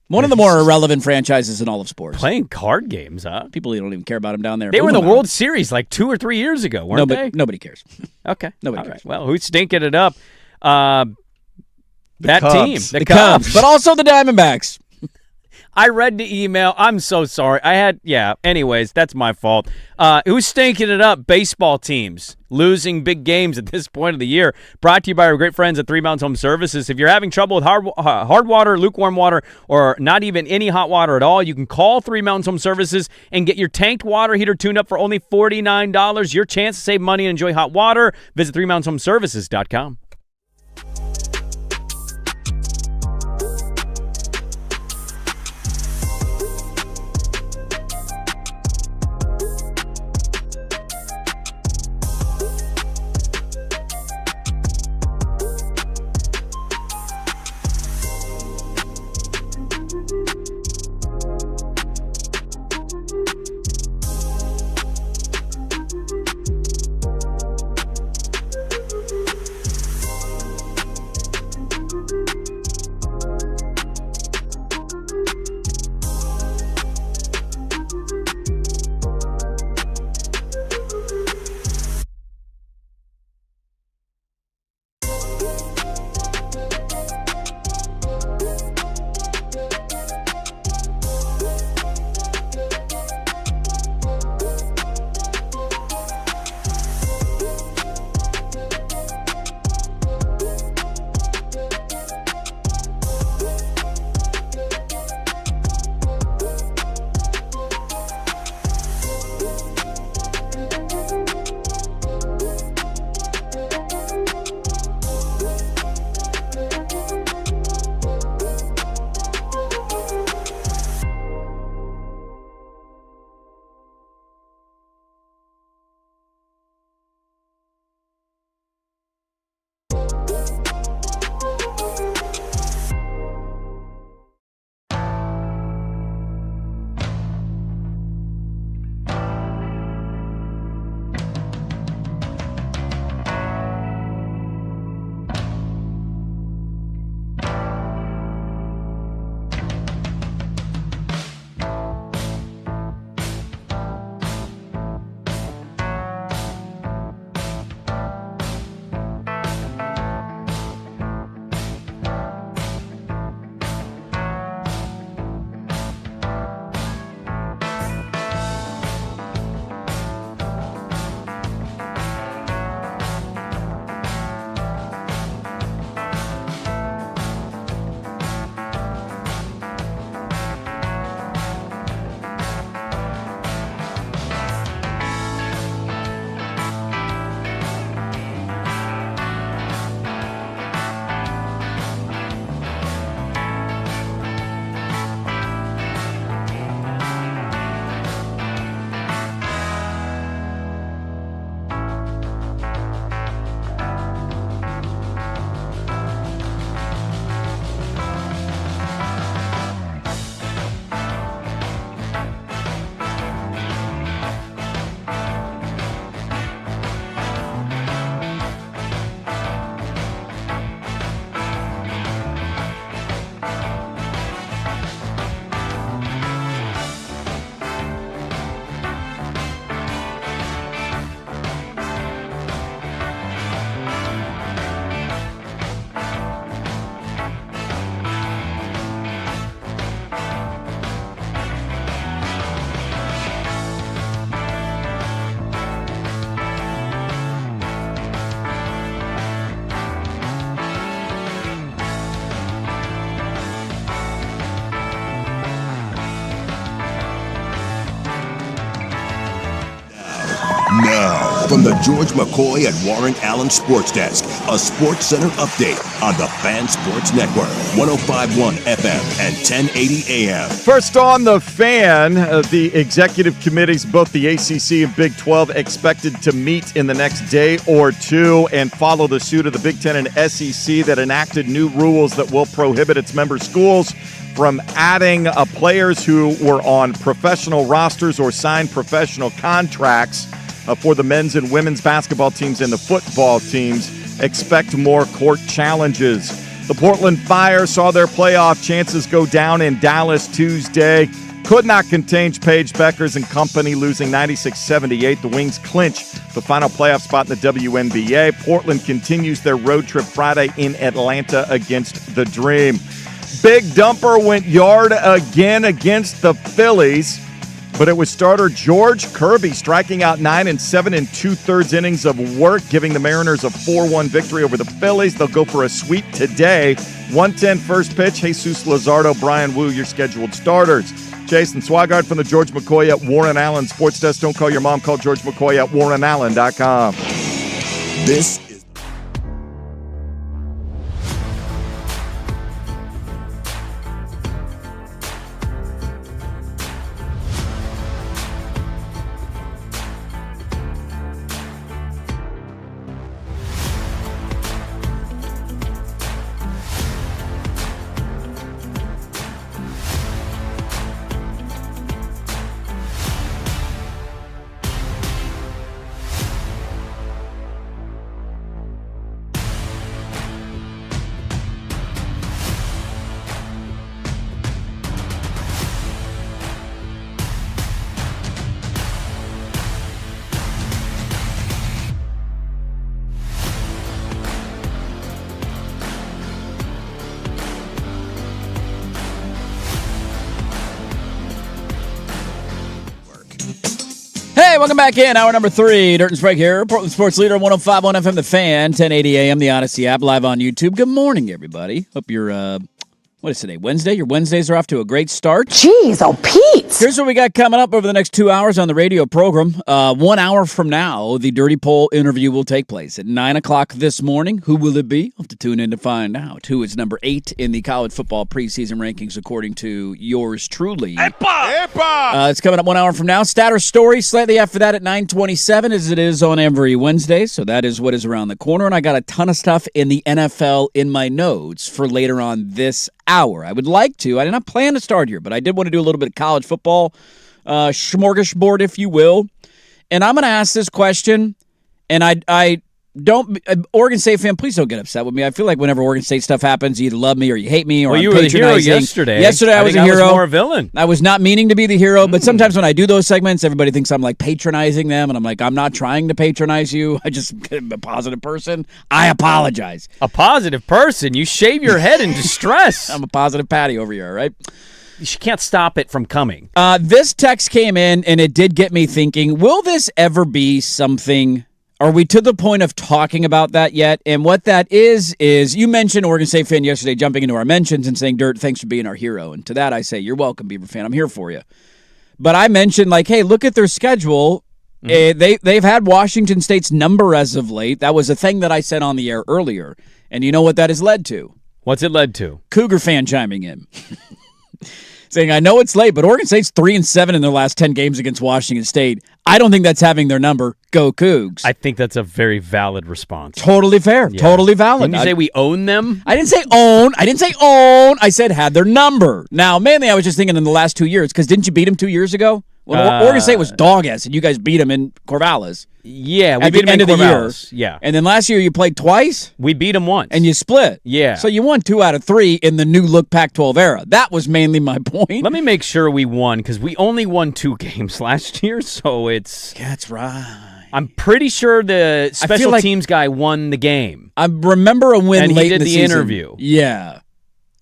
One of the more irrelevant franchises in all of sports. Playing card games, huh? People don't even care about him down there. They were in the World Series like 2 or 3 years ago, weren't they? Nobody cares. Okay. Nobody cares. cares. Well, who's stinking it up? That Cubs. team. The Cubs. But also the Diamondbacks. I read the email. I'm so sorry. Anyways, that's my fault. Who's stinking it up? Baseball teams losing big games at this point of the year. Brought to you by our great friends at 3 Mountains Home Services. If you're having trouble with hard water, lukewarm water, or not even any hot water at all, you can call 3 Mountains Home Services and get your tanked water heater tuned up for only $49. Your chance to save money and enjoy hot water. Visit 3mountainshomeservices.com. From the George McCoy and Warren Allen Sports Desk, a Sports Center update on the Fan Sports Network, 105.1 FM and 1080 AM. First on the Fan, the executive committees, both the ACC and Big 12, expected to meet in the next day or two and follow the suit of the Big 10 and SEC that enacted new rules that will prohibit its member schools from adding players who were on professional rosters or signed professional contracts for the men's and women's basketball teams and the football teams. Expect more court challenges. The Portland Fire saw their playoff chances go down in Dallas Tuesday. Could not contain Paige Beckers and company, losing 96-78. The Wings clinch the final playoff spot in the WNBA. Portland continues their road trip Friday in Atlanta against the Dream. Big Dumper went yard again against the Phillies, but it was starter George Kirby striking out 9 7 2/3 innings of work, giving the Mariners a 4-1 victory over the Phillies. They'll go for a sweep today. 1:10 first pitch. Jesus Luzardo, Brian Wu, your scheduled starters. Jason Swigard from the George McCoy at Warren Allen Sports Desk. Don't call your mom. Call George McCoy at warrenallen.com. This Hey, welcome back in. Hour number 3. Dirt and Sprague here. Portland Sports Leader, 105.1 FM, The Fan, 1080 AM, the Odyssey app, live on YouTube. Good morning, everybody. Hope you're, what is today, Wednesday? Your Wednesdays are off to a great start. Jeez, oh, Pete. Here's what we got coming up over the next 2 hours on the radio program. 1 hour from now, the Dirty Poll interview will take place at 9 o'clock this morning. Who will it be? You'll have to tune in to find out. Who is number 8 in the college football preseason rankings, according to yours truly. It's coming up 1 hour from now. Statter story slightly after that at 9:27, as it is on every Wednesday. So that is what is around the corner. And I got a ton of stuff in the NFL in my notes for later on this hour. I would like to. I did not plan to start here, but I did want to do a little bit of college football smorgasbord, if you will. And I'm going to ask this question, and I don't, Oregon State fan, please don't get upset with me. I feel like whenever Oregon State stuff happens, you either love me or you hate me, or well, I'm you were the hero patronizing. yesterday. Yesterday I was a hero. I was more a villain. I was not meaning to be the hero, but sometimes when I do those segments, everybody thinks I'm like patronizing them, and I'm like, I'm not trying to patronize you. I just am a positive person. I apologize. A positive person? You shave your head in distress. I'm a positive Patty over here, all right? You can't stop it from coming. This text came in, and it did get me thinking, will this ever be something? Are we to the point of talking about that yet? And what that is you mentioned Oregon State fan yesterday jumping into our mentions and saying, Dirt, thanks for being our hero. And to that I say, you're welcome, Beaver fan. I'm here for you. But I mentioned, like, hey, look at their schedule. They've had Washington State's number as of late. That was a thing that I said on the air earlier. And you know what that has led to? What's it led to? Cougar fan chiming in. Saying, I know it's late, but Oregon State's 3-7 in their last 10 games against Washington State. I don't think that's having their number. Go Cougs. I think that's a very valid response. Totally fair. Yeah. Totally valid. Didn't you say we own them? I didn't say own. I said had their number. Now, mainly I was just thinking in the last 2 years, because didn't you beat them 2 years ago? Well, Oregon State was dog-ass, and you guys beat them in Corvallis. Yeah, we at beat the them end in of the year. Yeah. And then last year you played twice? We beat them once. And you split. Yeah. So you won 2 out of 3 in the new look Pac-12 era. That was mainly my point. Let me make sure we won, because we only won 2 games last year, so it's... That's right. I'm pretty sure the special teams guy won the game. I remember a win and late he did in the the season. interview. Yeah.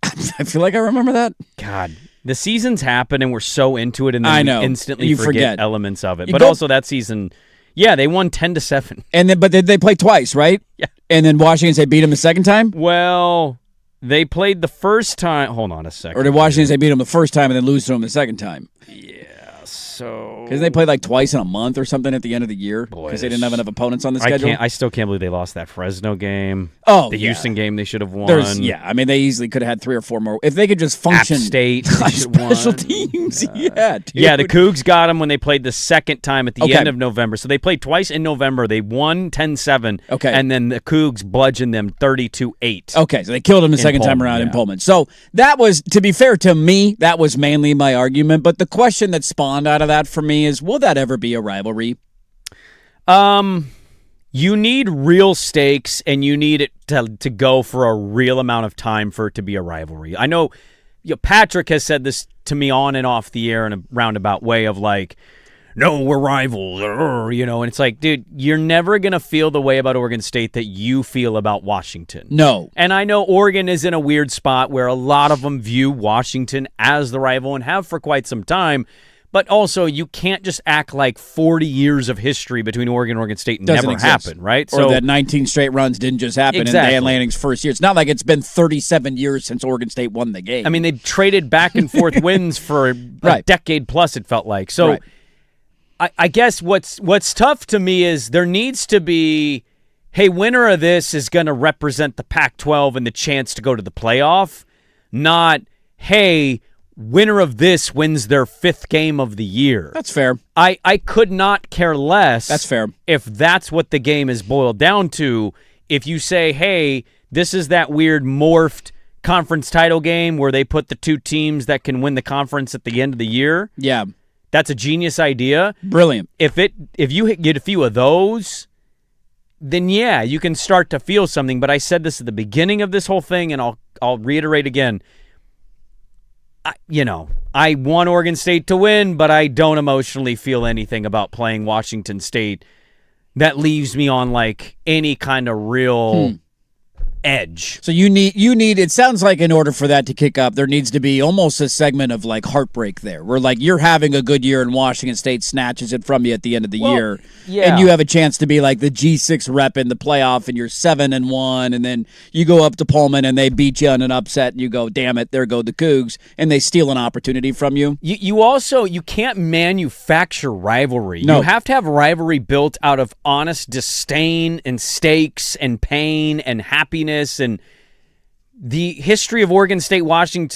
I feel like I remember that. God. The seasons happen, and we're so into it, and then I know. we instantly you forget elements of it. You but also that season, yeah, they won 10-7. And then, but they played twice, right? Yeah. And then Washington State beat them the second time? Well, they played the first time. Hold on a second. Or did Washington State beat them the first time and then lose to them the second time? Yes. So because they played like twice in a month or something at the end of the year because they didn't have enough opponents on the schedule. I still can't believe they lost that Fresno game. Oh, the Houston game they should have won. I mean, they easily could have had 3 or 4 more if they could just function. App State on special teams. Yeah, dude. Yeah, the Cougs got them when they played the second time at the Okay. end of November. So they played twice in November. They won 10-7. Okay. And then the Cougs bludgeoned them 32-8. Okay, so they killed him the second time around in Pullman. So that was, to be fair to me, that was mainly my argument. But the question that spawned out of that for me is, will that ever be a rivalry? You need real stakes, and you need it to go for a real amount of time for it to be a rivalry. I know, Patrick has said this to me on and off the air in a roundabout way of like, no, we're rivals, and it's like, dude, you're never going to feel the way about Oregon State that you feel about Washington. No. And I know Oregon is in a weird spot where a lot of them view Washington as the rival and have for quite some time. But also, you can't just act like 40 years of history between Oregon and Oregon State never happened, right? Or that 19 straight runs didn't just happen in Dan Lanning's first year. It's not like it's been 37 years since Oregon State won the game. I mean, they've traded back and forth wins for a decade plus, it felt like. So I guess what's tough to me is there needs to be, hey, winner of this is going to represent the Pac-12 and the chance to go to the playoff, not, hey, winner of this wins their 5th game of the year. That's fair. I could not care less. That's fair. If that's what the game is boiled down to. If you say, hey, this is that weird morphed conference title game where they put the 2 teams that can win the conference at the end of the year. Yeah. That's a genius idea. Brilliant. If you get a few of those, then yeah, you can start to feel something. But I said this at the beginning of this whole thing, and I'll reiterate again. I want Oregon State to win, but I don't emotionally feel anything about playing Washington State that leaves me on like any kind of real edge. So you need it sounds like in order for that to kick up, there needs to be almost a segment of like heartbreak there, where like you're having a good year and Washington State snatches it from you at the end of the year. Yeah. And you have a chance to be like the G6 rep in the playoff and you're 7-1, and then you go up to Pullman and they beat you on an upset and you go, damn it, there go the Cougs, and they steal an opportunity from you. You can't manufacture rivalry. No. You have to have rivalry built out of honest disdain and stakes and pain and happiness. And the history of Oregon State, Washington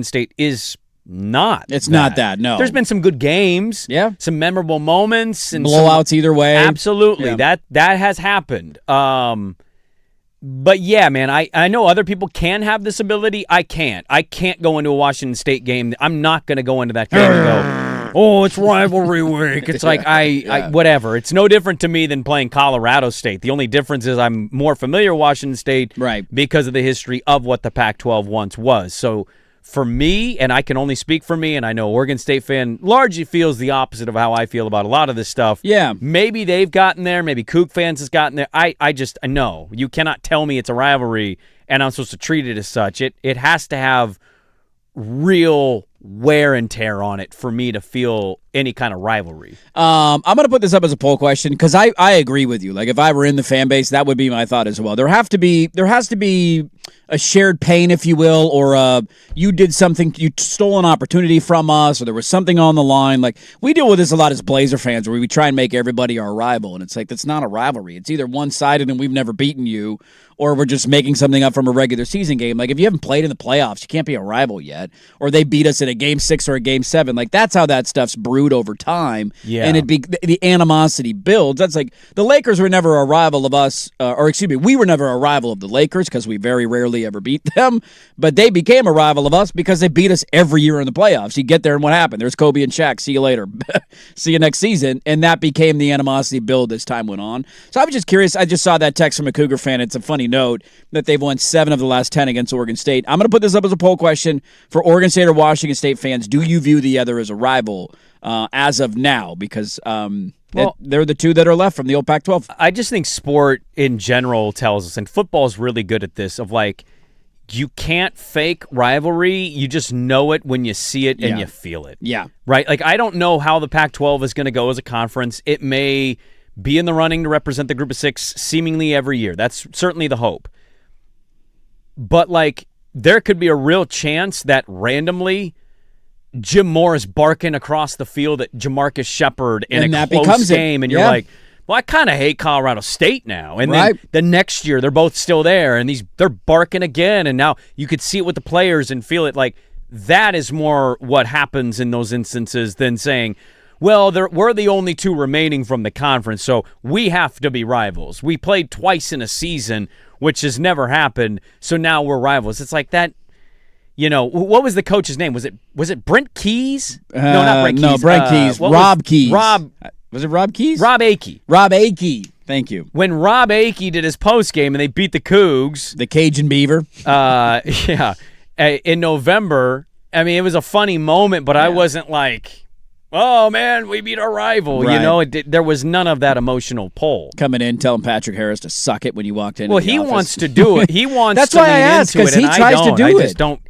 State is not. It's not that. No, there's been some good games. Yeah, some memorable moments and blowouts either way. Absolutely, yeah. that has happened. But yeah, man, I know other people can have this ability. I can't go into a Washington State game. I'm not going to go into that game and go, oh, it's rivalry week. It's like, I whatever. It's no different to me than playing Colorado State. The only difference is I'm more familiar with Washington State because of the history of what the Pac-12 once was. So for me, and I can only speak for me, and I know Oregon State fan largely feels the opposite of how I feel about a lot of this stuff. Yeah. Maybe they've gotten there. Maybe Coug fans has gotten there. I know. You cannot tell me it's a rivalry and I'm supposed to treat it as such. It has to have real wear and tear on it for me to feel any kind of rivalry. I'm going to put this up as a poll question because I agree with you. Like if I were in the fan base, that would be my thought as well. There has to be a shared pain, if you will, or you did something, you stole an opportunity from us, or there was something on the line. Like we deal with this a lot as Blazer fans, where we try and make everybody our rival, and it's like that's not a rivalry. It's either one-sided and we've never beaten you, or we're just making something up from a regular season game. Like if you haven't played in the playoffs, you can't be a rival yet, or they beat us in a Game 6 or a Game 7. Like that's how that stuff's brewed over time. Yeah. And the animosity builds. That's like the Lakers were never a rival of us, we were never a rival of the Lakers because we very rarely ever beat them, but they became a rival of us because they beat us every year in the playoffs. You get there and what happened? There's Kobe and Shaq. See you later. See you next season. And that became the animosity build as time went on. So I was just curious. I just saw that text from a Cougar fan. It's a funny note that they've won 7 of the last 10 against Oregon State. I'm going to put this up as a poll question for Oregon State or Washington State fans. Do you view the other as a rival as of now? Because they're the two that are left from the old Pac-12. I just think sport in general tells us, and football is really good at this, of like, you can't fake rivalry. You just know it when you see it and you feel it. Yeah. Right? Like, I don't know how the Pac-12 is going to go as a conference. It may be in the running to represent the group of 6 seemingly every year. That's certainly the hope. But, like, there could be a real chance that randomly Jim Morris barking across the field at Jamarcus Shepard in And a that close becomes game, and you're Yeah. like, well, I kind of hate Colorado State now. And Right. then the next year, they're both still there, and they're barking again, and now you could see it with the players and feel it. Like, that is more what happens in those instances than saying, well, we're the only two remaining from the conference, so we have to be rivals. We played twice in a season, which has never happened, so now we're rivals. It's like that. What was the coach's name? Was it Brent Keys? No, not Brent Keys. No, Brent Keys. Rob Keys. Was it Rob Keys? Rob Akey. Rob Akey. Thank you. When Rob Akey did his postgame and they beat the Cougs. The Cajun Beaver. Yeah. In November, I mean, it was a funny moment, but I wasn't like, oh, man, we beat our rival. Right. There was none of that emotional pull. Coming in, telling Patrick Harris to suck it when you walked in. Well, he wants to do it. He wants That's to why lean I asked, into it, 'cause he and I tries to don't. do I it. just don't.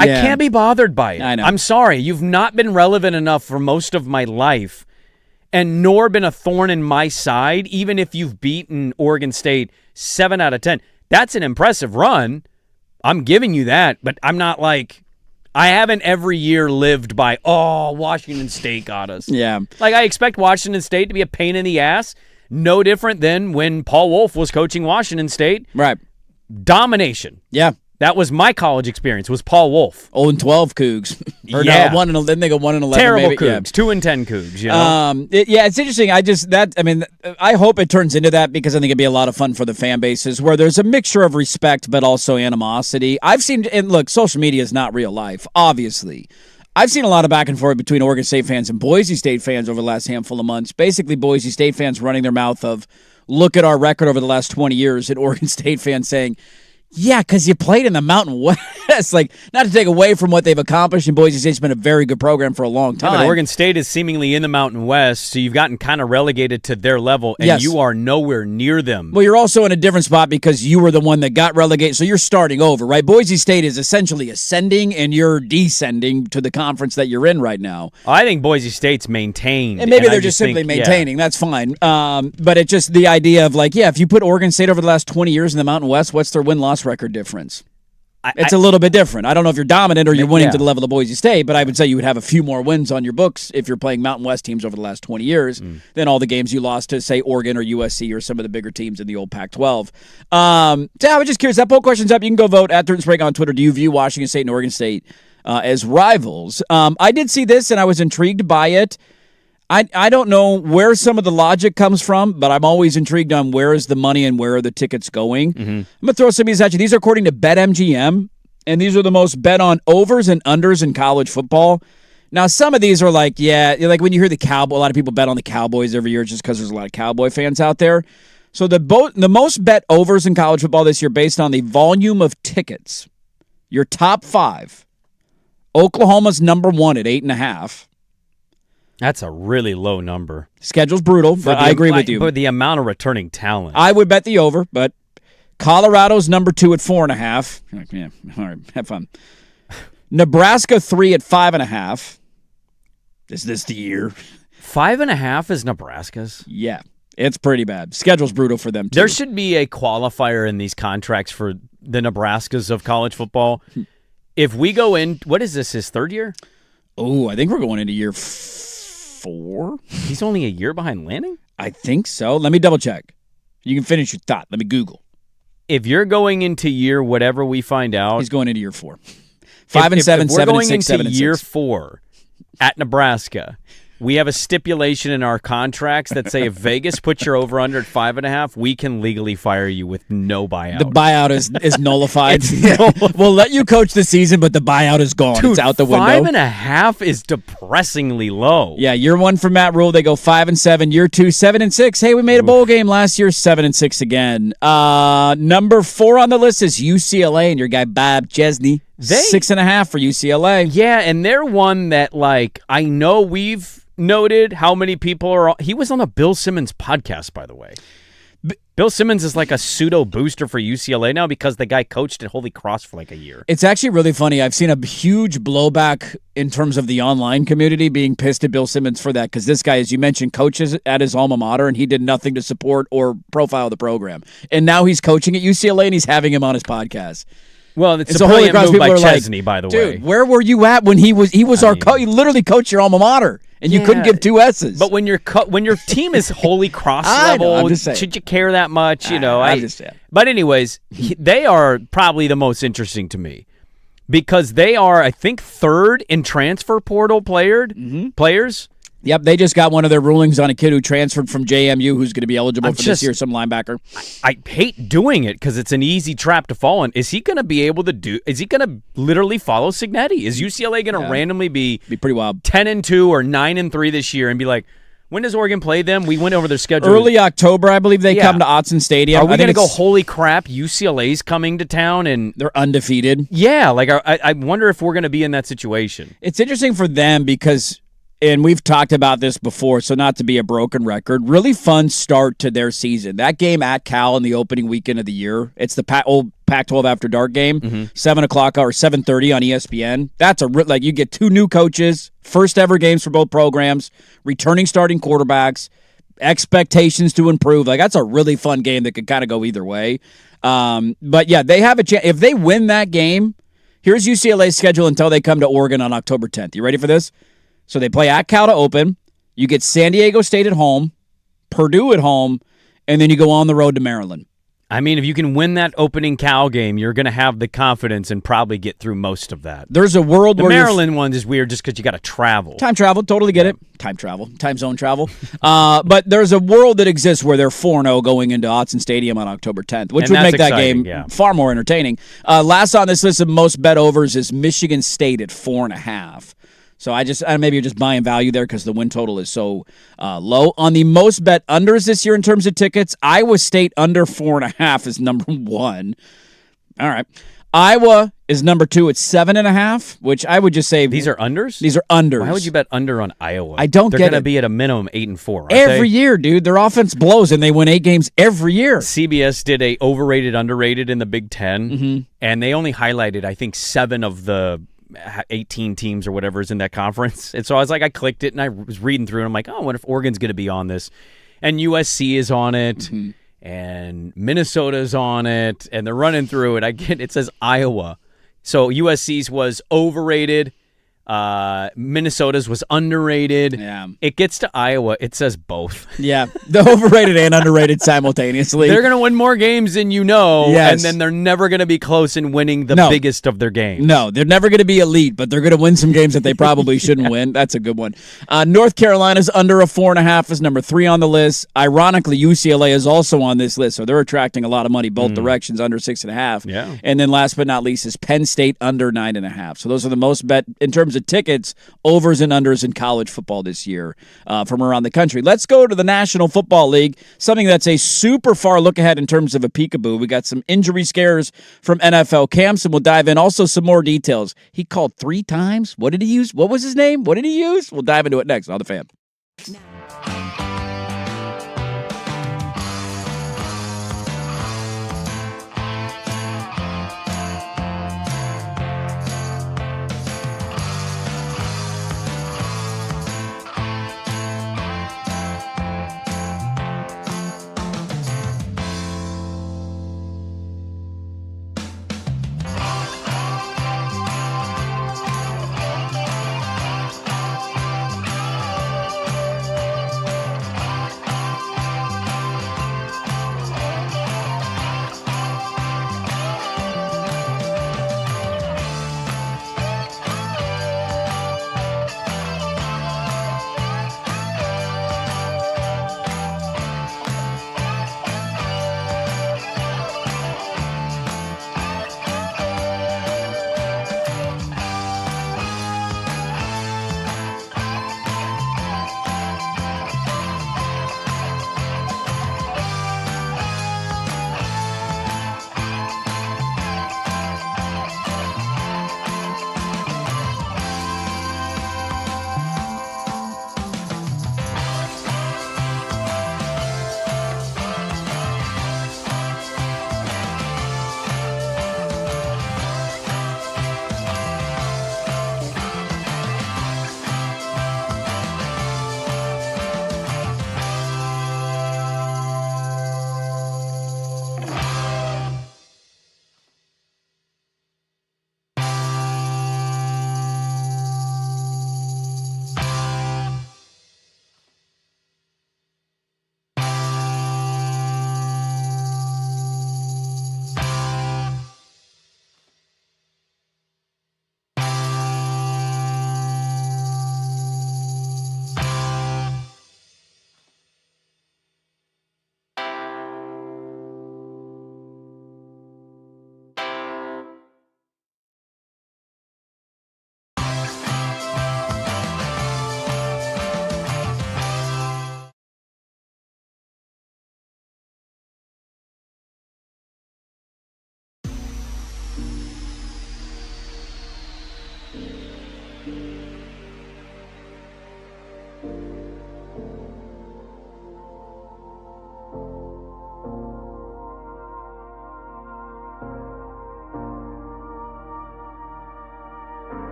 I Yeah. can't be bothered by it. I know. I'm sorry. You've not been relevant enough for most of my life, and nor been a thorn in my side, even if you've beaten Oregon State 7 out of 10. That's an impressive run. I'm giving you that, but I'm not like, I haven't every year lived by, Washington State got us. Yeah. Like, I expect Washington State to be a pain in the ass, no different than when Paul Wolf was coaching Washington State. Right. Domination. Yeah. That was my college experience, was Paul Wolf. 0-12 Cougs. Or Yeah. no, 1-11. Then they go 1-11. Terrible maybe. Cougs. 2-10 Cougs, It's interesting. I hope it turns into that because I think it'd be a lot of fun for the fan bases where there's a mixture of respect but also animosity. I've seen, and look, social media is not real life, obviously. I've seen a lot of back and forth between Oregon State fans and Boise State fans over the last handful of months. Basically, Boise State fans running their mouth of, look at our record over the last 20 years, and Oregon State fans saying, yeah, because you played in the Mountain West. Like, not to take away from what they've accomplished, and Boise State's been a very good program for a long time. Yeah, but Oregon State is seemingly in the Mountain West, so you've gotten kind of relegated to their level, and Yes. you are nowhere near them. Well, you're also in a different spot because you were the one that got relegated, so you're starting over, right? Boise State is essentially ascending, and you're descending to the conference that you're in right now. I think Boise State's maintained. And maybe I they're just simply think, maintaining. That's fine. But it's just the idea of, like, yeah, if you put Oregon State over the last 20 years in the Mountain West, what's their win-loss record difference? It's a little bit different. I don't know if you're dominant or you're winning to the level of Boise State, but I would say you would have a few more wins on your books if you're playing Mountain West teams over the last 20 years than all the games you lost to, say, Oregon or USC or some of the bigger teams in the old Pac-12. So I was just curious. That poll question's up. You can go vote at Sprague on Twitter. Do you view Washington State and Oregon State as rivals? I did see this, and I was intrigued by it. I don't know where some of the logic comes from, but I'm always intrigued on where is the money and where are the tickets going. I'm going to throw some of these at you. These are according to BetMGM, and these are the most bet on overs and unders in college football. Now, some of these are like, like when you hear the Cowboy, a lot of people bet on the Cowboys every year just because there's a lot of Cowboy fans out there. So the most bet overs in college football this year based on the volume of tickets, your top 5. Oklahoma's number 1 at 8.5. That's a really low number. Schedule's brutal, but I agree with you. But the amount of returning talent. I would bet the over, but Colorado's number 2 at 4.5. Yeah, all right, have fun. Nebraska 3 at 5.5. Is this the year? 5.5 is Nebraska's? Yeah, it's pretty bad. Schedule's brutal for them, too. There should be a qualifier in these contracts for the Nebraskas of college football. If we go in, what is this, his third year? Oh, I think we're going into year 4. He's only a year behind Lanning? I think so. Let me double check. You can finish your thought. Let me Google. If you're going into year whatever we find out. He's going into year 4. 5 and 7, 7 and 6, 7 and 6. Year 4 at Nebraska. We have a stipulation in our contracts that say if Vegas puts your over-under at 5.5, we can legally fire you with no buyout. The buyout is nullified. We'll let you coach the season, but the buyout is gone. Dude, it's out the window. 5.5 is depressingly low. Yeah, year 1 for Matt Rule, they go 5 and 7. Year 2, 7 and 6. Hey, we made a bowl game last year, 7 and 6 again. Number 4 on the list is UCLA, and your guy Bob Chesney. 6.5 for UCLA. Yeah, and they're one that, like, I know we've noted how many people are. He was on the Bill Simmons podcast, by the way. Bill Simmons is like a pseudo booster for UCLA now because the guy coached at Holy Cross for like a year. It's actually really funny. I've seen a huge blowback in terms of the online community being pissed at Bill Simmons for that because this guy, as you mentioned, coaches at his alma mater and he did nothing to support or profile the program. And now he's coaching at UCLA and he's having him on his podcast. Well, it's a a Holy brilliant Cross move people by are Chesney, like, by the dude, way. where were you at when he was our coach? He literally coached your alma mater, and you couldn't give 2 S's. But when your team is Holy Cross I know, level, I'm just saying. should you care that much? You know, I'm just saying. But anyways, they are probably the most interesting to me because they are, I think, 3rd in transfer portal players. Yep, they just got one of their rulings on a kid who transferred from JMU who's going to be eligible for this year, some linebacker. I hate doing it because it's an easy trap to fall in. Is he going to be able to do? Is he going to literally follow Cignetti? Is UCLA going to randomly be pretty wild 10-2 or 9-3 this year and be like, when does Oregon play them? We went over their schedule. Early October, I believe they come to Autzen Stadium. Are we going to go, holy crap, UCLA's coming to town and they're undefeated? Yeah, like I wonder if we're going to be in that situation. It's interesting for them because, and we've talked about this before, so not to be a broken record, really fun start to their season. That game at Cal in the opening weekend of the year, it's the old Pac-12 After Dark game, 7 o'clock or 7:30 on ESPN. That's you get 2 new coaches, first ever games for both programs, returning starting quarterbacks, expectations to improve. That's a really fun game that could kind of go either way. But yeah, they have a chance. If they win that game, here's UCLA's schedule until they come to Oregon on October 10th. You ready for this? So they play at Cal to open. You get San Diego State at home, Purdue at home, and then you go on the road to Maryland. I mean, if you can win that opening Cal game, you're going to have the confidence and probably get through most of that. There's a world where the Maryland one is weird just because you got to travel. Time travel, totally get it. Time zone travel. But there's a world that exists where they're 4-0 going into Autzen Stadium on October 10th, which would make that game far more entertaining. Last on this list of most bet overs is Michigan State at 4.5. So maybe you're just buying value there because the win total is so low. On the most bet unders this year in terms of tickets, Iowa State under 4.5 is number 1. All right. Iowa is number 2 at 7.5, which I would just say these are unders. These are unders. Why would you bet under on Iowa? I don't get it. They're going to be at a minimum 8-4 every year, dude. Their offense blows and they win 8 games every year. CBS did a overrated underrated in the Big Ten, and they only highlighted I think 7 of the 18 teams or whatever is in that conference. And so I was like, I clicked it and I was reading through and I'm like, oh, I wonder if Oregon's going to be on this. And USC is on it and Minnesota's on it and they're running through it. It says Iowa. So USC's was overrated. Minnesota's was underrated. Yeah. It gets to Iowa. It says both. Yeah. The overrated and underrated simultaneously. They're going to win more games than you know, yes. And then they're never going to be close in winning the biggest of their games. No, they're never going to be elite, but they're going to win some games that they probably shouldn't win. That's a good one. North Carolina's under a 4.5 is number 3 on the list. Ironically, UCLA is also on this list, so they're attracting a lot of money both directions, under 6.5. Yeah. And then last but not least is Penn State under 9.5. So those are the most bet in terms of tickets, overs and unders in college football this year from around the country. Let's go to the National Football League, something that's a super far look ahead in terms of a peekaboo. We got some injury scares from NFL camps, and we'll dive in. Also, some more details. He called 3 times. What did he use? What was his name? What did he use? We'll dive into it next on The Fan.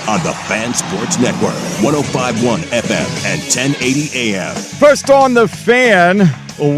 On the Fan Sports Network, 105.1 FM and 1080 AM. First on the Fan,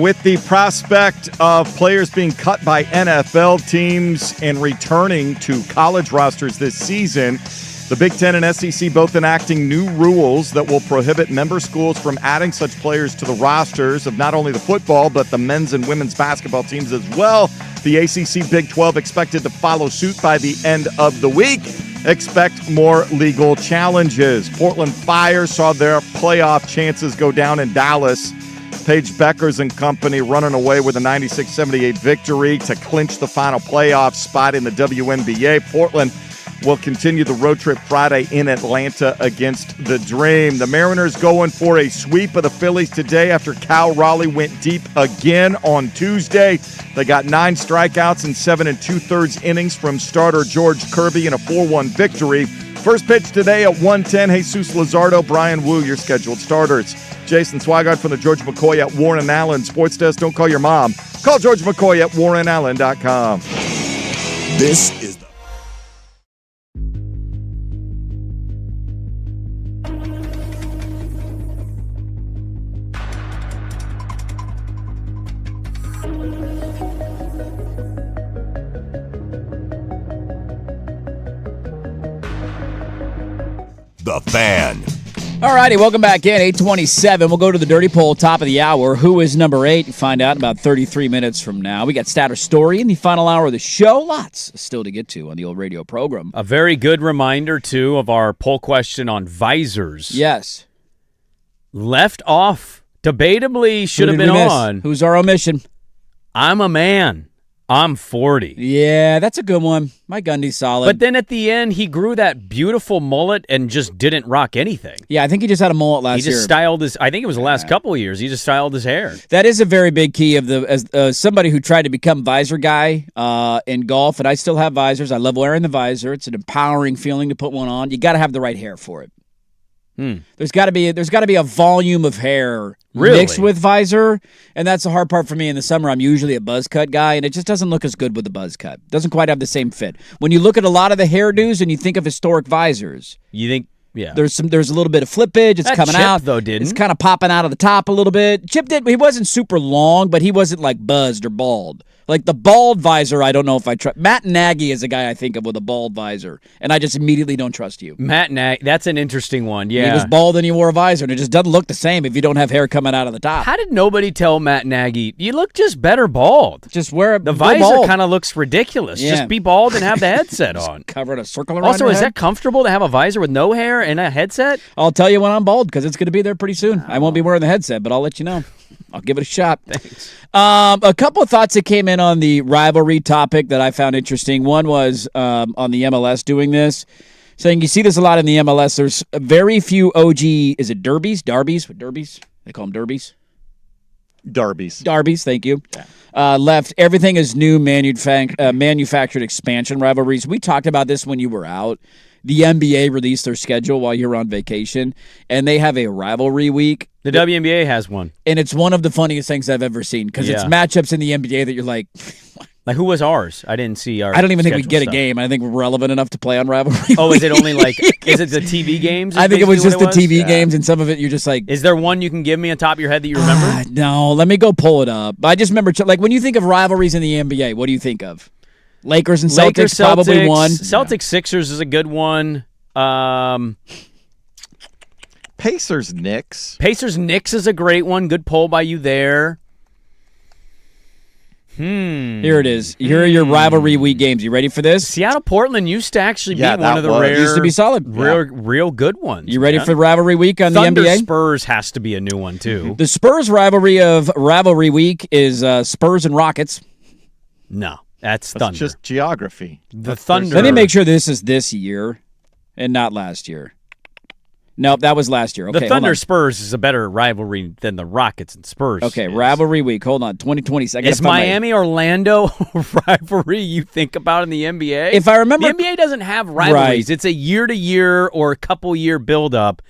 with the prospect of players being cut by NFL teams and returning to college rosters this season, the Big Ten and SEC both enacting new rules that will prohibit member schools from adding such players to the rosters of not only the football, but the men's and women's basketball teams as well. The ACC Big 12 expected to follow suit by the end of the week. Expect more legal challenges. Portland Fire saw their playoff chances go down in Dallas. Paige Beckers and company running away with a 96-78 victory to clinch the final playoff spot in the WNBA. Portland will continue the road trip Friday in Atlanta against the Dream. The Mariners going for a sweep of the Phillies today after Cal Raleigh went deep again on Tuesday. They got 9 strikeouts in 7 2/3 innings from starter George Kirby in a 4-1 victory. First pitch today at 1:10. Jesus Luzardo, Brian Wu, your scheduled starters. Jason Swigart from the George McCoy at Warren Allen Sports Desk. Don't call your mom. Call George McCoy at warrenallen.com. This is The Fan. All righty, welcome back in. 8:27. We'll go to the Dirty Poll, top of the hour. Who is number 8? You find out in about 33 minutes from now. We got Stat or Story in the final hour of the show. Lots still to get to on the old radio program. A very good reminder, too, of our poll question on visors. Yes. Left off. Debatably should have been on. Who's our omission? I'm a man. I'm 40. Yeah, that's a good one. Mike Gundy's solid. But then at the end, he grew that beautiful mullet and just didn't rock anything. Yeah, I think he just had a mullet last year. He just styled his, I think it was the last couple of years, he just styled his hair. That is a very big key of as somebody who tried to become visor guy in golf, and I still have visors. I love wearing the visor. It's an empowering feeling to put one on. You got to have the right hair for it. There's got to be a volume of hair mixed with visor, and that's the hard part for me in the summer. I'm usually a buzz cut guy, and it just doesn't look as good with the buzz cut. Doesn't quite have the same fit. When you look at a lot of the hairdos and you think of historic visors, you think, yeah, there's a little bit of flippage. It's that coming Chip, out. though, didn't. It's kind of popping out of the top a little bit. Chip did. He wasn't super long, but he wasn't like buzzed or bald. Like the bald visor, I don't know if I trust. Matt Nagy is a guy I think of with a bald visor, and I just immediately don't trust you. Matt Nagy, that's an interesting one, yeah. He was bald and he wore a visor, and it just doesn't look the same if you don't have hair coming out of the top. How did nobody tell Matt Nagy, you look just better bald? Just wear the visor kind of looks ridiculous. Yeah. Just be bald and have the headset on. Covering a circle around Also, your is head? that comfortable to have a visor with no hair and a headset? I'll tell you when I'm bald because it's going to be there pretty soon. I won't be wearing the headset, but I'll let you know. I'll give it a shot. Thanks. A couple of thoughts that came in on the rivalry topic that I found interesting. One was on the MLS doing this, saying you see this a lot in the MLS. There's very few OG, is it derbies? Derbies? What derbies? They call them derbies? Darby's, thank you. Left, everything is new manufactured expansion rivalries. We talked about this when you were out. The NBA released their schedule while you were on vacation, and they have a rivalry week. The WNBA has one. And it's one of the funniest things I've ever seen because it's matchups in the NBA that you're like... Like, who was ours? I didn't see our I don't even think we get stuff. a game. I think we're relevant enough to play on rivalry. Oh, is it only like... is it the TV games? I think it was just the TV games, and some of it you're just like... Is there one you can give me on top of your head that you remember? No, let me go pull it up. I just remember, like, when you think of rivalries in the NBA, what do you think of? Lakers and Celtics, probably one. Celtics-Sixers is a good one. Pacers-Knicks. Pacers-Knicks is a great one. Good poll by you there. Here it is. Here are your rivalry week games. You ready for this? Seattle-Portland used to actually be one of the rare... Used to be solid. Real good ones. You ready for rivalry week on Thunder the NBA? Spurs has to be a new one, too. The Spurs rivalry week is Spurs and Rockets. No, that's Thunder. Just geography. The Thunder... Let me make sure this is this year and not last year. Nope, that was last year. Okay, the Thunder Spurs is a better rivalry than the Rockets and Spurs. Okay, rivalry week. Hold on, 2020. Is Miami-Orlando rivalry you think about in the NBA? If I remember, the NBA doesn't have rivalries. Right. It's a year-to-year or a couple-year build-up,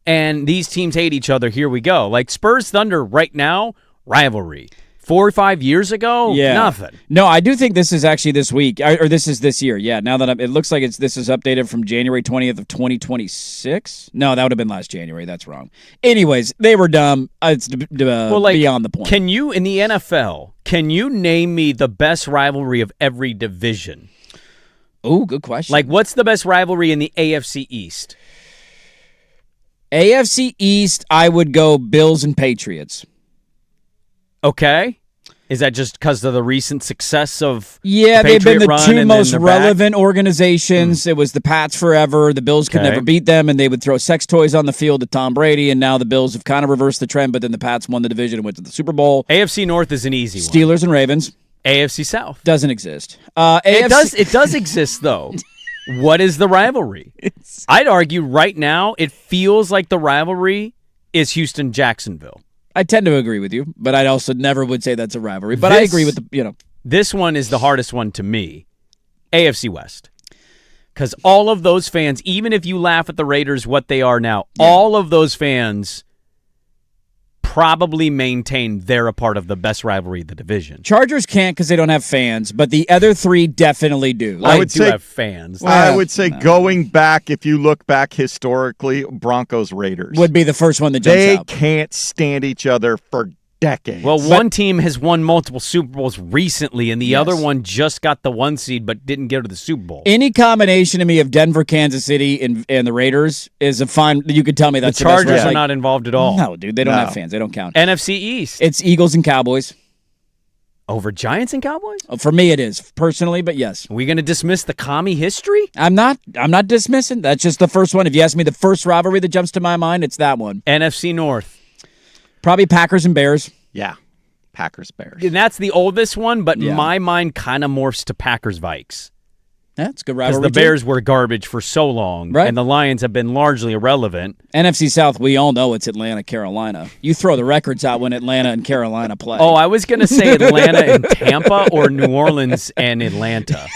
and these teams hate each other. Here we go. Like Spurs-Thunder right now, rivalry. 4 or 5 years ago, nothing. No, I do think this is actually this week, or this is this year. Yeah, now that it looks like this is updated from January 20th of 2026. No, that would have been last January. That's wrong. Anyways, they were dumb. It's beyond the point. Can you, in the NFL, can you name me the best rivalry of every division? Oh, good question. Like, what's the best rivalry in the AFC East? AFC East, I would go Bills and Patriots. Okay. Is that just because of the recent success of they've been the two most relevant organizations. It was the Pats forever. The Bills could never beat them, and they would throw sex toys on the field to Tom Brady, and now the Bills have kind of reversed the trend, but then the Pats won the division and went to the Super Bowl. AFC North is an easy one. Steelers and Ravens. AFC South. Doesn't exist. It does exist, though. What is the rivalry? I'd argue right now it feels like the rivalry is Houston-Jacksonville. I tend to agree with you, but I also never would say that's a rivalry. But I agree with This one is the hardest one to me. AFC West. Because all of those fans, even if you laugh at the Raiders what they are now, all of those fans probably maintain they're a part of the best rivalry of the division. Chargers can't because they don't have fans, but the other three definitely do. I would say have fans. I would say going back, if you look back historically, Broncos-Raiders would be the first one that jumps out. They can't stand each other for decades. Well, one team has won multiple Super Bowls recently, and the other one just got the 1 seed but didn't get to the Super Bowl. Any combination to me of Denver, Kansas City, and the Raiders is a fine. You could tell me that's the Chargers are not involved at all. No, dude, they don't have fans. They don't count. NFC East. It's Eagles and Cowboys. Over Giants and Cowboys? For me, it is personally, but yes. Are we going to dismiss the commie history? I'm not dismissing. That's just the first one. If you ask me the first rivalry that jumps to my mind, it's that one. NFC North. Probably Packers and Bears. Yeah, Packers-Bears. And that's the oldest one, but my mind kind of morphs to Packers-Vikes. That's a good rivalry. Because the Bears were garbage for so long, and the Lions have been largely irrelevant. NFC South, we all know it's Atlanta, Carolina. You throw the records out when Atlanta and Carolina play. Oh, I was going to say Atlanta and Tampa or New Orleans and Atlanta.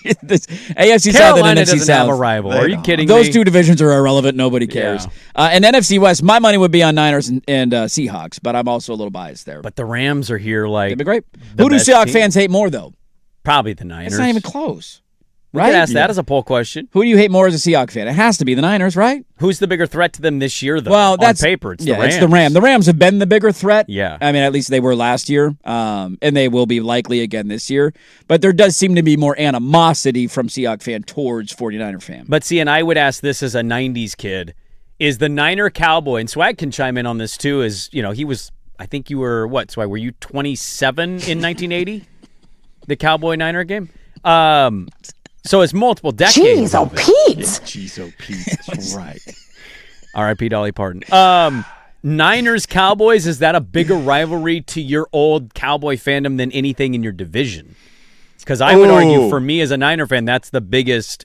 AFC Carolina South and NFC doesn't South. have a rival. Are you kidding me? Those two divisions are irrelevant. Nobody cares. And NFC West, my money would be on Niners and Seahawks, but I'm also a little biased there. But the Rams are here like they'd be great. Who do Seahawks fans hate more, though? Probably the Niners. It's not even close. We could ask that as a poll question. Who do you hate more as a Seahawks fan? It has to be the Niners, right? Who's the bigger threat to them this year, though? Well, that's on paper. It's the Rams. It's the Rams. The Rams have been the bigger threat. Yeah. I mean, at least they were last year, and they will be likely again this year. But there does seem to be more animosity from Seahawks fan towards 49er fan. But see, and I would ask this as a 90s kid, is the Niner Cowboy, and Swag can chime in on this too, is, he was, I think you were, what, Swag, were you 27 in 1980? The Cowboy-Niner game? So it's multiple decades. Jeez, oh, Pete. Jeez, oh, Pete. That's right. R.I.P. Dolly Parton. Niners Cowboys, is that a bigger rivalry to your old Cowboy fandom than anything in your division? Because I would argue, for me as a Niner fan, that's the biggest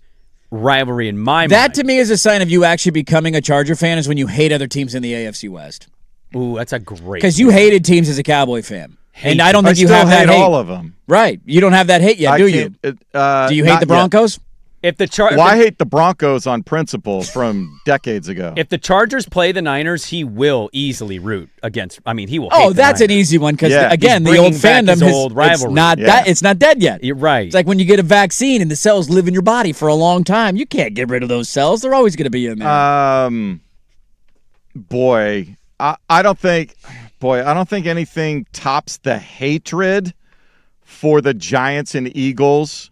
rivalry in my mind. That to me is a sign of you actually becoming a Charger fan is when you hate other teams in the AFC West. Ooh, that's a great. Because you hated teams as a Cowboy fan. And I don't think you still have that hate hate. all of them. Right. You don't have that hate yet, do you? Do you hate the Broncos? If the I hate the Broncos on principle from decades ago. If the Chargers play the Niners, he will easily root against. I mean, he will. Oh, hate that's the an Niners. easy one because He's again, the bringing old back fandom his old rivalry. It's not dead yet. You're right. It's like when you get a vaccine and the cells live in your body for a long time. You can't get rid of those cells. They're always going to be in there. I don't think anything tops the hatred for the Giants and Eagles.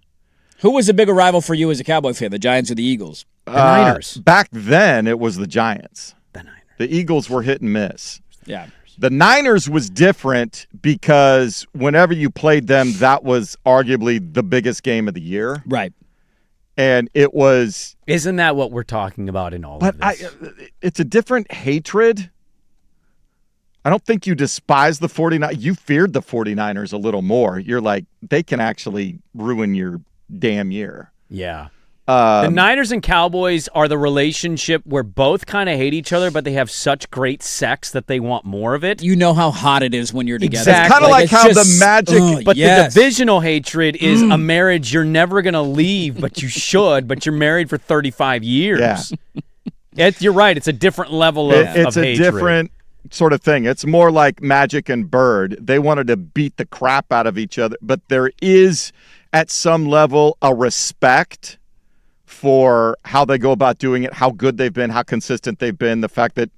Who was a bigger rival for you as a Cowboy fan, the Giants or the Eagles? The Niners. Back then, it was the Giants. The Niners. The Eagles were hit and miss. Yeah. The Niners was different because whenever you played them, that was arguably the biggest game of the year. Right. And it was... Isn't that what we're talking about in all of this? It's a different hatred. I don't think you despise the 49ers. You feared the 49ers a little more. You're like, they can actually ruin your damn year. Yeah. The Niners and Cowboys are the relationship where both kind of hate each other, but they have such great sex that they want more of it. You know how hot it is when you're together. Exactly. It's kind of like how the Magic... But the divisional hatred is a marriage you're never going to leave, but you should, but you're married for 35 years. Yeah. You're right. It's a different level of hatred. It's a different sort of thing. It's more like Magic and Bird. They wanted to beat the crap out of each other, but there is, at some level, a respect for how they go about doing it, how good they've been, how consistent they've been, the fact that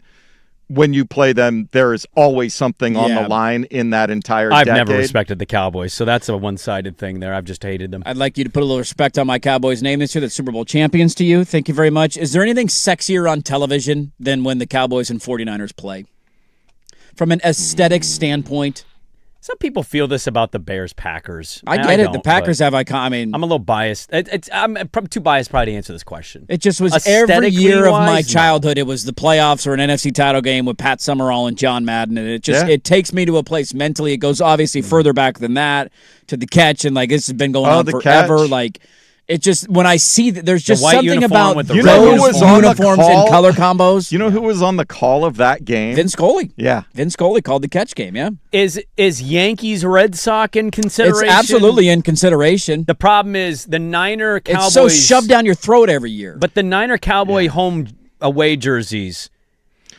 when you play them, there is always something on the line in that entire decade. I've never respected the Cowboys, so that's a one-sided thing there. I've just hated them. I'd like you to put a little respect on my Cowboys' name this year. That's Super Bowl champions to you. Thank you very much. Is there anything sexier on television than when the Cowboys and 49ers play? From an aesthetic standpoint. Some people feel this about the Bears-Packers. I get it. The Packers have icon. I mean, I'm a little biased. I'm probably too biased probably to answer this question. It just was every year of my childhood. It was the playoffs or an NFC title game with Pat Summerall and John Madden, and it takes me to a place mentally. It goes obviously further back than that to the catch, and like this has been going on forever. Catch. Like. It just, when I see that, there's just something about with the those uniforms and color combos. You know who was on the call of that game? Vin Scully. Yeah. Vin Scully called the catch game, yeah. Is Yankees Red Sox in consideration? It's absolutely in consideration. The problem is the Niner Cowboys. It's so shoved down your throat every year. But the Niner Cowboy home away jerseys,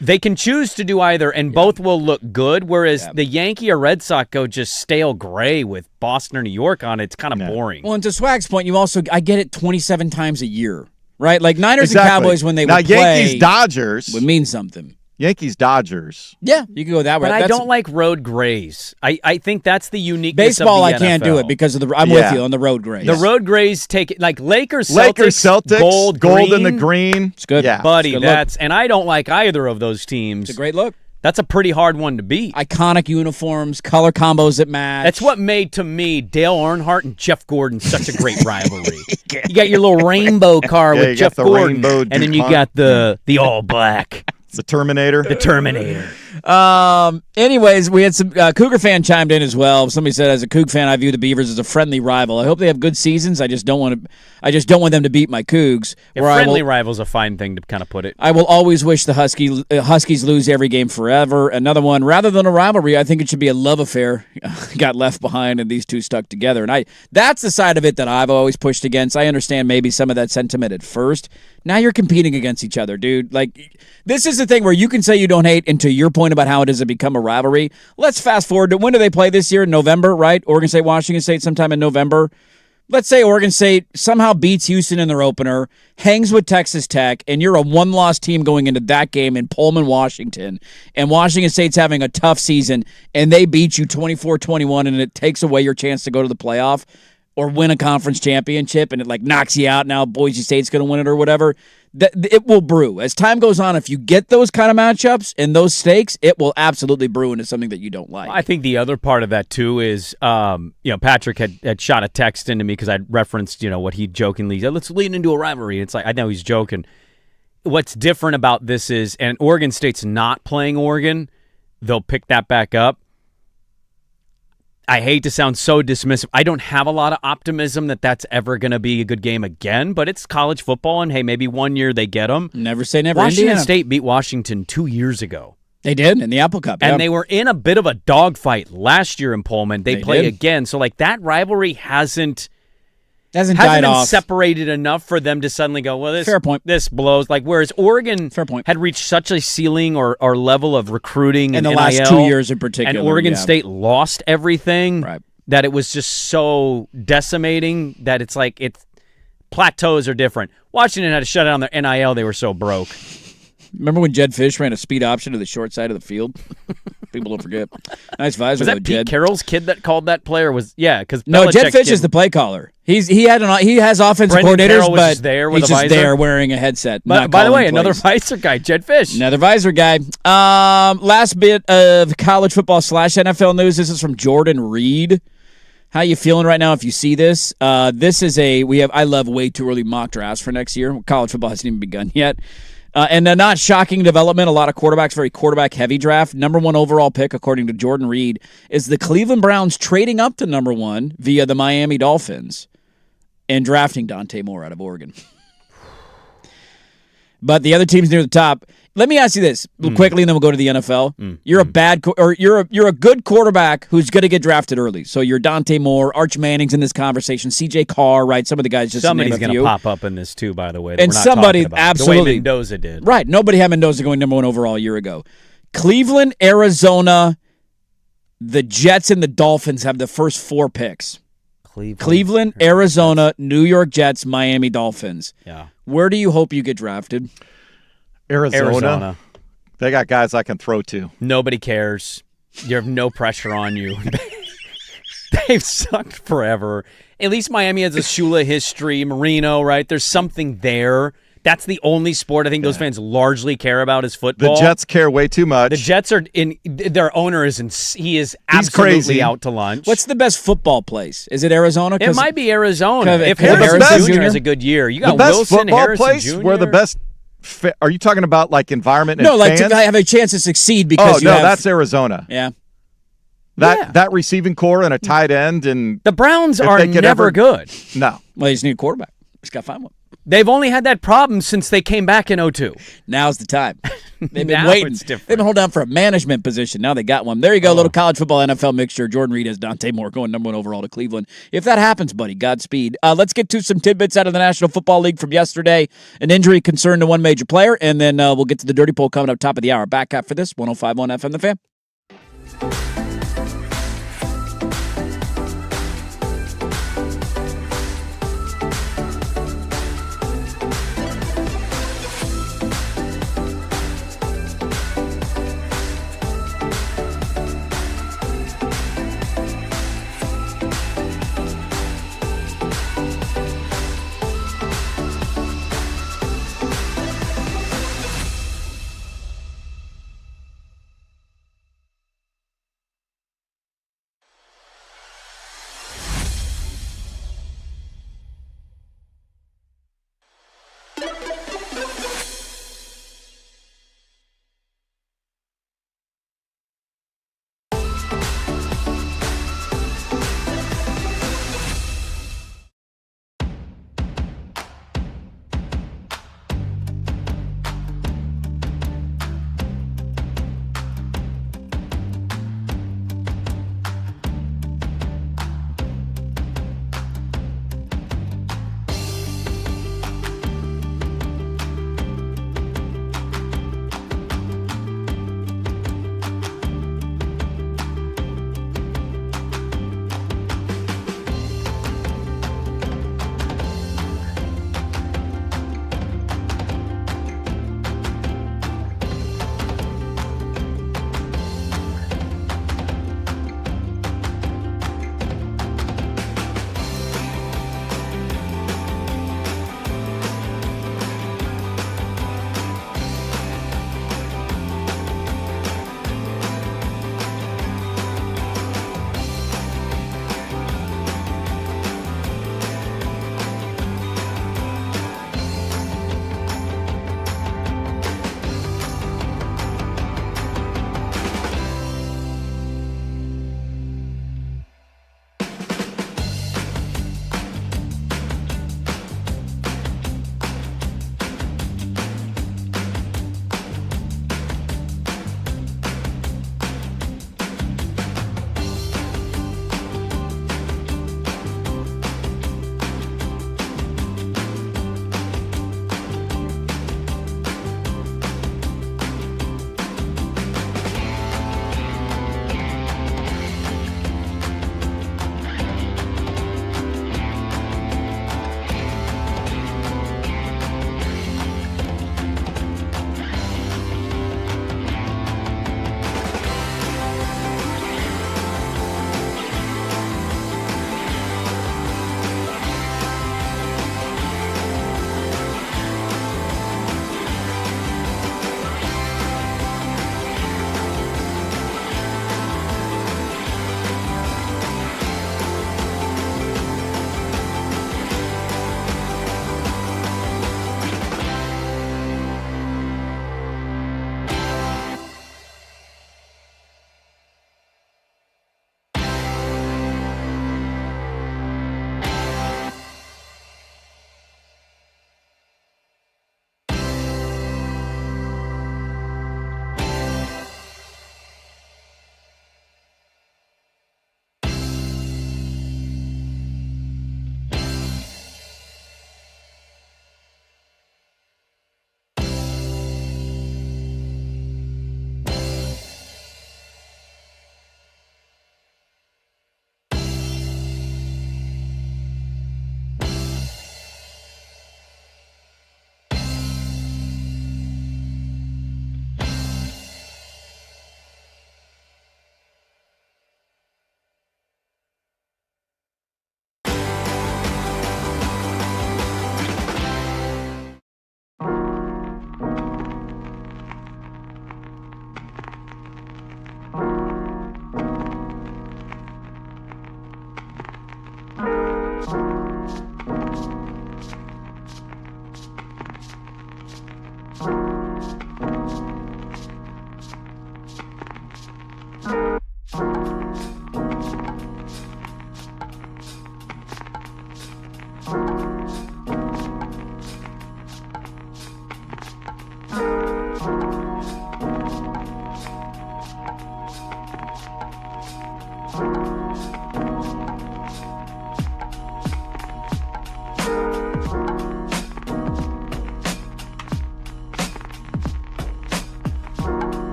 they can choose to do either, and both will look good, whereas the Yankee or Red Sox go just stale gray with Boston or New York on it. It's kind of boring. Well, and to Swag's point, I get it 27 times a year, right? Like Niners and Cowboys when they would play. Now, Yankees-Dodgers would mean something. Yankees-Dodgers. Yeah, you can go that way. But I don't like road grays. I think that's the uniqueness Baseball, of the I can't NFL. do it because of I'm with you on the road grays. The road grays take it like Lakers, Celtics, gold, green. And the green. It's good. Yeah. Buddy, and I don't like either of those teams. It's a great look. That's a pretty hard one to beat. Iconic uniforms, color combos that match. That's what made, to me, Dale Earnhardt and Jeff Gordon such a great rivalry. You got your little rainbow car with Jeff Gordon, and then you got the all black. The Terminator. The Terminator. Anyways, we had some Cougar fan chimed in as well. Somebody said, as a Coug fan, I view the Beavers as a friendly rival. I hope they have good seasons. I just don't want them to beat my Cougs. Friendly rival's a fine thing to kind of put it. I will always wish the Huskies lose every game forever. Another one, rather than a rivalry, I think it should be a love affair. Got left behind and these two stuck together. And that's the side of it that I've always pushed against. I understand maybe some of that sentiment at first. Now you're competing against each other, dude. Like, this is the thing where you can say you don't hate, and to your point about how it has become a rivalry, let's fast forward to when do they play this year? In November, right? Oregon State, Washington State sometime in November. Let's say Oregon State somehow beats Houston in their opener, hangs with Texas Tech, and you're a one-loss team going into that game in Pullman, Washington, and Washington State's having a tough season, and they beat you 24-21, and it takes away your chance to go to the playoff or win a conference championship, and it like knocks you out. Now Boise State's going to win it or whatever. It will brew. As time goes on, if you get those kind of matchups and those stakes, it will absolutely brew into something that you don't like. I think the other part of that, too, is, Patrick had shot a text into me because I referenced, what he jokingly said, let's lean into a rivalry. It's like, I know he's joking. What's different about this is, and Oregon State's not playing Oregon, they'll pick that back up. I hate to sound so dismissive. I don't have a lot of optimism that that's ever going to be a good game again, but it's college football, and hey, maybe one year they get them. Never say never. Washington Indiana. State beat Washington 2 years ago. They did in the Apple Cup. And they were in a bit of a dogfight last year in Pullman. They play did. again. So, like, that rivalry hasn't died been off. separated enough for them to suddenly go, well, Fair point. this blows. Like, whereas Oregon had reached such a ceiling or level of recruiting in and the NIL, last 2 years in particular. and Oregon State lost everything, that it was just so decimating that it's like plateaus are different. Washington had to shut down their NIL. They were so broke. Remember when Jed Fish ran a speed option to the short side of the field? People don't forget. Nice visor, Was that Pete Carroll's kid that called that play, or because no? Jed Fish is the play caller. He has offensive Brendan coordinators, Carroll was but just there with he's a just visor? there wearing a headset. But by the way, another visor guy, Jed Fish. Another visor guy. Last bit of college football / NFL news. This is from Jordan Reed. How you feeling right now if you see this? This is I love way too early mock drafts for next year. College football hasn't even begun yet. And a not shocking development, a lot of quarterbacks, very quarterback-heavy draft. Number 1 overall pick, according to Jordan Reed, is the Cleveland Browns trading up to number 1 via the Miami Dolphins and drafting Dante Moore out of Oregon. But the other teams near the top. Let me ask you this quickly, and then we'll go to the NFL. You're a good quarterback who's going to get drafted early. So you're Dante Moore, Arch Manning's in this conversation, C.J. Carr, right? Some of the guys just somebody's going to pop up in this too, by the way. That and we're not somebody talking about. absolutely the way Mendoza did. Right. Nobody had Mendoza going number 1 overall a year ago. Cleveland, Arizona, the Jets, and the Dolphins have the first 4 picks. Cleveland, Arizona, New York Jets, Miami Dolphins. Yeah. Where do you hope you get drafted? Arizona. They got guys I can throw to. Nobody cares. You have no pressure on you. They've sucked forever. At least Miami has a Shula history. Marino, right? There's something there. That's the only sport I think those fans largely care about is football. The Jets care way too much. The Jets are in. Their owner is he's absolutely crazy. out to lunch. What's the best football place? Is it Arizona? It might be Arizona. If Harrison Harrison Jr. has a good year, you got the best Wilson, football Harrison place Jr. where the best. Are you talking about like environment and no, like fans? to have a chance to succeed because that's Arizona. Yeah. That receiving core and a tight end and the Browns are never good. No. Well, they just need a quarterback. Just got to find one. They've only had that problem since they came back in 2002. Now's the time. They've been Now waiting. it's different. They've been holding down for a management position. Now they got one. There you go, a little college football NFL mixture. Jordan Reed has Dante Moore going number 1 overall to Cleveland. If that happens, buddy, Godspeed. Let's get to some tidbits out of the National Football League from yesterday. An injury concern to one major player, and then we'll get to the Dirty Poll coming up top of the hour. Back after this, 105.1 FM The Fan.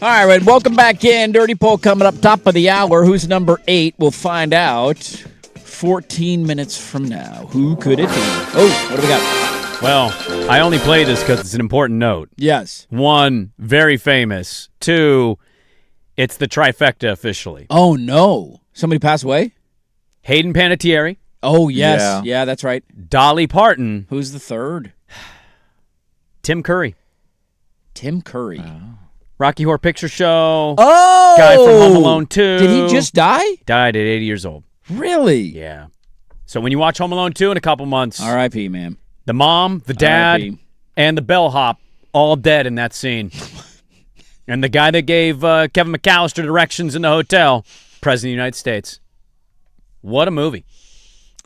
All right, welcome back in. Dirty Poll coming up top of the hour. Who's number 8? We'll find out 14 minutes from now. Who could it be? Oh, what do we got? Well, I only play this because it's an important note. Yes. 1, very famous. 2, it's the trifecta officially. Oh, no. Somebody passed away? Hayden Panettiere. Oh, yes. Yeah, that's right. Dolly Parton. Who's the third? Tim Curry. Tim Curry. Rocky Horror Picture Show. Oh! Guy from Home Alone 2. Did he just die? Died at 80 years old. Really? Yeah. So when you watch Home Alone 2 in a couple months. R.I.P., man. The mom, the dad, and the bellhop all dead in that scene. And the guy that gave Kevin McAllister directions in the hotel, President of the United States. What a movie.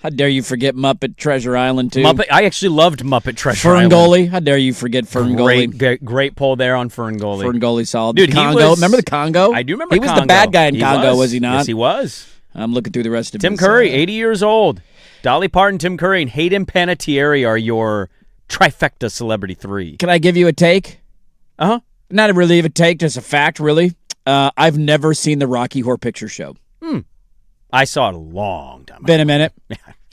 How dare you forget Muppet Treasure Island, too? I actually loved Muppet Treasure Island. Ferngully. How dare you forget Ferngully? Great poll there on Ferngully. Ferngully solid. Dude, Congo. Remember the Congo? I do remember He was the bad guy in Congo, was he not? Yes, he was. I'm looking through the rest of Tim Curry, 80 years old. Dolly Parton, Tim Curry, and Hayden Panettiere are your trifecta celebrity 3. Can I give you a take? Uh-huh. Not really a take, just a fact, really. I've never seen the Rocky Horror Picture Show. I saw it a long time ago. Been a minute.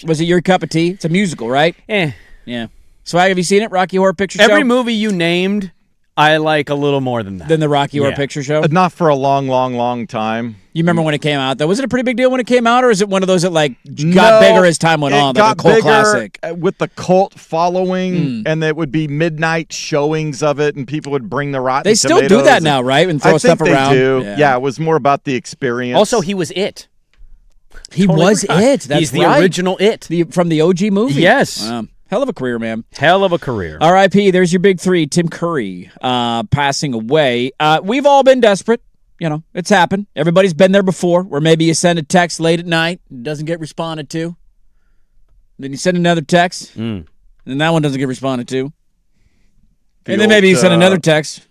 Was it your cup of tea? It's a musical, right? Yeah. Swag, have you seen it, Rocky Horror Picture Show? Every movie you named, I like a little more than that. Than the Rocky Horror Picture Show? Not for a long time. You remember when it came out, though? Was it a pretty big deal when it came out, or is it one of those that got bigger as time went on, like a cult classic? With the cult following, and it would be midnight showings of it, and people would bring the rotten tomatoes. They still do that now, right? And throw stuff around? They do. Yeah, it was more about the experience. Also, he was it. He was it. That's He's the original it. From the OG movie? Yes. Hell of a career, man. Hell of a career. R.I.P. There's your big 3. Tim Curry passing away. We've all been desperate. You know, it's happened. Everybody's been there before, where maybe you send a text late at night, and it doesn't get responded to. Then you send another text, and that one doesn't get responded to. And then maybe you send another text.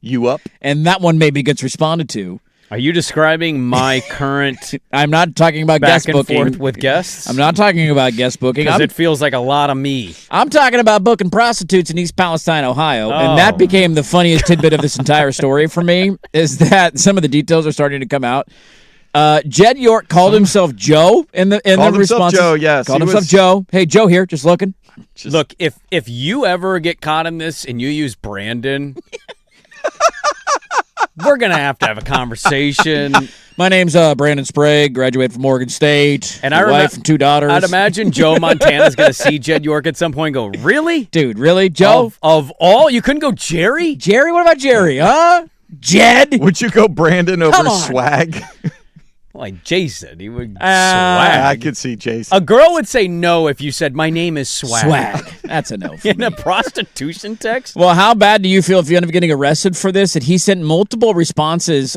You up? And that one maybe gets responded to. Are you describing my current I'm not talking about guest back and booking. forth with guests? I'm not talking about guest booking. Because it feels like a lot of me. I'm talking about booking prostitutes in East Palestine, Ohio. And that became the funniest tidbit of this entire story for me, is that some of the details are starting to come out. Jed York called himself Joe in the response. Joe, yes. Called himself Joe. Hey, Joe here, just looking. Look, if you ever get caught in this and you use Brandon... We're going to have a conversation. My name's Brandon Sprague, graduated from Morgan State, and wife and 2 daughters. I'd imagine Joe Montana's going to see Jed York at some point and go, really? Dude, really? Joe? Of all? You couldn't go Jerry? Jerry? What about Jerry, huh? Jed? Would you go Brandon over Swag? Like Jason, he would swag. I could see Jason. A girl would say no if you said, my name is Swag. Swag. That's a no for In me. a prostitution text? Well, how bad do you feel if you end up getting arrested for this? That he sent multiple messages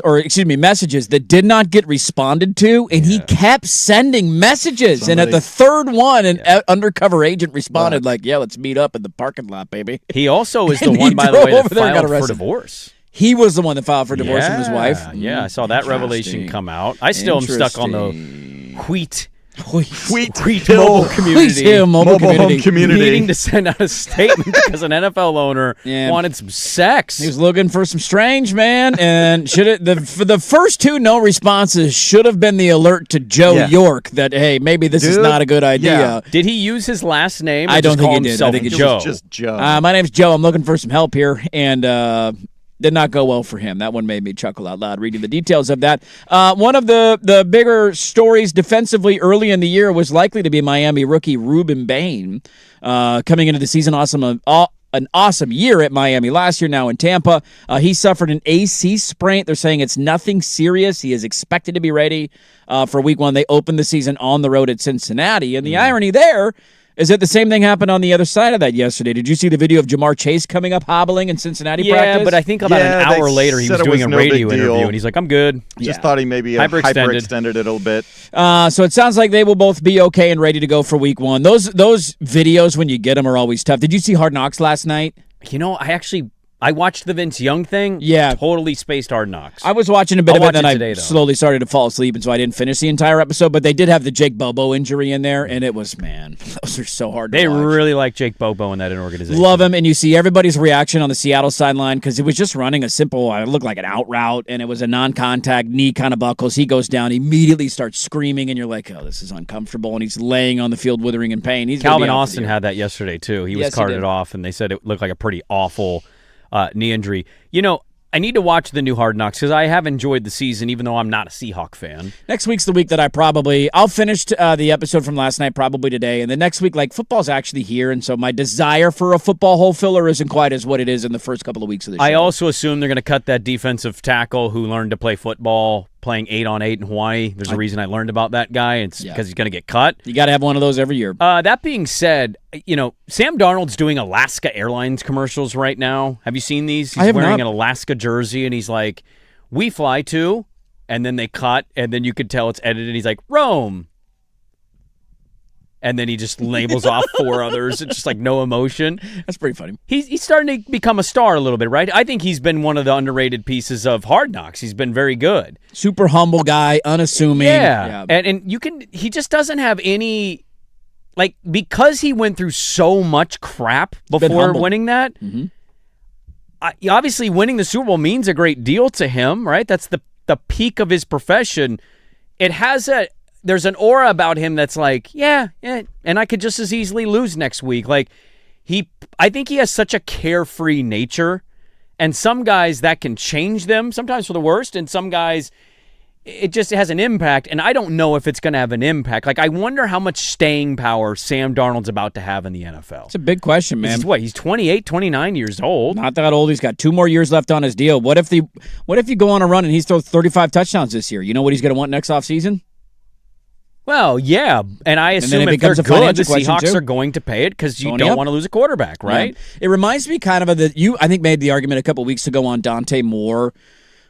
that did not get responded to, and he kept sending messages. And at the third one, an undercover agent responded let's meet up in the parking lot, baby. He also is the one, by the way, that filed for divorce. He was the one that filed for divorce from his wife. Yeah, I saw that revelation come out. I still am stuck on the wheat mobile community. Needing to send out a statement because an NFL owner wanted some sex. He was looking for some strange, man, and for the first 2 no responses should have been the alert to Joe York that, hey, maybe this is not a good idea. Yeah. Did he use his last name? I don't think he did. I think it was just Joe. My name's Joe. I'm looking for some help here, and did not go well for him. That one made me chuckle out loud reading the details of that. One of the bigger stories defensively early in the year was likely to be Miami rookie Ruben Bain coming into the season. An awesome year at Miami last year, now in Tampa. He suffered an AC sprain. They're saying it's nothing serious. He is expected to be ready for week 1. They opened the season on the road at Cincinnati. And the irony there is that the same thing happened on the other side of that yesterday. Did you see the video of Jamar Chase coming up hobbling in Cincinnati practice? Yeah, but I think about an hour later he was doing a radio interview, and he's like, I'm good. Just thought he maybe hyperextended it a little bit. So it sounds like they will both be okay and ready to go for week 1. Those videos, when you get them, are always tough. Did you see Hard Knocks last night? You know, I actually I watched the Vince Young thing. Yeah. Totally spaced Hard Knocks. I was watching a bit I'll of it, and watch then it I today, though. slowly started to fall asleep, and so I didn't finish the entire episode. But they did have the Jake Bobo injury in there, and it was, man, those are so hard to They watch. really like Jake Bobo in that organization. Love him, and you see everybody's reaction on the Seattle sideline because it was just running a simple, it looked like an out route, and it was a non-contact knee kind of buckles. He goes down, immediately starts screaming, and you're like, oh, this is uncomfortable, and he's laying on the field withering in pain. He's Calvin Austin had that yesterday, too. He was Yes, he carted did. off, and they said it looked like a pretty awful knee injury. You know, I need to watch the new Hard Knocks because I have enjoyed the season, even though I'm not a Seahawk fan. Next week's the week that I'll finish the episode from last night probably today, and the next week, like, football's actually here, and so my desire for a football hole filler isn't quite as what it is in the first couple of weeks of the show. I also assume they're going to cut that defensive tackle who learned to play football playing 8-on-8 in Hawaii. There's a reason I learned about that guy. It's because he's going to get cut. You got to have one of those every year. That being said, you know, Sam Darnold's doing Alaska Airlines commercials right now. Have you seen these? He's wearing an Alaska jersey, and he's like, we fly to, and then they cut, and then you could tell it's edited. He's like, Rome. And then he just labels off 4 others. It's just like no emotion. That's pretty funny. He's starting to become a star a little bit, right? I think he's been one of the underrated pieces of Hard Knocks. He's been very good. Super humble guy, unassuming. Yeah. And he just doesn't have any, like, because he went through so much crap before winning that, obviously winning the Super Bowl means a great deal to him, right? That's the peak of his profession. There's an aura about him that's like, yeah, and I could just as easily lose next week. Like, I think he has such a carefree nature, and some guys that can change them, sometimes for the worst, and some guys it just has an impact, and I don't know if it's going to have an impact. Like, I wonder how much staying power Sam Darnold's about to have in the NFL. It's a big question, man. He's 28, 29 years old. Not that old. He's got 2 more years left on his deal. What if you go on a run and he throws 35 touchdowns this year? You know what he's going to want next offseason? Well, yeah, and I assume if they're good, the Seahawks are going to pay it because you don't want to lose a quarterback, right? Yeah. It reminds me kind of I think made the argument a couple weeks ago on Dante Moore,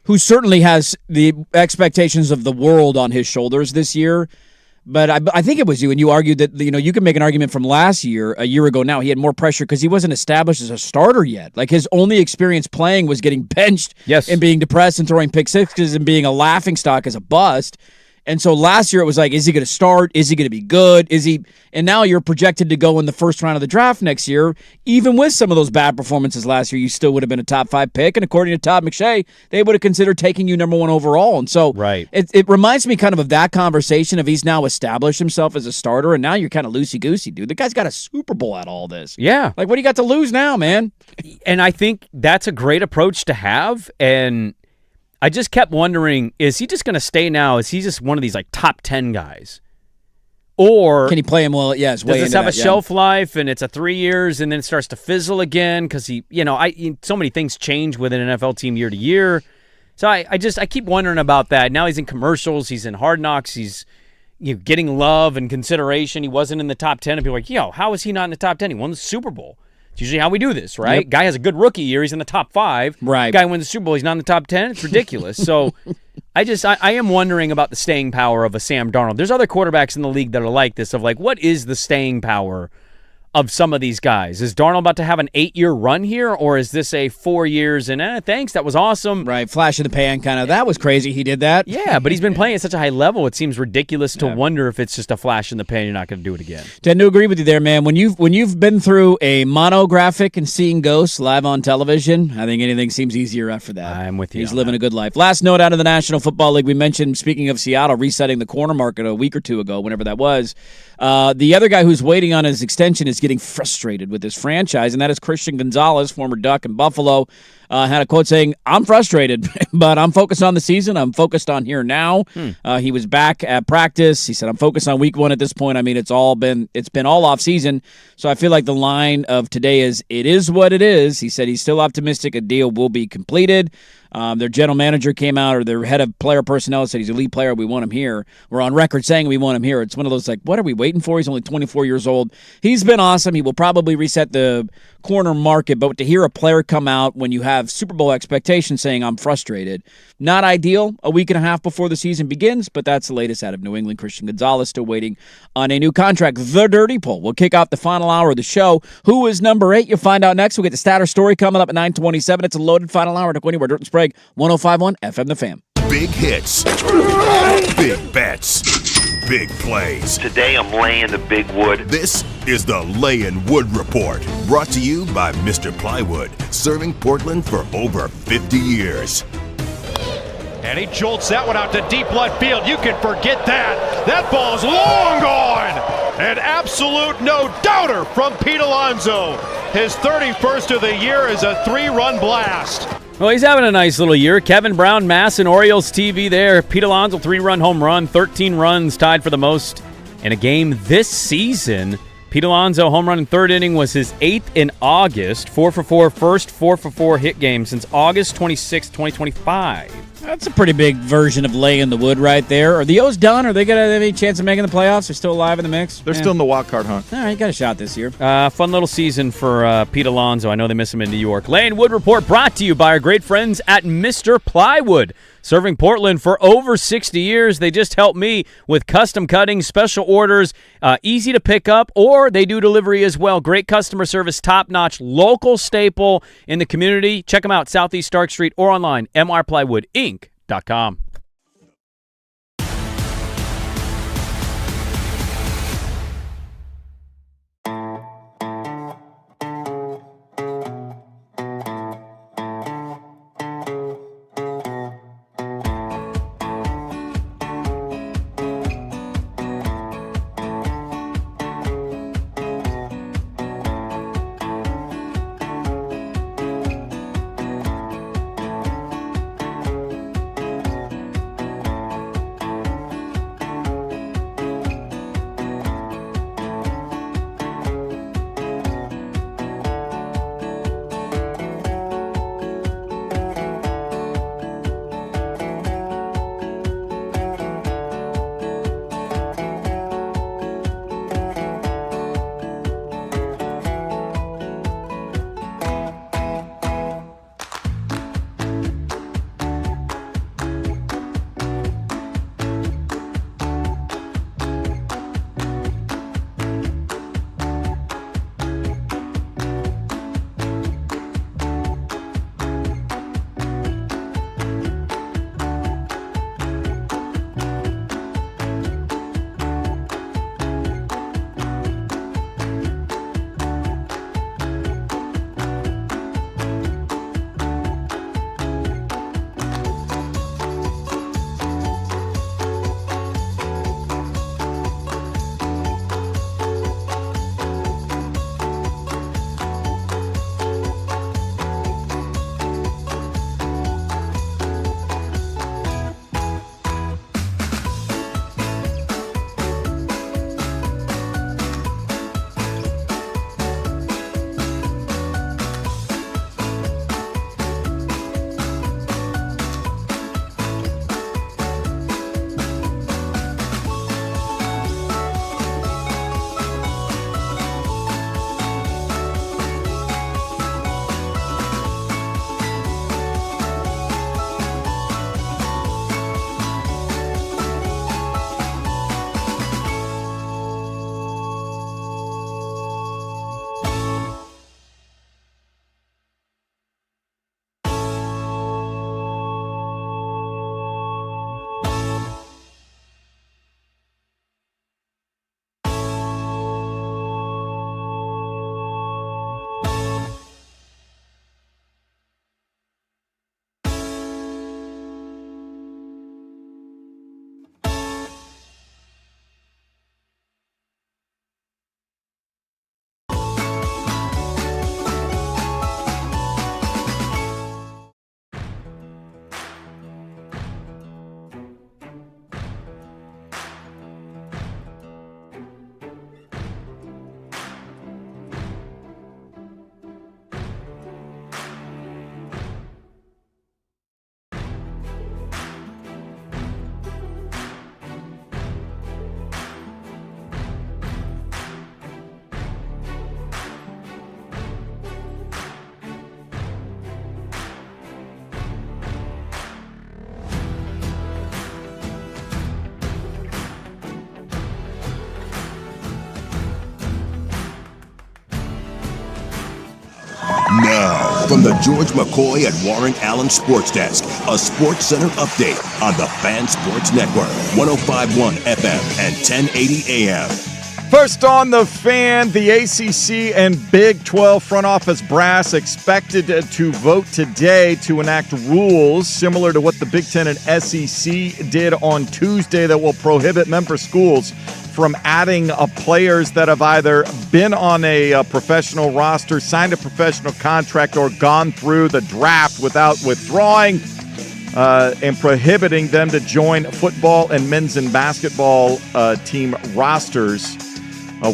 who certainly has the expectations of the world on his shoulders this year. But I think it was you, and you argued that you can make an argument from a year ago now. He had more pressure because he wasn't established as a starter yet. Like, his only experience playing was getting benched and being depressed and throwing pick sixes and being a laughingstock as a bust. And so last year it was like, is he going to start? Is he going to be good? And now you're projected to go in the first round of the draft next year. Even with some of those bad performances last year, you still would have been a top 5 pick. And according to Todd McShay, they would have considered taking you number 1 overall. And so it reminds me kind of that conversation of he's now established himself as a starter, and now you're kind of loosey-goosey, dude. The guy's got a Super Bowl out of all this. Yeah. Like, what do you got to lose now, man? And I think that's a great approach to have, and I just kept wondering, is he just going to stay now? Is he just one of these like top 10 guys? Or can he play him well? Yeah, does this have a shelf life and it's a 3 years and then it starts to fizzle again? Because so many things change with an NFL team year to year. So I keep wondering about that. Now he's in commercials, he's in Hard Knocks, he's getting love and consideration. He wasn't in the top 10, and people are like, how is he not in the top 10? He won the Super Bowl. It's usually how we do this, right? Yep. Guy has a good rookie year. He's in the top 5. Right. Guy wins the Super Bowl. He's not in the top 10. It's ridiculous. So I am wondering about the staying power of a Sam Darnold. There's other quarterbacks in the league that are like this, of like, what is the staying power of some of these guys? Is Darnold about to have an 8-year run here, or is this a 4 years and thanks, that was awesome? Right, flash in the pan kind of. That was crazy he did that. Yeah, but he's been playing at such a high level, it seems ridiculous to wonder if it's just a flash in the pan, you're not going to do it again. Tend to agree with you there, man. When you've been through a monographic and seeing ghosts live on television, I think anything seems easier after that. I'm with you. He's living a good life. Last note out of the National Football League, we mentioned, speaking of Seattle, resetting the corner market a week or two ago, whenever that was. The other guy who's waiting on his extension is getting frustrated with his franchise, and that is Christian Gonzalez, former Duck in Buffalo. Had a quote saying, "I'm frustrated, but I'm focused on the season. I'm focused on here now." He was back at practice. He said, "I'm focused on week 1 at this point." I mean, it's been all off season. So I feel like the line of today is, "It is what it is." He said he's still optimistic a deal will be completed. Their general manager came out, or their head of player personnel said he's a elite player. We want him here. We're on record saying we want him here. It's one of those like, what are we waiting for? He's only 24 years old. He's been awesome. He will probably reset the corner market, but to hear a player come out when you have have Super Bowl expectations saying I'm frustrated. Not ideal a week and a half before the season begins, but that's the latest out of New England. Christian Gonzalez still waiting on a new contract. The Dirty Poll will kick off the final hour of the show. Who is number 8? You'll find out next. We'll get the Statter story coming up at 9:27. It's a loaded final hour. Don't go anywhere. Dirt and Sprague, 105.1 FM The Fan. Big hits, big bets, big plays. Today I'm laying the big wood. This is the Layin' Wood Report, brought to you by Mr. Plywood, serving Portland for over 50 years. And he jolts that one out to deep left field. You can forget that. That ball's long gone. An absolute no-doubter from Pete Alonso. His 31st of the year is a 3-run blast. Well, he's having a nice little year. Kevin Brown, Mass, and Orioles TV there. Pete Alonso, 3-run home run, 13 runs, tied for the most in a game this season. Pete Alonso, home run in third inning, was his 8th in August. 4 for 4, first 4 for 4 hit game since August 26, 2025. That's a pretty big version of laying the wood right there. Are the O's done? Are they going to have any chance of making the playoffs? They're still alive in the mix? They're still in the wild card hunt. All right, got a shot this year. Fun little season for Pete Alonso. I know they miss him in New York. Layin' Wood Report brought to you by our great friends at Mr. Plywood. Serving Portland for over 60 years. They just help me with custom cutting, special orders, easy to pick up, or they do delivery as well. Great customer service, top-notch, local staple in the community. Check them out, Southeast Stark Street, or online, mrplywoodinc.com. Now, from the George McCoy and Warren Allen Sports Desk, a Sports Center update on the Fan Sports Network, 105.1 FM and 1080 AM. First on the Fan, the ACC and Big 12 front office brass expected to vote today to enact rules similar to what the Big 10 and SEC did on Tuesday that will prohibit member schools from adding players that have either been on a professional roster, signed a professional contract, or gone through the draft without withdrawing, and prohibiting them to join football and men's and basketball team rosters.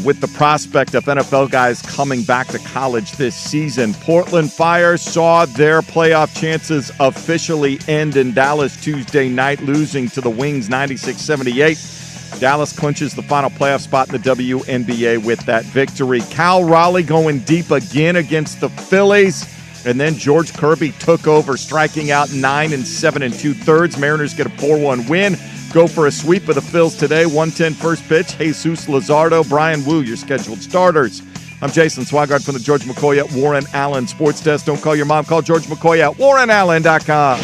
With the prospect of NFL guys coming back to college this season. Portland Fire saw their playoff chances officially end in Dallas Tuesday night, losing to the Wings 96-78. Dallas clinches the final playoff spot in the WNBA with that victory. Cal Raleigh going deep again against the Phillies. And then George Kirby took over, striking out 9 7 2/3. Mariners get a 4-1 win. Go for a sweep of the Phils today. 1:10 first pitch. Jesus Luzardo, Brian Wu, your scheduled starters. I'm Jason Swigard from the George McCoy at Warren Allen Sports Desk. Don't call your mom. Call George McCoy at warrenallen.com.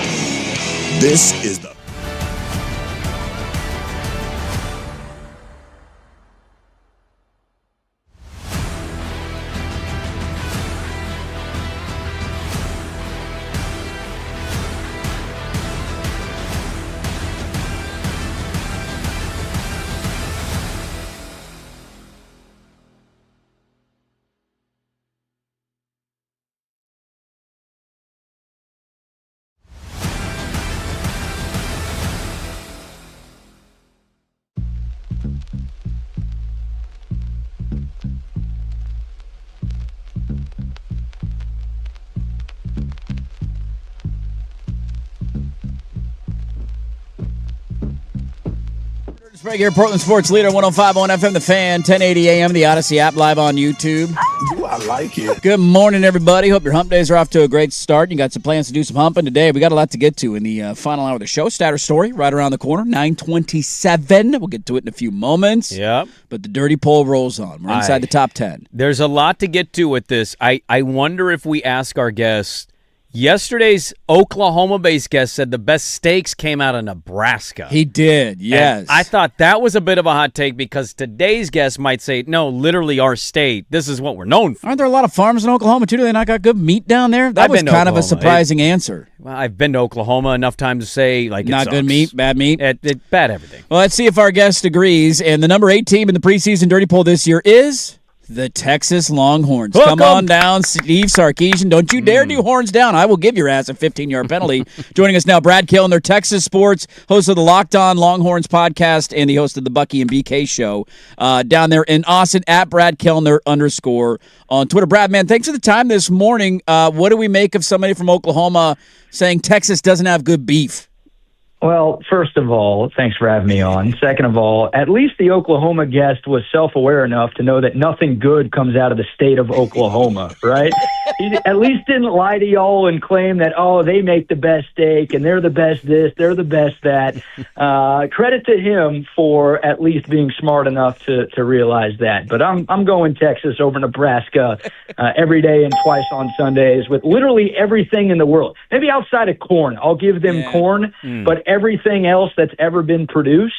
This is the Sprague here, Portland Sports Leader, 105.1 FM, The Fan, 1080 AM, the Odyssey app, live on YouTube. Ooh, I like it. Good morning, everybody. Hope your hump days are off to a great start. You got some plans to do some humping today. We got a lot to get to in the final hour of the show. Status story right around the corner, 9:27. We'll get to it in a few moments. Yep. But the dirty poll rolls on. We're inside the top 10. There's a lot to get to with this. I wonder if we ask our guests. Yesterday's Oklahoma-based guest said the best steaks came out of Nebraska. He did, yes. And I thought that was a bit of a hot take because today's guest might say, no, literally our state, this is what we're known for. Aren't there a lot of farms in Oklahoma, too? Do they not got good meat down there? That was kind of a surprising answer. Well, I've been to Oklahoma enough times to say, like, not good meat, bad meat? Bad everything. Well, let's see if our guest agrees. And the number 8 team in the preseason dirty poll this year is the Texas Longhorns. Come on down, Steve Sarkisian. Don't you dare do horns down. I will give your ass a 15-yard penalty. Joining us now, Brad Kellner, Texas Sports, host of the Locked On Longhorns podcast and the host of the Bucky and BK show down there in Austin at Brad Kellner _ on Twitter. Brad, man, thanks for the time this morning. What do we make of somebody from Oklahoma saying Texas doesn't have good beef? Well, first of all, thanks for having me on. Second of all, at least the Oklahoma guest was self-aware enough to know that nothing good comes out of the state of Oklahoma, right? He at least didn't lie to y'all and claim that, oh, they make the best steak and they're the best this, they're the best that. Credit to him for at least being smart enough to realize that. But I'm going Texas over Nebraska every day and twice on Sundays with literally everything in the world. Maybe outside of corn. I'll give them corn, but everything else that's ever been produced,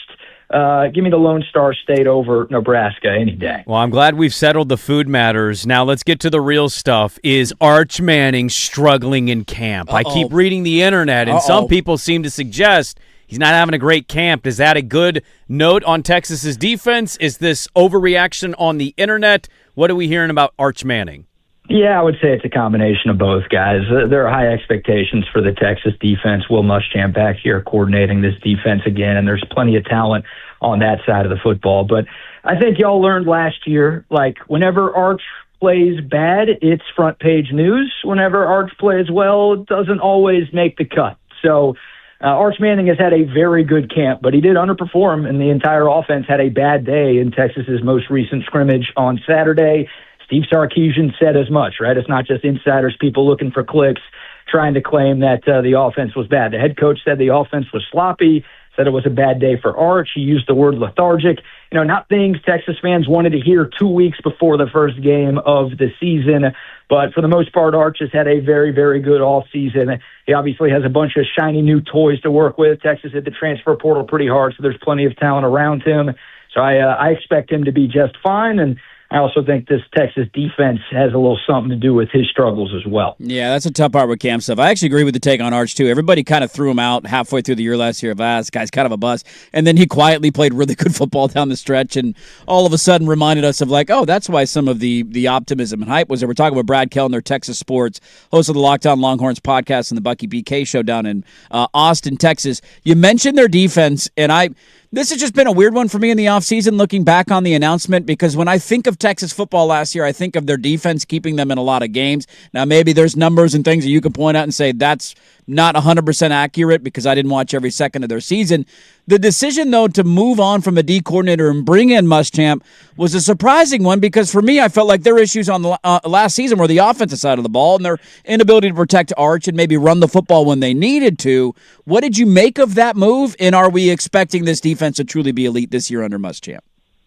give me the Lone Star State over Nebraska any day. Well, I'm glad we've settled the food matters. Now let's get to the real stuff. Is Arch Manning struggling in camp? I keep reading the internet, and some people seem to suggest he's not having a great camp. Is that a good note on Texas's defense? Is this overreaction on the internet? What are we hearing about Arch Manning? Yeah, I would say it's a combination of both, guys. There are high expectations for the Texas defense. Will Muschamp back here coordinating this defense again, and there's plenty of talent on that side of the football. But I think y'all learned last year, like, whenever Arch plays bad, it's front page news. Whenever Arch plays well, it doesn't always make the cut. So Arch Manning has had a very good camp, but he did underperform, and the entire offense had a bad day in Texas's most recent scrimmage on Saturday. Steve Sarkisian said as much, right? It's not just insiders, people looking for clicks, trying to claim that the offense was bad. The head coach said the offense was sloppy. said it was a bad day for Arch. He used the word lethargic. Not things Texas fans wanted to hear 2 weeks before the first game of the season. But for the most part, Arch has had a very, very good offseason. He obviously has a bunch of shiny new toys to work with. Texas hit the transfer portal pretty hard, so there's plenty of talent around him. So I expect him to be just fine, and I also think this Texas defense has a little something to do with his struggles as well. Yeah, that's a tough part with Cam stuff. I actually agree with the take on Arch, too. Everybody kind of threw him out halfway through the year last year. This guy's kind of a bust. And then he quietly played really good football down the stretch and all of a sudden reminded us of that's why some of the optimism and hype was there. We're talking with Brad Kellner, Texas Sports, host of the Locked On Longhorns podcast and the Bucky BK show down in Austin, Texas. You mentioned their defense, and this has just been a weird one for me in the offseason looking back on the announcement, because when I think of Texas football last year, I think of their defense keeping them in a lot of games. Now, maybe there's numbers and things that you can point out and say that's not 100% accurate because I didn't watch every second of their season. The decision, though, to move on from a D coordinator and bring in Muschamp was a surprising one, because for me, I felt like their issues on the last season were the offensive side of the ball and their inability to protect Arch and maybe run the football when they needed to. What did you make of that move, and are we expecting this defense to truly be elite this year under Muschamp?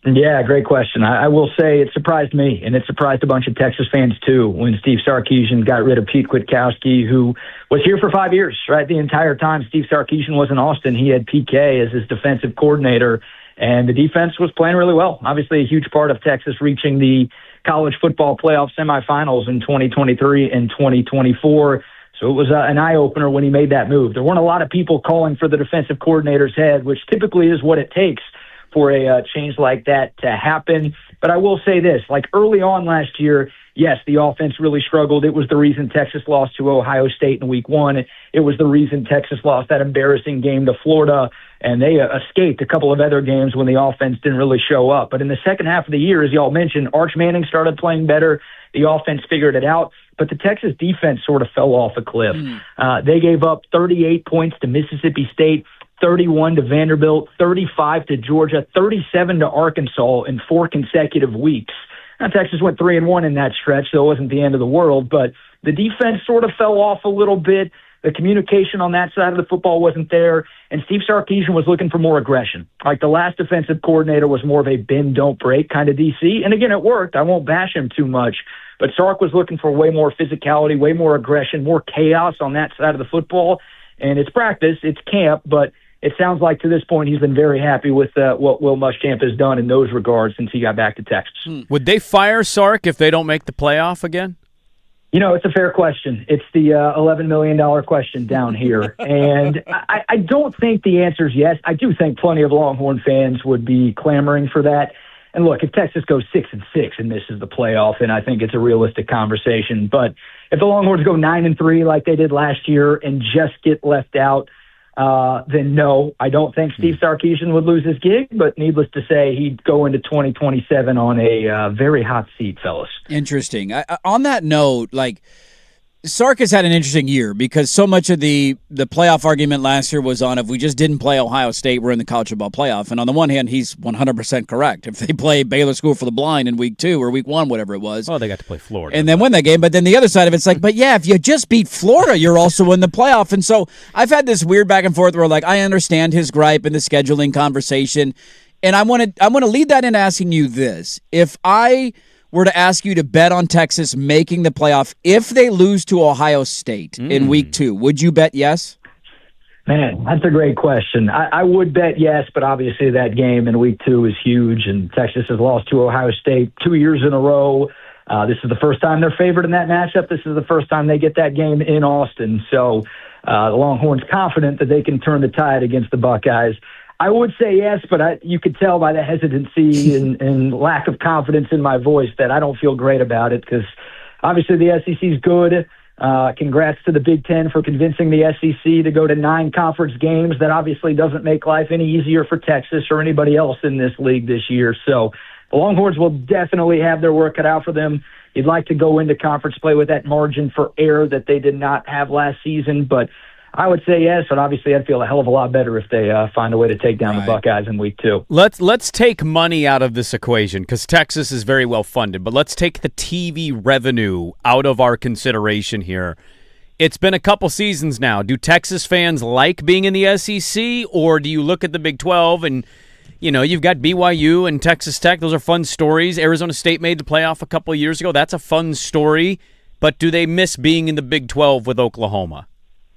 Yeah, great question. I will say it surprised me, and it surprised a bunch of Texas fans, too, when Steve Sarkisian got rid of Pete Kwiatkowski, who was here for 5 years, right? The entire time Steve Sarkisian was in Austin, he had PK as his defensive coordinator, and the defense was playing really well. Obviously, a huge part of Texas reaching the college football playoff semifinals in 2023 and 2024. So it was an eye-opener when he made that move. There weren't a lot of people calling for the defensive coordinator's head, which typically is what it takes for a change like that to happen. But I will say this, early on last year, yes, the offense really struggled. It was the reason Texas lost to Ohio State in week 1. It was the reason Texas lost that embarrassing game to Florida, and they escaped a couple of other games when the offense didn't really show up. But in the second half of the year, as y'all mentioned, Arch Manning started playing better. The offense figured it out, but the Texas defense sort of fell off a cliff. They gave up 38 points to Mississippi State, 31 to Vanderbilt, 35 to Georgia, 37 to Arkansas in 4 consecutive weeks. Now, Texas went 3-1 in that stretch, so it wasn't the end of the world, but the defense sort of fell off a little bit. The communication on that side of the football wasn't there, and Steve Sarkisian was looking for more aggression. The last defensive coordinator was more of a bend, don't break kind of DC, and again, it worked. I won't bash him too much, but Sark was looking for way more physicality, way more aggression, more chaos on that side of the football, and it's practice, it's camp, but it sounds like to this point he's been very happy with what Will Muschamp has done in those regards since he got back to Texas. Would they fire Sark if they don't make the playoff again? It's a fair question. It's the $11 million question down here. And I don't think the answer is yes. I do think plenty of Longhorn fans would be clamoring for that. And look, if Texas goes 6-6 and misses the playoff, then I think it's a realistic conversation. But if the Longhorns go 9-3 like they did last year and just get left out, then no, I don't think Steve Sarkisian would lose his gig, but needless to say, he'd go into 2027 on a very hot seat, fellas. Interesting. On that note, Sark has had an interesting year because so much of the playoff argument last year was on if we just didn't play Ohio State, we're in the college football playoff. And on the one hand, he's 100% correct. If they play Baylor School for the Blind in week 2 or week 1, whatever it was. Oh, they got to play Florida. And then win that game. But then the other side of it's but yeah, if you just beat Florida, you're also in the playoff. And so I've had this weird back and forth where I understand his gripe in the scheduling conversation. And I want to lead that in asking you this. If I were to ask you to bet on Texas making the playoff if they lose to Ohio State in week 2, would you bet yes? Man, that's a great question. I would bet yes, but obviously that game in week 2 is huge, and Texas has lost to Ohio State 2 years in a row. This is the first time they're favored in that matchup. This is the first time they get that game in Austin. So the Longhorns confident that they can turn the tide against the Buckeyes. I would say yes, but you could tell by the hesitancy and lack of confidence in my voice that I don't feel great about it because obviously the SEC is good. Congrats to the Big Ten for convincing the SEC to go to 9 conference games. That obviously doesn't make life any easier for Texas or anybody else in this league this year. So the Longhorns will definitely have their work cut out for them. You'd like to go into conference play with that margin for error that they did not have last season, but I would say yes, but obviously I'd feel a hell of a lot better if they find a way to take down the Buckeyes in week 2. Let's take money out of this equation because Texas is very well funded, but let's take the TV revenue out of our consideration here. It's been a couple seasons now. Do Texas fans like being in the SEC, or do you look at the Big 12 and, you've got BYU and Texas Tech. Those are fun stories. Arizona State made the playoff a couple of years ago. That's a fun story. But do they miss being in the Big 12 with Oklahoma?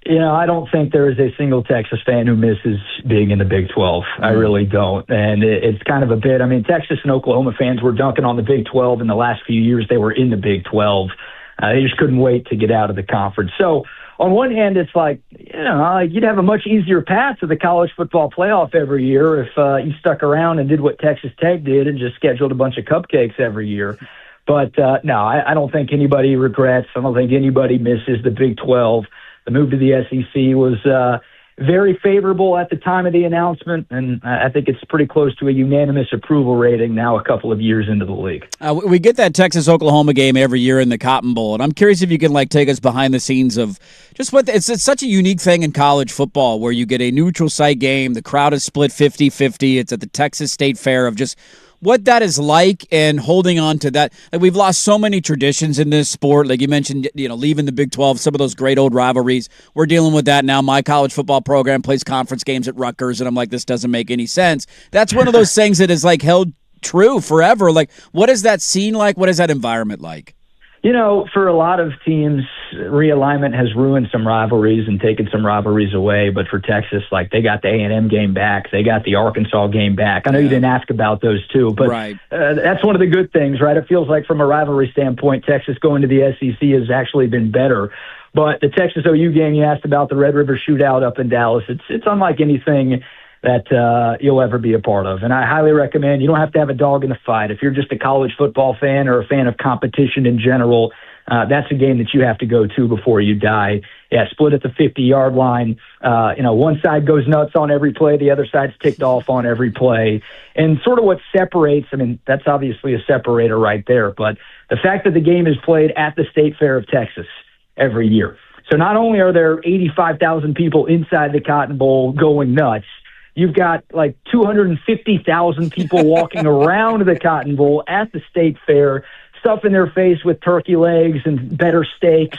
I don't think there is a single Texas fan who misses being in the Big 12. I really don't. And it's kind of a bit. I mean, Texas and Oklahoma fans were dunking on the Big 12 in the last few years. They were in the Big 12. They just couldn't wait to get out of the conference. So on one hand, it's like, you'd have a much easier path to the college football playoff every year if you stuck around and did what Texas Tech did and just scheduled a bunch of cupcakes every year. But no, I don't think anybody regrets. I don't think anybody misses the Big 12. The move to the SEC was very favorable at the time of the announcement, and I think it's pretty close to a unanimous approval rating now a couple of years into the league. We get that Texas-Oklahoma game every year in the Cotton Bowl, and I'm curious if you can take us behind the scenes of just what it's such a unique thing in college football where you get a neutral site game, the crowd is split 50-50, it's at the Texas State Fair of just what that is like and holding on to that. We've lost so many traditions in this sport. Like you mentioned, leaving the Big 12, some of those great old rivalries. We're dealing with that now. My college football program plays conference games at Rutgers, and I'm like, this doesn't make any sense. That's one of those things that is held true forever. What is that scene like? What is that environment like? For a lot of teams, realignment has ruined some rivalries and taken some rivalries away. But for Texas, they got the A&M game back. They got the Arkansas game back. I know you didn't ask about those two, but that's one of the good things, right? It feels like from a rivalry standpoint, Texas going to the SEC has actually been better. But the Texas OU game you asked about, the Red River Shootout up in Dallas, it's unlike anything that you'll ever be a part of. And I highly recommend, you don't have to have a dog in the fight. If you're just a college football fan or a fan of competition in general, that's a game that you have to go to before you die. Yeah, split at the 50-yard line. One side goes nuts on every play. The other side's ticked off on every play. And sort of what separates, that's obviously a separator right there. But the fact that the game is played at the State Fair of Texas every year. So not only are there 85,000 people inside the Cotton Bowl going nuts, you've got 250,000 people walking around the Cotton Bowl at the State Fair, stuffing their face with turkey legs and better steaks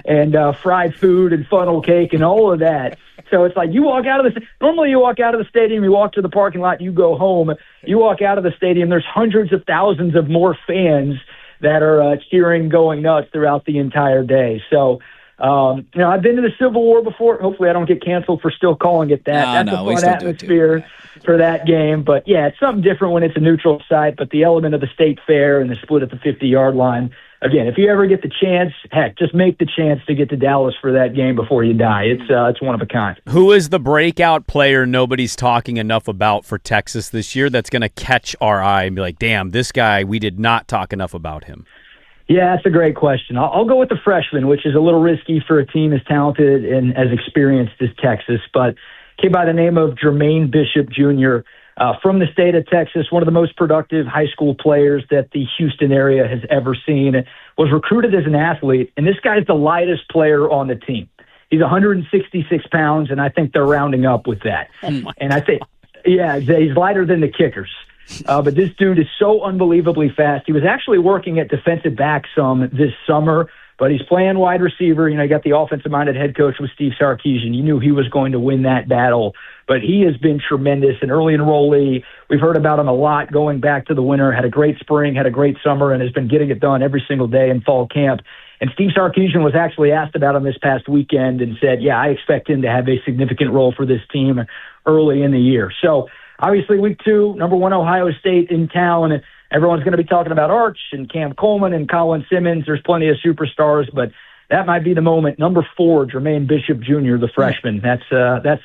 and fried food and funnel cake and all of that. So it's you walk out of normally you walk out of the stadium, you walk to the parking lot, you go home. You walk out of the stadium, there's hundreds of thousands of more fans that are cheering, going nuts throughout the entire day. So, I've been to the Civil War before. Hopefully I don't get canceled for still calling it that. That's a fun atmosphere for that game. But, yeah, it's something different when it's a neutral site. But the element of the State Fair and the split at the 50-yard line, again, if you ever get the chance, heck, just make the chance to get to Dallas for that game before you die. It's one of a kind. Who is the breakout player nobody's talking enough about for Texas this year that's going to catch our eye and be like, damn, this guy, we did not talk enough about him? Yeah, that's a great question. I'll go with the freshman, which is a little risky for a team as talented and as experienced as Texas, but came by the name of Jermaine Bishop Jr. From the state of Texas, one of the most productive high school players that the Houston area has ever seen, was recruited as an athlete, and this guy's the lightest player on the team. He's 166 pounds, and I think they're rounding up with that. And I think, he's lighter than the kickers. But this dude is so unbelievably fast. He was actually working at defensive back some this summer, but he's playing wide receiver. You got the offensive-minded head coach with Steve Sarkisian. You knew he was going to win that battle, but he has been tremendous. An early enrollee, we've heard about him a lot going back to the winter, had a great spring, had a great summer, and has been getting it done every single day in fall camp. And Steve Sarkisian was actually asked about him this past weekend and said, I expect him to have a significant role for this team early in the year. So, obviously, week 2, number 1 Ohio State in town. Everyone's going to be talking about Arch and Cam Coleman and Colin Simmons. There's plenty of superstars, but that might be the moment. Number 4, Jermaine Bishop Jr., the freshman. That's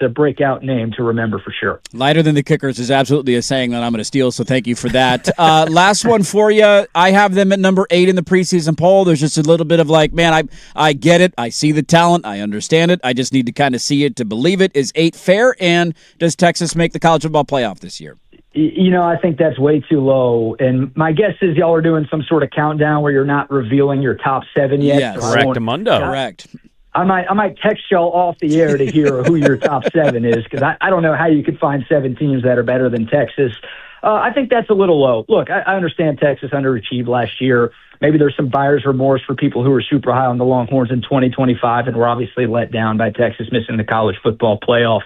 a breakout name to remember for sure. Lighter than the kickers is absolutely a saying that I'm going to steal, so thank you for that. Last one for you. I have them at number 8 in the preseason poll. There's just a little bit of I get it. I see the talent. I understand it. I just need to kind of see it to believe it. Is 8 fair? And does Texas make the college football playoff this year? I think that's way too low. And my guess is y'all are doing some sort of countdown where you're not revealing your top 7 yet. Yes, so correct-amundo. Correct. I might text y'all off the air to hear who your top 7 is, because I don't know how you could find 7 teams that are better than Texas. I think that's a little low. Look, I understand Texas underachieved last year, maybe there's some buyer's remorse for people who are super high on the Longhorns in 2025 and were obviously let down by Texas missing the college football playoff.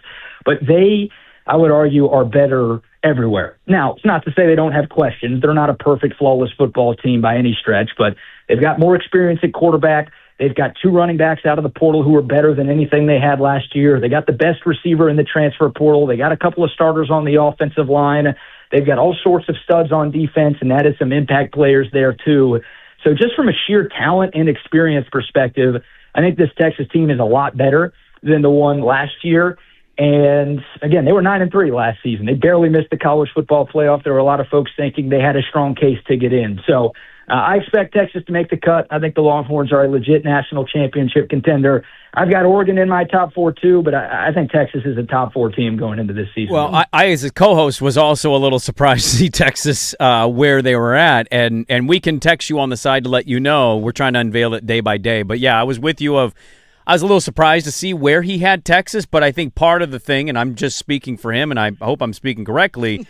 But they, I would argue, are better everywhere. Now, it's not to say they don't have questions. They're not a perfect, flawless football team by any stretch, but they've got more experience at quarterback. They've got 2 running backs out of the portal who are better than anything they had last year. They got the best receiver in the transfer portal. They got a couple of starters on the offensive line. They've got all sorts of studs on defense, and that is some impact players there too. So just from a sheer talent and experience perspective, I think this Texas team is a lot better than the one last year. And again, they were 9-3 last season. They barely missed the college football playoff. There were a lot of folks thinking they had a strong case to get in. So I expect Texas to make the cut. I think the Longhorns are a legit national championship contender. I've got Oregon in my top 4 too, but I think Texas is a top 4 team going into this season. Well, I as a co-host was also a little surprised to see Texas where they were at, and we can text you on the side to let you know. We're trying to unveil it day by day. But yeah, I was with you I was a little surprised to see where he had Texas, but I think part of the thing, and I'm just speaking for him, and I hope I'm speaking correctly,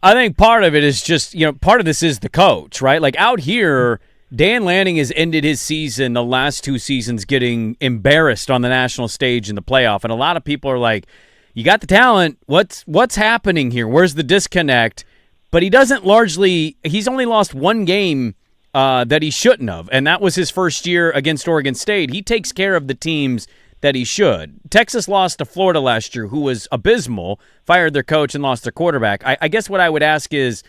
I think part of it is just, part of this is the coach, right? Like out here, Dan Lanning has ended his season, the last 2 seasons, getting embarrassed on the national stage in the playoff, and a lot of people are like, you got the talent, what's happening here? Where's the disconnect? But he's only lost 1 game that he shouldn't have, and that was his first year against Oregon State. He takes care of the teams that he should. Texas lost to Florida last year, who was abysmal, fired their coach, and lost their quarterback. I guess what I would ask is,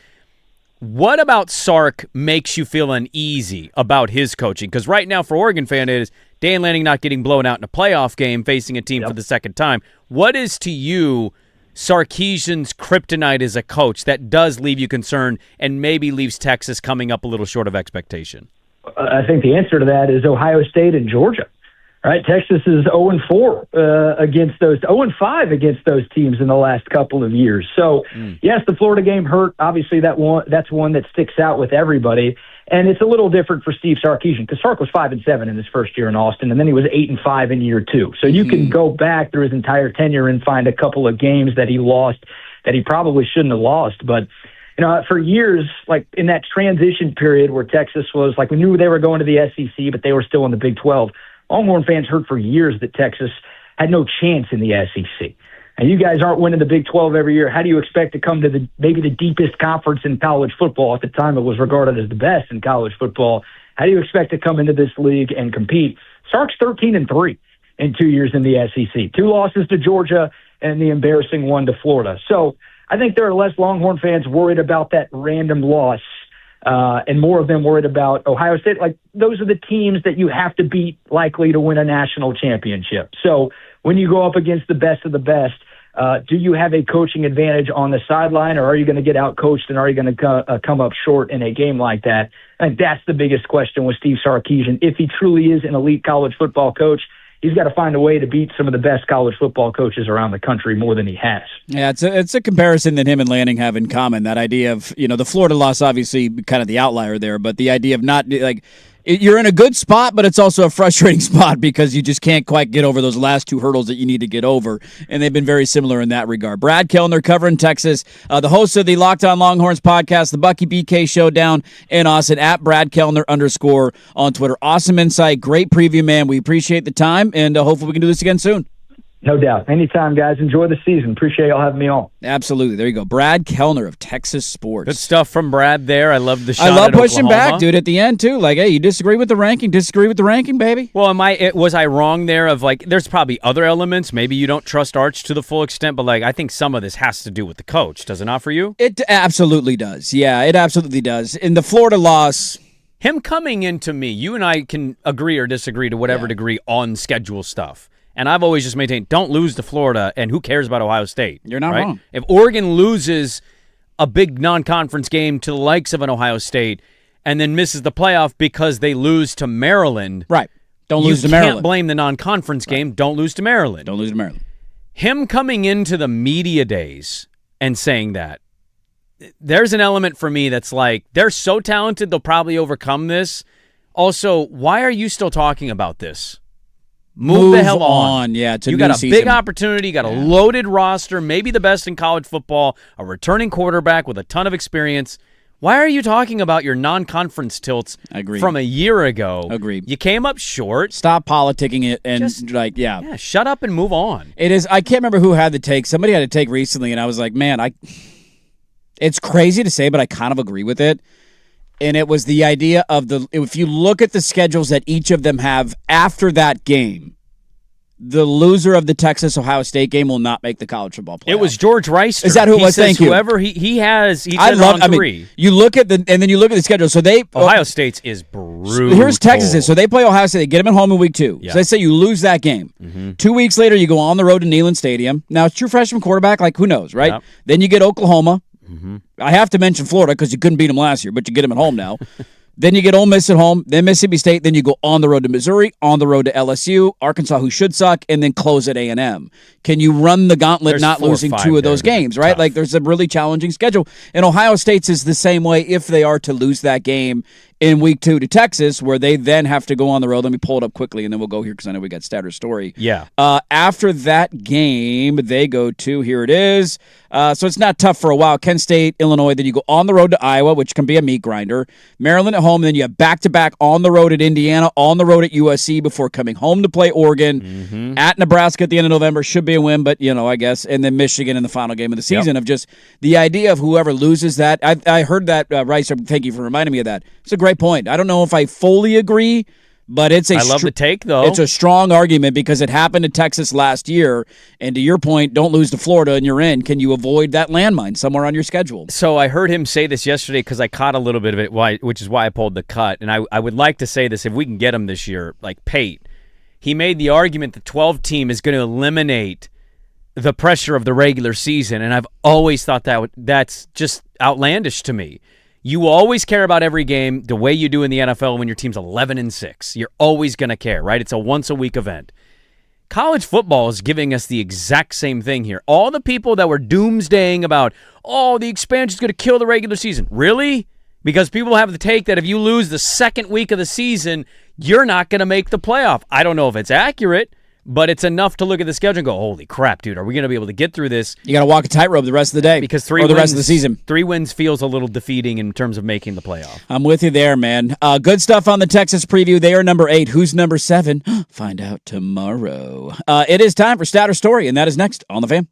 what about Sark makes you feel uneasy about his coaching? Because right now, for Oregon fan, it is Dan Lanning not getting blown out in a playoff game, facing a team for the second time. What is to you Sarkisian's kryptonite as a coach that does leave you concerned and maybe leaves Texas coming up a little short of expectation? I think the answer to that is Ohio State and Georgia. Right, Texas is 0-4 against those, 0-5 against those teams in the last couple of years. So, yes, the Florida game hurt. Obviously, that's one that sticks out with everybody. And it's a little different for Steve Sarkisian because Sark was 5-7 in his first year in Austin, and then he was 8-5 in year 2. So you can go back through his entire tenure and find a couple of games that he lost that he probably shouldn't have lost. But for years, like in that transition period where Texas was like, we knew they were going to the SEC, but they were still in the Big 12. Longhorn fans heard for years that Texas had no chance in the SEC. And you guys aren't winning the Big 12 every year. How do you expect to come to maybe the deepest conference in college football? At the time, it was regarded as the best in college football. How do you expect to come into this league and compete? Sark's 13-3 in 2 years in the SEC. 2 losses to Georgia and the embarrassing one to Florida. So I think there are less Longhorn fans worried about that random loss and more of them worried about Ohio State. Like, those are the teams that you have to beat likely to win a national championship. So when you go up against the best of the best, do you have a coaching advantage on the sideline, or are you going to get out-coached and are you going to come up short in a game like that? I think that's the biggest question with Steve Sarkisian. If he truly is an elite college football coach, he's got to find a way to beat some of the best college football coaches around the country more than he has. Yeah, it's a comparison that him and Lanning have in common. That idea of, the Florida loss, obviously kind of the outlier there, but the idea of not, like, you're in a good spot, but it's also a frustrating spot because you just can't quite get over those last 2 hurdles that you need to get over, and they've been very similar in that regard. Brad Kellner covering Texas, the host of the Locked On Longhorns podcast, the Bucky BK Showdown in Austin, at Brad Kellner _ on Twitter. Awesome insight, great preview, man. We appreciate the time, and hopefully we can do this again soon. No doubt. Anytime, guys. Enjoy the season. Appreciate y'all having me on. Absolutely. There you go. Brad Kellner of Texas Sports. Good stuff from Brad there. I love the shot. I love pushing back, dude, at the end, too. Like, hey, you disagree with the ranking? Disagree with the ranking, baby? Well, was I wrong there of, like, there's probably other elements. Maybe you don't trust Arch to the full extent, but, like, I think some of this has to do with the coach. Does it not for you? It absolutely does. Yeah, it absolutely does. In the Florida loss, him coming into me, you and I can agree or disagree to whatever degree on schedule stuff. And I've always just maintained, don't lose to Florida, and who cares about Ohio State? You're not wrong. If Oregon loses a big non-conference game to the likes of an Ohio State and then misses the playoff because they lose to Maryland, right? Don't lose to Maryland. You can't blame the non-conference game. Don't lose to Maryland. Don't lose to Maryland. Him coming into the media days and saying that, there's an element for me that's like, they're so talented, they'll probably overcome this. Also, why are you still talking about this? Move the hell on. Yeah, you got a big opportunity. You got a loaded roster, maybe the best in college football, a returning quarterback with a ton of experience. Why are you talking about your non-conference tilts from a year ago? Agreed. You came up short. Stop politicking it and Yeah, shut up and move on. It is. I can't remember who had the take. Somebody had a take recently, and I was like, man, it's crazy to say, but I kind of agree with it. And it was the idea of if you look at the schedules that each of them have after that game, the loser of the Texas-Ohio State game will not make the college football playoff. It was George Rice. Is that who it was? Thank you. Whoever he has, he I said love. on three. You look at and then you look at the schedule. So Ohio State's is brutal. Here's Texas. So they play Ohio State. They get them at home in week 2. Yeah. So let's say you lose that game. Mm-hmm. 2 weeks later, you go on the road to Neyland Stadium. Now it's true freshman quarterback. Like who knows, right? Yep. Then you get Oklahoma. Mm-hmm. I have to mention Florida because you couldn't beat them last year, but you get them at home now. Then you get Ole Miss at home, then Mississippi State, then you go on the road to Missouri, on the road to LSU, Arkansas, who should suck, and then close at A&M. Can you run the gauntlet There's not 4 or losing 5 2 of those there. games, right? Tough. Like there's a really challenging schedule. And Ohio State's is the same way if they are to lose that game in week 2 to Texas, where they then have to go on the road. Let me pull it up quickly, and then we'll go here because I know we got Statter's story. Yeah. After that game, they go to, here it is. So it's not tough for a while. Kent State, Illinois. Then you go on the road to Iowa, which can be a meat grinder. Maryland at home. And then you have back-to-back on the road at Indiana, on the road at USC before coming home to play Oregon. Mm-hmm. At Nebraska at the end of November. Should be a win, but, I guess. And then Michigan in the final game of the season of just the idea of whoever loses that. I heard that, Rice, thank you for reminding me of that. It's a great point. I don't know if I fully agree, but it's I love the take, though. It's a strong argument because it happened to Texas last year. And to your point, don't lose to Florida and you're in. Can you avoid that landmine somewhere on your schedule? So I heard him say this yesterday because I caught a little bit of it, which is why I pulled the cut. And I would like to say this, if we can get him this year, like Pate, he made the argument the 12 team is going to eliminate the pressure of the regular season. And I've always thought that's just outlandish to me. You always care about every game the way you do in the NFL when your team's 11-6. You're always going to care, right? It's a once-a-week event. College football is giving us the exact same thing here. All the people that were doomsdaying about, the expansion is going to kill the regular season. Really? Because people have the take that if you lose the second week of the season, you're not going to make the playoff. I don't know if it's accurate, but it's enough to look at the schedule and go, holy crap, dude, are we going to be able to get through this? You got to walk a tightrope the rest of the day. Because the rest of the season. 3 wins feels a little defeating in terms of making the playoff. I'm with you there, man. Good stuff on the Texas preview. They are number 8. Who's number 7? Find out tomorrow. It is time for Statter Story, and that is next on The Fan.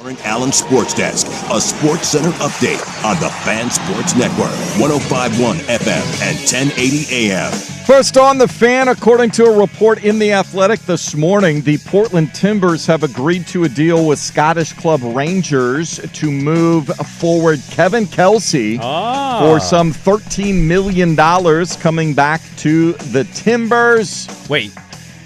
Allen Sports Desk, a Sports Center update on the Fan Sports Network, 105.1 FM and 1080 AM. First on the Fan, according to a report in The Athletic this morning, the Portland Timbers have agreed to a deal with Scottish club Rangers to move forward Kevin Kelsey for some $13 million coming back to the Timbers. Wait.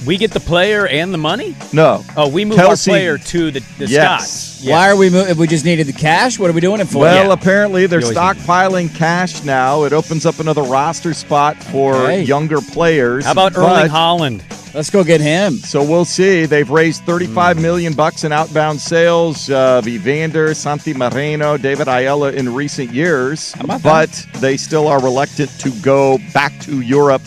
We get the player and the money? No. Oh, we move Kelsey, our player to the yes. Scots. Yes. Why are we moving? If we just needed the cash, what are we doing it for? Well, apparently they're stockpiling cash now. It opens up another roster spot for younger players. How about Erling Haaland? Let's go get him. So we'll see. They've raised $35 million in outbound sales. Vivander, Santi Moreno, David Ayala in recent years. But they still are reluctant to go back to Europe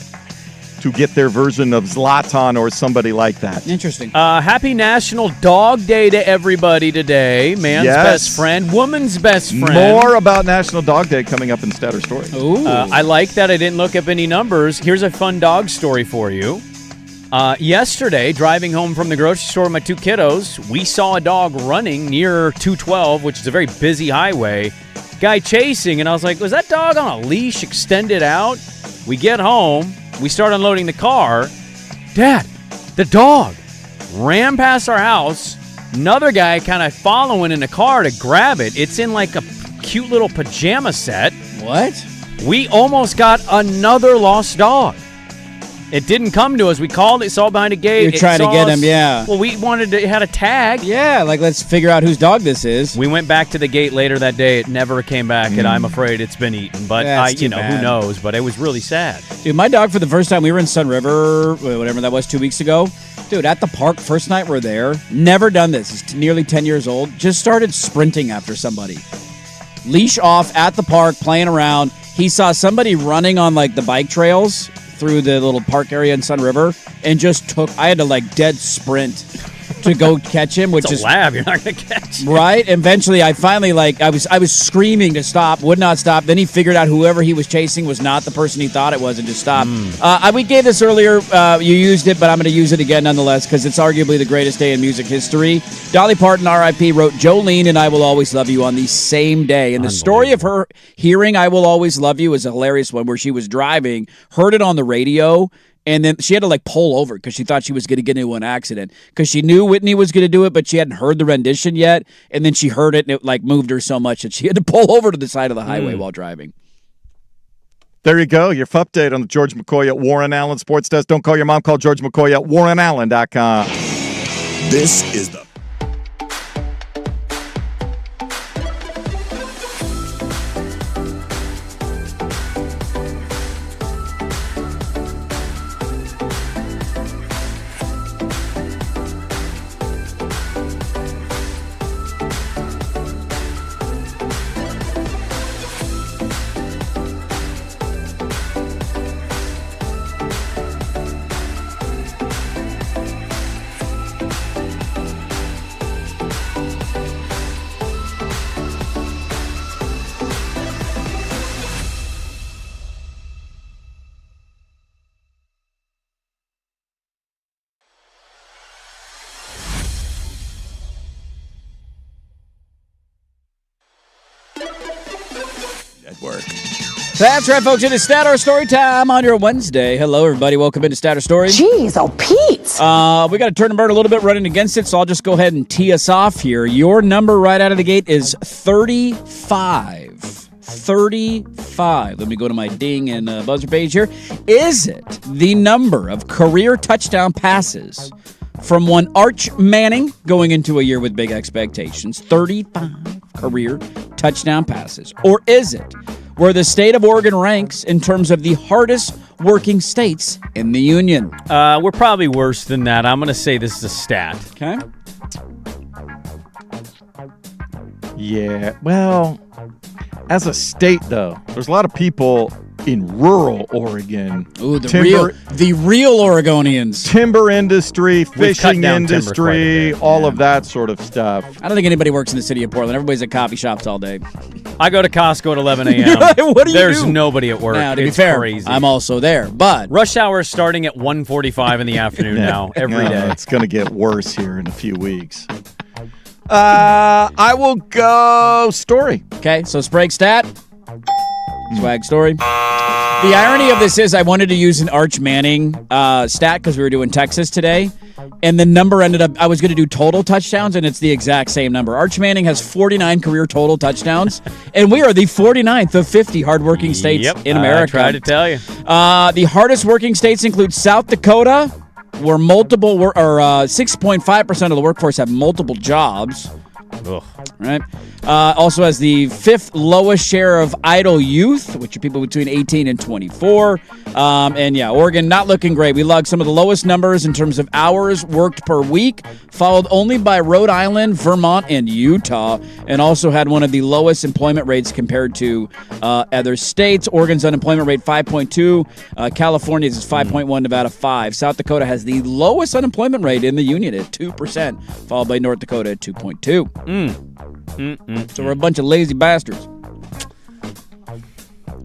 to get their version of Zlatan or somebody like that. Interesting. Happy National Dog Day to everybody today. Man's best friend, woman's best friend. More about National Dog Day coming up in Statter Story. Ooh. I like that. I didn't look up any numbers. Here's a fun dog story for you. Yesterday, driving home from the grocery store with my two kiddos, we saw a dog running near 212, which is a very busy highway. Guy chasing, and I was like, was that dog on a leash extended out? We get home. We start unloading the car. Dad, the dog ran past our house. Another guy kind of following in the car to grab it. It's in like a cute little pajama set. What? We almost got another lost dog. It didn't come to us. We called it, saw it behind a gate. You're trying to get him, yeah. Well, we wanted to, it had a tag. Yeah, like let's figure out whose dog this is. We went back to the gate later that day. It never came back, and I'm afraid it's been eaten. But who knows? But it was really sad. Dude, my dog for the first time, we were in Sun River, whatever that was, 2 weeks ago. Dude, at the park, first night we're there, never done this. He's nearly 10 years old. Just started sprinting after somebody. Leash off at the park, playing around. He saw somebody running on like the bike trails through the little park area in Sun River and just I had to like dead sprint to go catch him, which is a lab. You're not going to catch him. Right? Eventually, I finally, I was screaming to stop, would not stop. Then he figured out whoever he was chasing was not the person he thought it was and just stopped. We gave this earlier. You used it, but I'm going to use it again nonetheless because it's arguably the greatest day in music history. Dolly Parton, R.I.P., wrote Jolene and I Will Always Love You on the same day. And the story of her hearing I Will Always Love You is a hilarious one where she was driving, heard it on the radio, and then she had to pull over because she thought she was going to get into an accident because she knew Whitney was going to do it, but she hadn't heard the rendition yet. And then she heard it and it moved her so much that she had to pull over to the side of the highway while driving. There you go. Your update on the George McCoy at Warren Allen Sports Desk. Don't call your mom. Call George McCoy at warrenallen.com. This is the Network. That's right, folks. It is Statter Story time on your Wednesday. Hello, everybody. Welcome into Statter Story. Jeez, oh, Pete. We got to turn the bird a little bit running against it, so I'll just go ahead and tee us off here. Your number right out of the gate is 35. 35. Let me go to my ding and buzzer page here. Is it the number of career touchdown passes from one Arch Manning going into a year with big expectations? 35 career touchdown passes. Or is it where the state of Oregon ranks in terms of the hardest working states in the union? We're probably worse than that. I'm going to say this is a stat. Okay. Yeah, well, as a state, though, there's a lot of people in rural Oregon. Ooh, the real Oregonians. Timber industry, fishing industry, all of that sort of stuff. I don't think anybody works in the city of Portland. Everybody's at coffee shops all day. I go to Costco at 11 a.m. What do you There's do? nobody at work. Now, to it's be fair, crazy. I'm also there, but rush hour is starting at 1:45 in the afternoon now, every day. It's going to get worse here in a few weeks. I will go Story. Okay, so Sprague stat. Swag story. The irony of this is I wanted to use an Arch Manning stat because we were doing Texas today. And the number ended up, I was going to do total touchdowns, and it's the exact same number. Arch Manning has 49 career total touchdowns, and we are the 49th of 50 hardworking states in America. I tried to tell you. The hardest working states include South Dakota, where 6.5% of the workforce have multiple jobs. Ugh. Right. Also has the 5th lowest share of idle youth, which are people between 18 and 24. And yeah, Oregon not looking great. We logged some of the lowest numbers in terms of hours worked per week, followed only by Rhode Island, Vermont, and Utah, and also had one of the lowest employment rates compared to other states. Oregon's unemployment rate 5.2, California's is 5.1, Nevada 5. South Dakota has the lowest unemployment rate in the union at 2%, followed by North Dakota at 2.2. So we're a bunch of lazy bastards.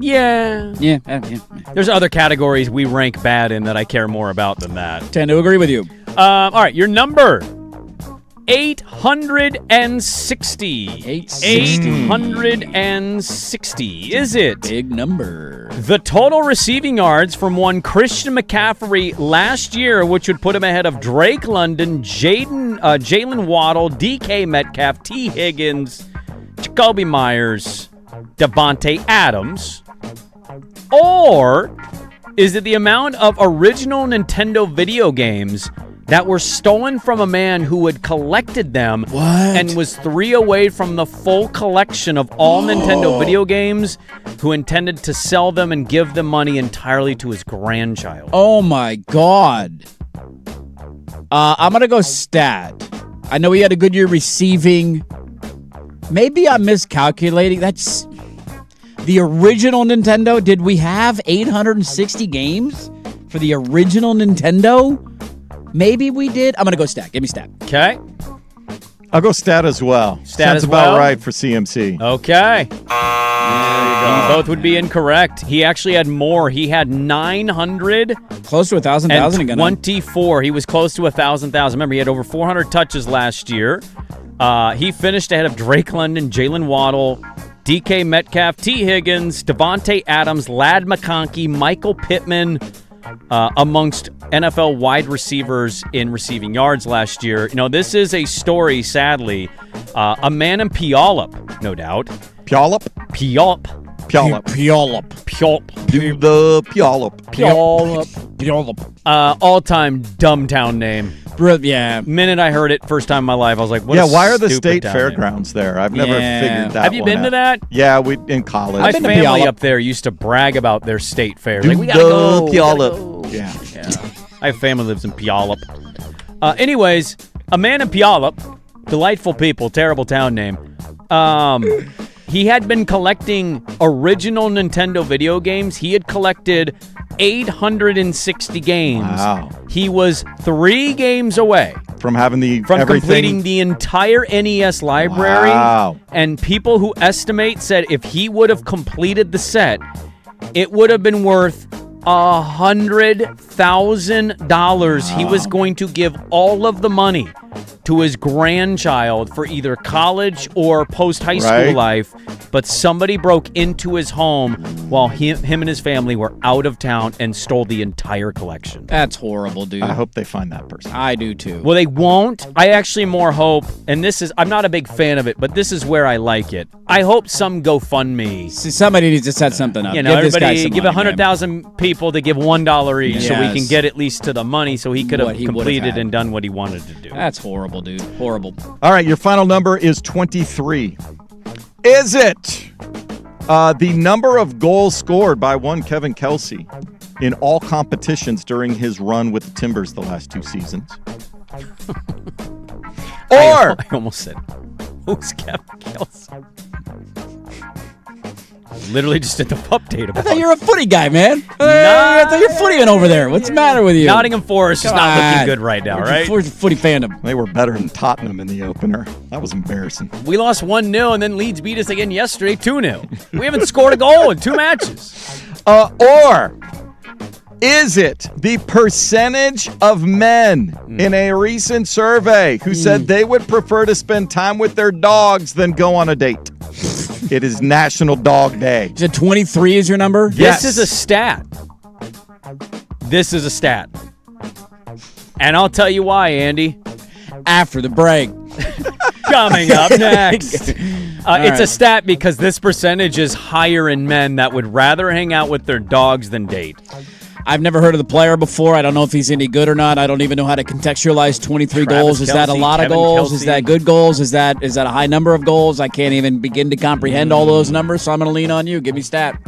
Yeah. There's other categories we rank bad in that I care more about than that. Tend to agree with you. All right, your number. 860. 860. Is it? Big number. The total receiving yards from one Christian McCaffrey last year, which would put him ahead of Drake London, Jalen Waddle, DK Metcalf, T. Higgins, Jacoby Myers, Devontae Adams? Or is it the amount of original Nintendo video games that were stolen from a man who had collected them and was 3 away from the full collection of all Nintendo video games, who intended to sell them and give the money entirely to his grandchild? Oh my God. I'm going to go stat. I know he had a good year receiving. Maybe I'm miscalculating. That's the original Nintendo. Did we have 860 games for the original Nintendo? Maybe we did. I'm going to go stat. Give me stat. Okay. I'll go stat as well. Stat as about well? right for CMC. Okay. There you go. You both would be incorrect. He actually had more. He had 900. Close to 1,000 again. 24. He was close to 1,000. Remember, he had over 400 touches last year. He finished ahead of Drake London, Jalen Waddle, DK Metcalf, T. Higgins, Devontae Adams, Ladd McConkey, Michael Pittman, amongst NFL wide receivers in receiving yards last year. You know, this is a story, sadly. A man in Puyallup, no doubt. Puyallup? Puyallup. Do the Puyallup. All-time dumb town name. Yeah. Minute I heard it first time in my life, I was like, what a why are the stupid state town fairgrounds there? I've never figured that Have you one been out. to that? Yeah, we in college. My family up there used to brag about their state fair. Do Like, we gotta the go. Puyallup. Yeah. My family lives in Puyallup. Anyways, a man in Puyallup, delightful people, terrible town name. He had been collecting original Nintendo video games. He had collected 860 games. Wow. He was 3 games away from having completing the entire NES library. Wow. And people who estimate said if he would have completed the set, it would have been worth $100,000. He was going to give all of the money to his grandchild for either college or post-high school life, but somebody broke into his home while him and his family were out of town and stole the entire collection. That's horrible, dude. I hope they find that person. I do too. Well, they won't. I actually more hope, and I'm not a big fan of it, but this is where I like it. I hope some GoFundMe. See, somebody needs to set something up. You know, everybody give 100,000 people to give $1 each so we can get at least to the money so he could have completed and done what he wanted to do. That's horrible, dude. Horrible. All right, your final number is 23. Is it the number of goals scored by one Kevin Kelsey in all competitions during his run with the Timbers the last 2 seasons? Or I almost said, who's Kevin Kelsey? Literally just did the update about I thought you were a footy guy, man. I thought you're footying over there. What's the matter with you? Nottingham Forest is not looking good right now, right? Where's your footy fandom? They were better than Tottenham in the opener. That was embarrassing. We lost 1-0, and then Leeds beat us again yesterday, 2-0. We haven't scored a goal in 2 matches. Or Is it the percentage of men in a recent survey who said they would prefer to spend time with their dogs than go on a date? It is National Dog Day. Is it 23 is your number? Yes. This is a stat. This is a stat. And I'll tell you why, Andy. After the break. Coming up next. right. It's a stat because this percentage is higher in men that would rather hang out with their dogs than date. I've never heard of the player before. I don't know if he's any good or not. I don't even know how to contextualize 23 Travis goals. Is that a Kelce, lot of Kevin goals? Kelce. Is that good goals? Is that a high number of goals? I can't even begin to comprehend all those numbers, so I'm going to lean on you. Give me stat.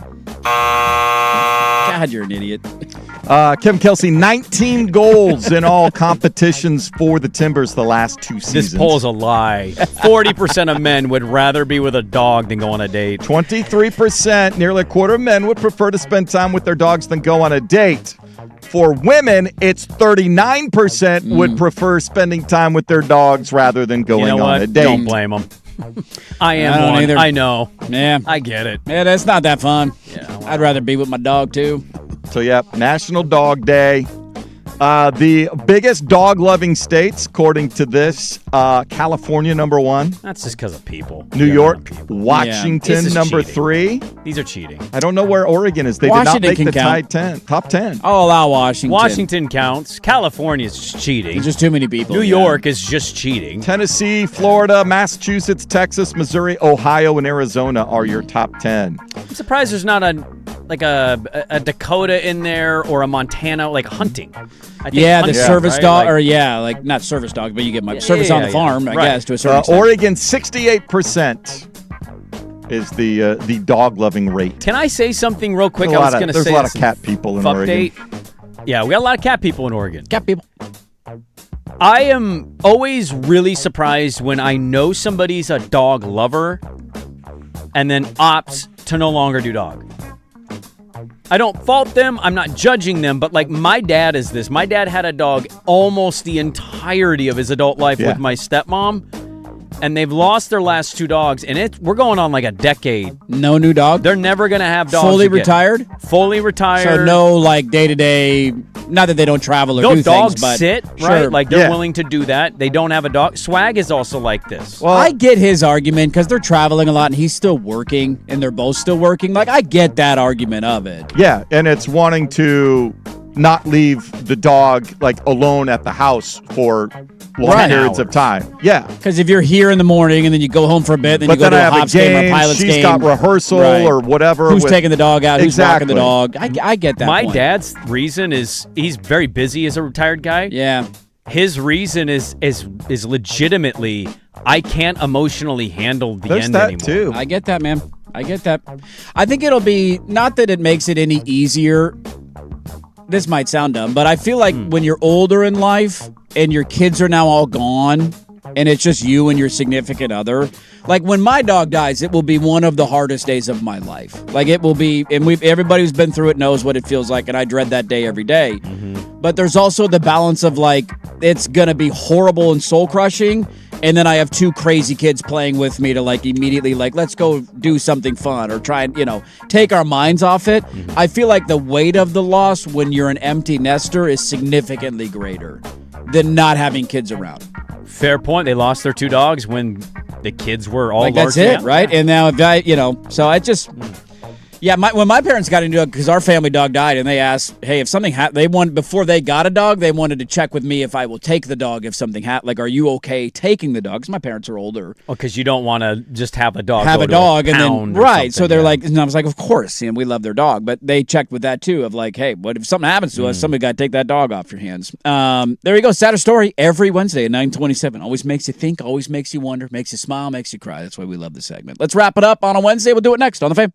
God, you're an idiot. Kevin Kelce, 19 goals in all competitions for the Timbers the last 2 seasons. This poll's a lie. 40% of men would rather be with a dog than go on a date. 23%, nearly a quarter of men would prefer to spend time with their dogs than go on a date. For women, it's 39% would prefer spending time with their dogs rather than going You know on what? a date. Don't blame them. I am I don't one. either. I know. Yeah. I get it. Yeah, that's not that fun. Yeah, well. I'd rather be with my dog, too. So, National Dog Day. The biggest dog-loving states, according to this, California, number 1. That's just because of people. New Yeah, York, people. Washington, This is number cheating. 3. These are cheating. I don't know where Oregon is. They Washington did not can make the count. top 10. I'll allow Washington. Washington counts. California's just cheating. There's just too many people. New yeah. York is just cheating. Tennessee, Florida, Massachusetts, Texas, Missouri, Ohio, and Arizona are your top 10. I'm surprised there's not a Dakota in there or a Montana, like hunting. I think Yeah, the hunting, service right? dog, Like- or like not service dog, but you get my Yeah, service yeah, on the yeah, farm, yeah. I Right. guess, to a certain extent. Oregon, 68% is the dog-loving rate. Can I say something real quick? There's I was going to say a lot of this cat people in fuck Oregon. date. Yeah, we got a lot of cat people in Oregon. Cat people. I am always really surprised when I know somebody's a dog lover and then opts to no longer do dog. I don't fault them. I'm not judging them, but like my dad is this. My dad had a dog almost the entirety of his adult life with my stepmom, and they've lost their last 2 dogs, and we're going on like a decade. No new dog? They're never going to have dogs Fully again. retired? Fully retired. So no like day-to-day, not that they don't travel or No do dogs things, but sit, sure. right? Like they're willing to do that. They don't have a dog. Swag is also like this. Well, I get his argument because they're traveling a lot and he's still working and they're both still working. Like, I get that argument of it. Yeah, and it's wanting to not leave the dog like alone at the house for long Right. periods of time. Yeah. Because if you're here in the morning and then you go home for a bit, then But you go then to I a have a Hops game or a game, Pilot's she's game. got rehearsal Right. or whatever. Who's with- taking the dog out? Who's walking Exactly. the dog? I get that My point. dad's reason is he's very busy as a retired guy. Yeah. His reason is legitimately I can't emotionally handle the There's end that anymore. too. I get that, man. I get that. I think it'll be, not that it makes it any easier. This might sound dumb, but I feel like when you're older in life and your kids are now all gone and it's just you and your significant other, like when my dog dies, it will be one of the hardest days of my life. Like it will be, and everybody who's been through it knows what it feels like, and I dread that day every day. But there's also the balance of like, it's going to be horrible and soul crushing. And then I have 2 crazy kids playing with me to like immediately like, let's go do something fun or try and, take our minds off it. I feel like the weight of the loss when you're an empty nester is significantly greater than not having kids around. Fair point. They lost their 2 dogs when the kids were all Like that's largely it, right? And now if I, so I just, yeah, when my parents got into it, because our family dog died, and they asked, hey, if something before they got a dog, they wanted to check with me if I will take the dog if something happened. Like, are you okay taking the dog? Because my parents are older. Well, because you don't want to just have a dog. Have go a to dog, and pound then or right. So something, they're yeah. like, and I was like, of course, we love their dog, but they checked with that too. Of like, hey, what if something happens to us? Somebody got to take that dog off your hands. There you go. Sadder story every Wednesday at 9:27. Always makes you think, always makes you wonder, makes you smile, makes you cry. That's why we love this segment. Let's wrap it up on a Wednesday. We'll do it next on the Fame.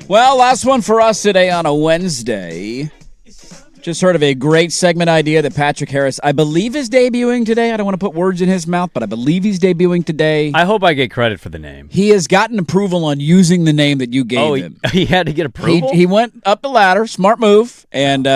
Well, last one for us today on a Wednesday. Just heard of a great segment idea that Patrick Harris, I believe, is debuting today. I don't want to put words in his mouth, but I believe he's debuting today. I hope I get credit for the name. He has gotten approval on using the name that you gave him. He had to get approval? He went up the ladder, smart move, and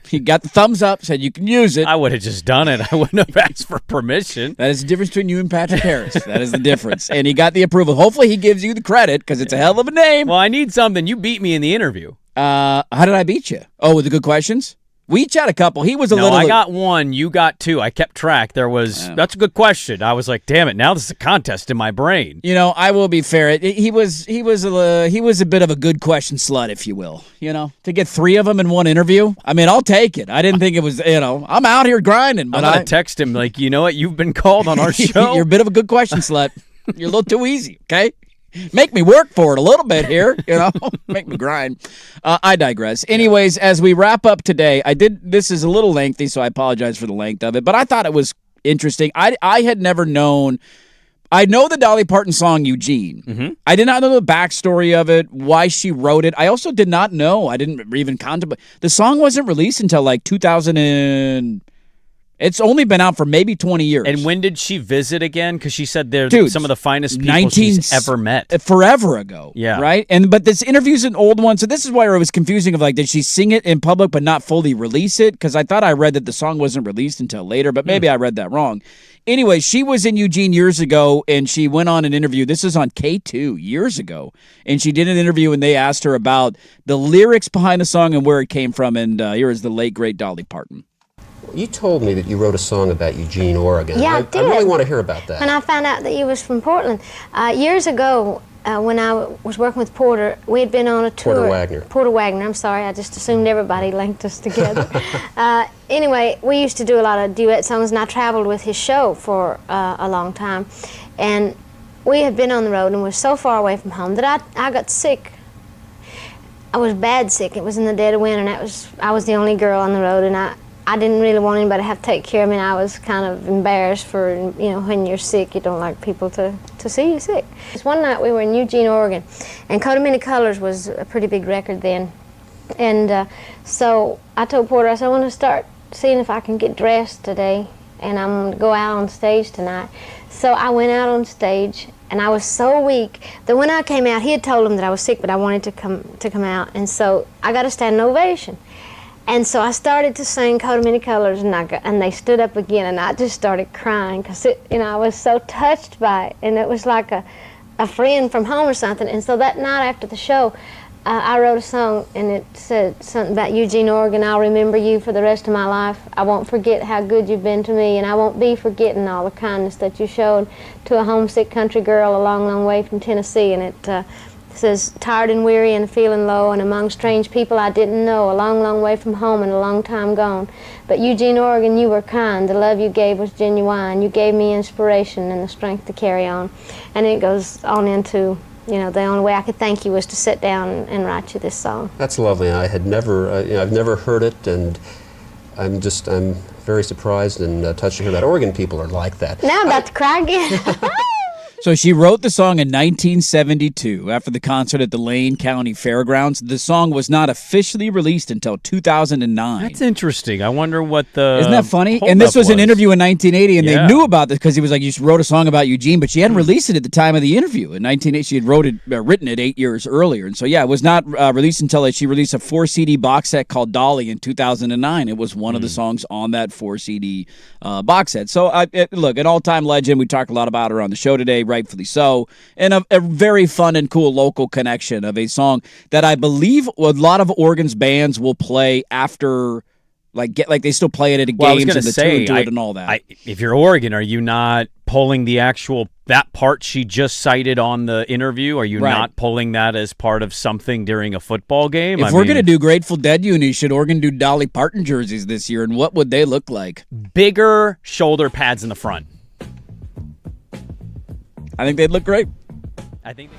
he got the thumbs up, said you can use it. I would have just done it. I wouldn't have asked for permission. That is the difference between you and Patrick Harris. That is the difference. And he got the approval. Hopefully he gives you the credit because it's a hell of a name. Well, I need something. You beat me in the interview. How did I beat you? Oh, with the good questions? We each had a couple. He was a little. I got one. You got two. I kept track. That's a good question. I was like, damn it! Now this is a contest in my brain. You know, I will be fair. He was a bit of a good question slut, if you will. You know, to get three of them in one interview. I mean, I'll take it. I didn't think it was. You know, I'm out here grinding. But I'm gonna text him like, you know what? You've been called on our show. You're a bit of a good question slut. You're a little too easy. Okay. Make me work for it a little bit here, you know. Make me grind. I digress. Anyways, as we wrap up today, this is a little lengthy, so I apologize for the length of it, but I thought it was interesting. I had never known. I know the Dolly Parton song Eugene. Mm-hmm. I did not know the backstory of it, why she wrote it. I also did not know. I didn't even contemplate. The song wasn't released until like 2000 It's only been out for maybe 20 years. And when did she visit again? Because she said they're some of the finest people she's ever met. Forever ago. Yeah. Right? But this interview's an old one, so this is why it was confusing of like, did she sing it in public but not fully release it? Because I thought I read that the song wasn't released until later, but maybe I read that wrong. Anyway, she was in Eugene years ago, and she went on an interview. This is on K2 years ago. And she did an interview, and they asked her about the lyrics behind the song and where it came from. And here is the late, great Dolly Parton. You told me that you wrote a song about Eugene, Oregon. Yeah, I did. I really want to hear about that. When I found out that you was from Portland. Years ago, when I was working with Porter, we had been on a tour. Porter Wagner, I'm sorry. I just assumed everybody linked us together. Anyway, we used to do a lot of duet songs, and I traveled with his show for a long time. And we had been on the road and was so far away from home that I got sick. I was bad sick. It was in the dead of winter, and I was the only girl on the road, and I didn't really want anybody to have to take care of me. I was kind of embarrassed for, you know, when you're sick, you don't like people to see you sick. One night we were in Eugene, Oregon, and Coat of Many Colors was a pretty big record then. And so I told Porter, I said, I want to start seeing if I can get dressed today, and I'm going to go out on stage tonight. So I went out on stage, and I was so weak that when I came out, he had told him that I was sick, but I wanted to come out, and so I got a standing ovation. And so I started to sing Coat of Many Colors, and they stood up again, and I just started crying because I was so touched by it, and it was like a friend from home or something. And so that night after the show, I wrote a song, and it said something about Eugene, Oregon. I'll remember you for the rest of my life. I won't forget how good you've been to me, and I won't be forgetting all the kindness that you showed to a homesick country girl a long, long way from Tennessee. And it says, tired and weary and feeling low, and among strange people I didn't know, a long, long way from home and a long time gone. But Eugene, Oregon, you were kind. The love you gave was genuine. You gave me inspiration and the strength to carry on. And it goes on into, you know, the only way I could thank you was to sit down and write you this song. That's lovely. I had never, I've never heard it, and I'm very surprised and touched to hear that Oregon people are like that. Now I'm about to cry again. So she wrote the song in 1972 after the concert at the Lane County Fairgrounds. The song was not officially released until 2009. That's interesting. I wonder what the Isn't that funny? And this was an interview in 1980, and they knew about this because he was like, you wrote a song about Eugene, but she hadn't released it at the time of the interview. In 1980, she had written it 8 years earlier. And so, yeah, it was not released until she released a 4-CD box set called Dolly in 2009. It was one of the songs on that 4-CD box set. So, look, an all-time legend. We talked a lot about her on the show today, rightfully so, and a very fun and cool local connection of a song that I believe a lot of Oregon's bands will play after, like they still play it at games and the tune to it and all that. If you're Oregon, are you not pulling that part she just cited on the interview? Are you not pulling that as part of something during a football game? If we're going to do Grateful Dead unis, should Oregon do Dolly Parton jerseys this year, and what would they look like? Bigger shoulder pads in the front. I think they'd look great. I think